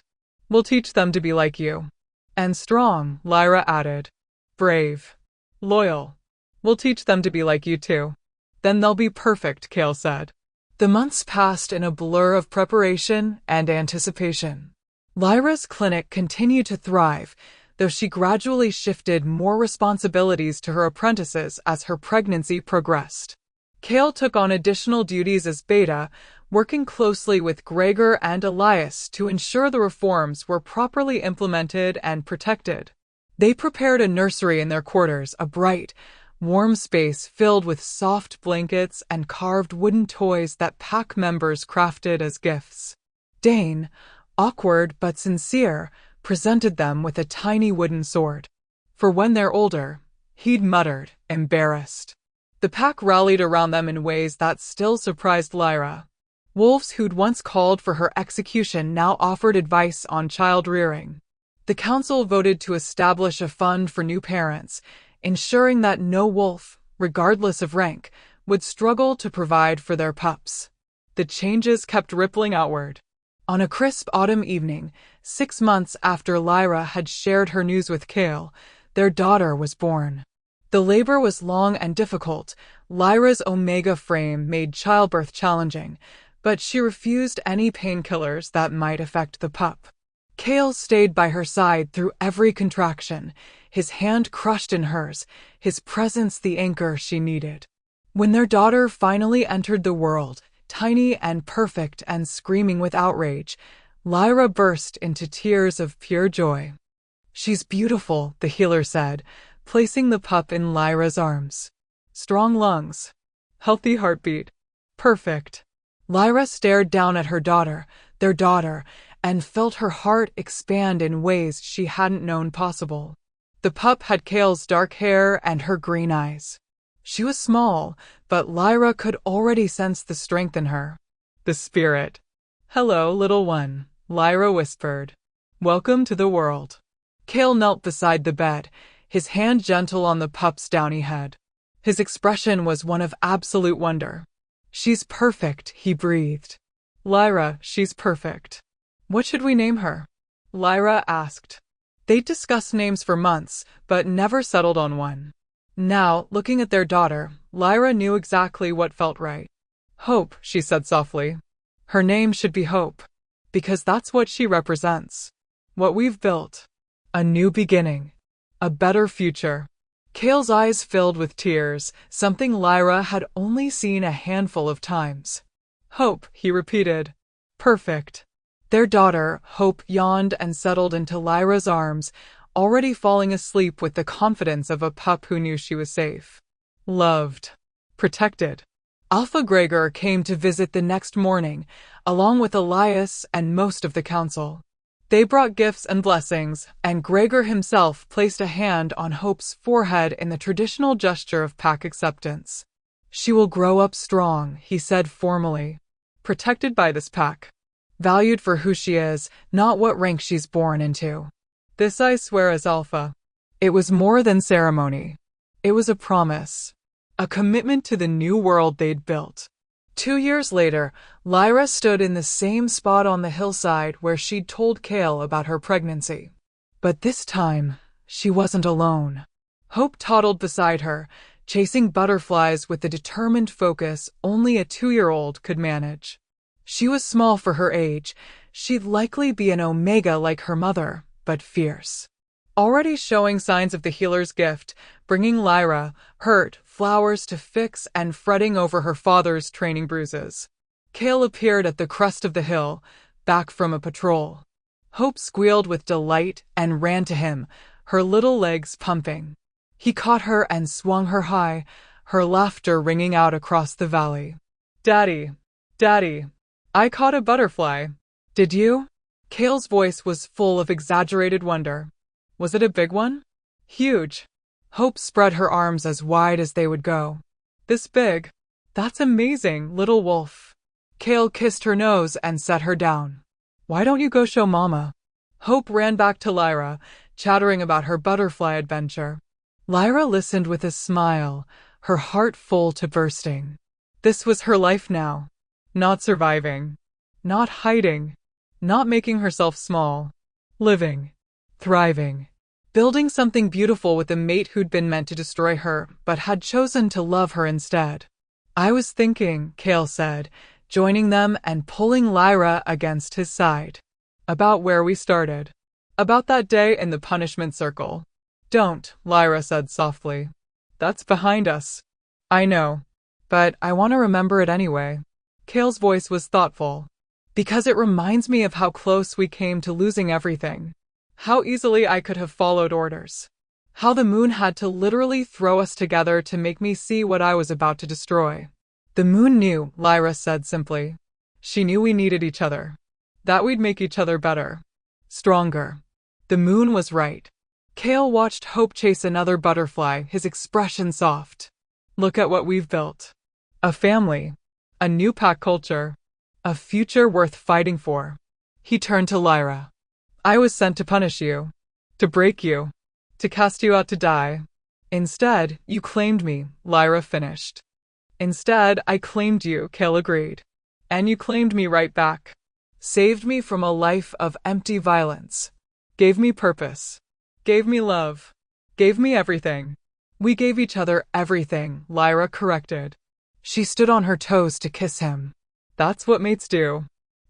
We'll teach them to be like you. And strong, Lyra added. Brave. Loyal. We'll teach them to be like you too. Then they'll be perfect, Cale said. The months passed in a blur of preparation and anticipation. Lyra's clinic continued to thrive, though she gradually shifted more responsibilities to her apprentices as her pregnancy progressed. Cale took on additional duties as beta, working closely with Gregor and Elias to ensure the reforms were properly implemented and protected. They prepared a nursery in their quarters, a bright, warm space filled with soft blankets and carved wooden toys that pack members crafted as gifts. Dane, awkward but sincere, presented them with a tiny wooden sword. For when they're older, he'd muttered, embarrassed. The pack rallied around them in ways that still surprised Lyra. Wolves who'd once called for her execution now offered advice on child rearing. The council voted to establish a fund for new parents, ensuring that no wolf, regardless of rank, would struggle to provide for their pups. The changes kept rippling outward. On a crisp autumn evening, 6 months after Lyra had shared her news with Cale, their daughter was born. The labor was long and difficult. Lyra's omega frame made childbirth challenging, but she refused any painkillers that might affect the pup. Cale stayed by her side through every contraction, his hand crushed in hers, his presence the anchor she needed. When their daughter finally entered the world, tiny and perfect and screaming with outrage, Lyra burst into tears of pure joy. "She's beautiful," the healer said, placing the pup in Lyra's arms. "Strong lungs. Healthy heartbeat. Perfect." Lyra stared down at her daughter, their daughter, and felt her heart expand in ways she hadn't known possible. The pup had Cale's dark hair and her green eyes. She was small, but Lyra could already sense the strength in her. The spirit. "Hello, little one," Lyra whispered. "Welcome to the world." Cale knelt beside the bed, his hand gentle on the pup's downy head. His expression was one of absolute wonder. "She's perfect," he breathed. "Lyra, she's perfect." "What should we name her?" Lyra asked. They'd discussed names for months, but never settled on one. Now, looking at their daughter, Lyra knew exactly what felt right. "Hope," she said softly. "Her name should be Hope, because that's what she represents. What we've built. A new beginning. A better future." Cale's eyes filled with tears, something Lyra had only seen a handful of times. "Hope," he repeated. "Perfect." Their daughter, Hope, yawned and settled into Lyra's arms, already falling asleep with the confidence of a pup who knew she was safe. Loved. Protected. Alpha Gregor came to visit the next morning, along with Elias and most of the council. They brought gifts and blessings, and Gregor himself placed a hand on Hope's forehead in the traditional gesture of pack acceptance. "She will grow up strong," he said formally. "Protected by this pack. Valued for who she is, not what rank she's born into." This I swear is Alpha. It was more than ceremony. It was a promise. A commitment to the new world they'd built. 2 years later, Lyra stood in the same spot on the hillside where she'd told Cale about her pregnancy. But this time, she wasn't alone. Hope toddled beside her, chasing butterflies with the determined focus only a 2-year-old could manage. She was small for her age. She'd likely be an omega like her mother, but fierce. Already showing signs of the healer's gift, bringing Lyra, hurt, flowers to fix and fretting over her father's training bruises. Cale appeared at the crest of the hill, back from a patrol. Hope squealed with delight and ran to him, her little legs pumping. He caught her and swung her high, her laughter ringing out across the valley. "Daddy, Daddy, I caught a butterfly." "Did you?" Cale's voice was full of exaggerated wonder. "Was it a big one?" "Huge." Hope spread her arms as wide as they would go. "This big? That's amazing, little wolf." Cale kissed her nose and set her down. "Why don't you go show Mama?" Hope ran back to Lyra, chattering about her butterfly adventure. Lyra listened with a smile, her heart full to bursting. This was her life now. Not surviving. Not hiding. Not making herself small. Living. Thriving. Building something beautiful with a mate who'd been meant to destroy her, but had chosen to love her instead. "I was thinking," Cale said, joining them and pulling Lyra against his side. "About where we started. About that day in the punishment circle." "Don't," Lyra said softly. "That's behind us." "I know. But I want to remember it anyway." Cale's voice was thoughtful. "Because it reminds me of how close we came to losing everything. How easily I could have followed orders. How the moon had to literally throw us together to make me see what I was about to destroy. The moon knew, Lyra said simply. She knew we needed each other. That we'd make each other better. Stronger. The moon was right. Kale watched Hope chase another butterfly, his expression soft. Look at what we've built. A family. A new pack culture. A future worth fighting for. He turned to Lyra. I was sent to punish you. To break you. To cast you out to die. Instead, you claimed me, Lyra finished. Instead, I claimed you, Kale agreed. And you claimed me right back. Saved me from a life of empty violence. Gave me purpose. Gave me love. Gave me everything. We gave each other everything, Lyra corrected. She stood on her toes to kiss him. That's what mates do.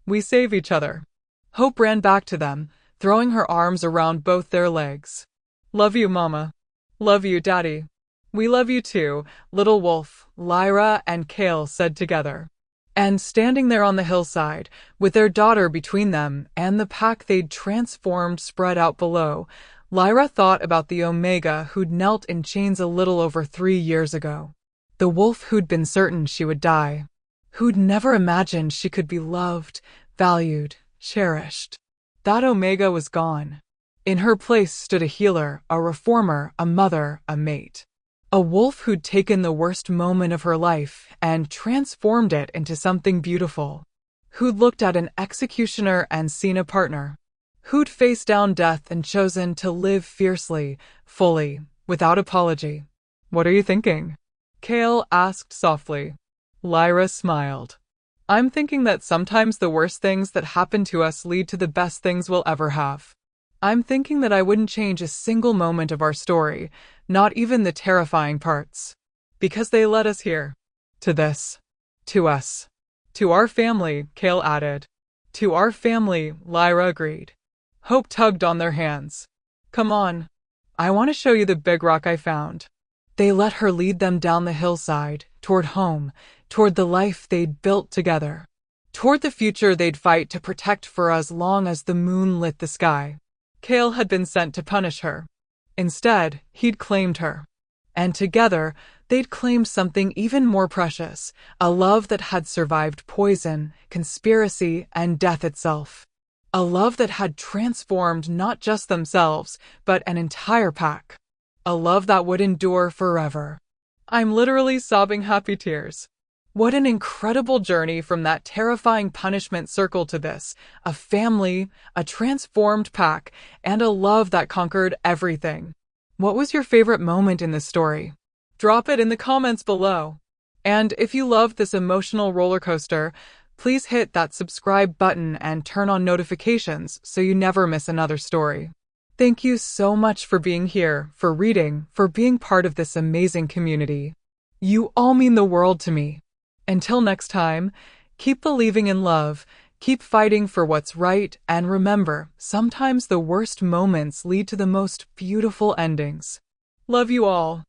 We save each other. Hope ran back to them, throwing her arms around both their legs. Love you, Mama. Love you, Daddy. We love you too, little wolf, Lyra and Kale said together. And standing there on the hillside, with their daughter between them and the pack they'd transformed spread out below, Lyra thought about the Omega who'd knelt in chains a little over 3 years ago. The wolf who'd been certain she would die. Who'd never imagined she could be loved, valued, cherished. That Omega was gone. In her place stood a healer, a reformer, a mother, a mate. A wolf who'd taken the worst moment of her life and transformed it into something beautiful. Who'd looked at an executioner and seen a partner. Who'd faced down death and chosen to live fiercely, fully, without apology. What are you thinking? Kale asked softly. Lyra smiled. I'm thinking that sometimes the worst things that happen to us lead to the best things we'll ever have. I'm thinking that I wouldn't change a single moment of our story, not even the terrifying parts. Because they led us here. To this. To us. To our family, Kale added. To our family, Lyra agreed. Hope tugged on their hands. Come on. I want to show you the big rock I found. They let her lead them down the hillside, toward home, toward the life they'd built together. Toward the future they'd fight to protect for as long as the moon lit the sky. Kale had been sent to punish her. Instead, he'd claimed her. And together, they'd claimed something even more precious, a love that had survived poison, conspiracy, and death itself. A love that had transformed not just themselves, but an entire pack. A love that would endure forever. I'm literally sobbing happy tears. What an incredible journey from that terrifying punishment circle to this, a family, a transformed pack, and a love that conquered everything. What was your favorite moment in this story? Drop it in the comments below. And if you loved this emotional roller coaster, please hit that subscribe button and turn on notifications so you never miss another story. Thank you so much for being here, for reading, for being part of this amazing community. You all mean the world to me. Until next time, keep believing in love, keep fighting for what's right, and remember, sometimes the worst moments lead to the most beautiful endings. Love you all.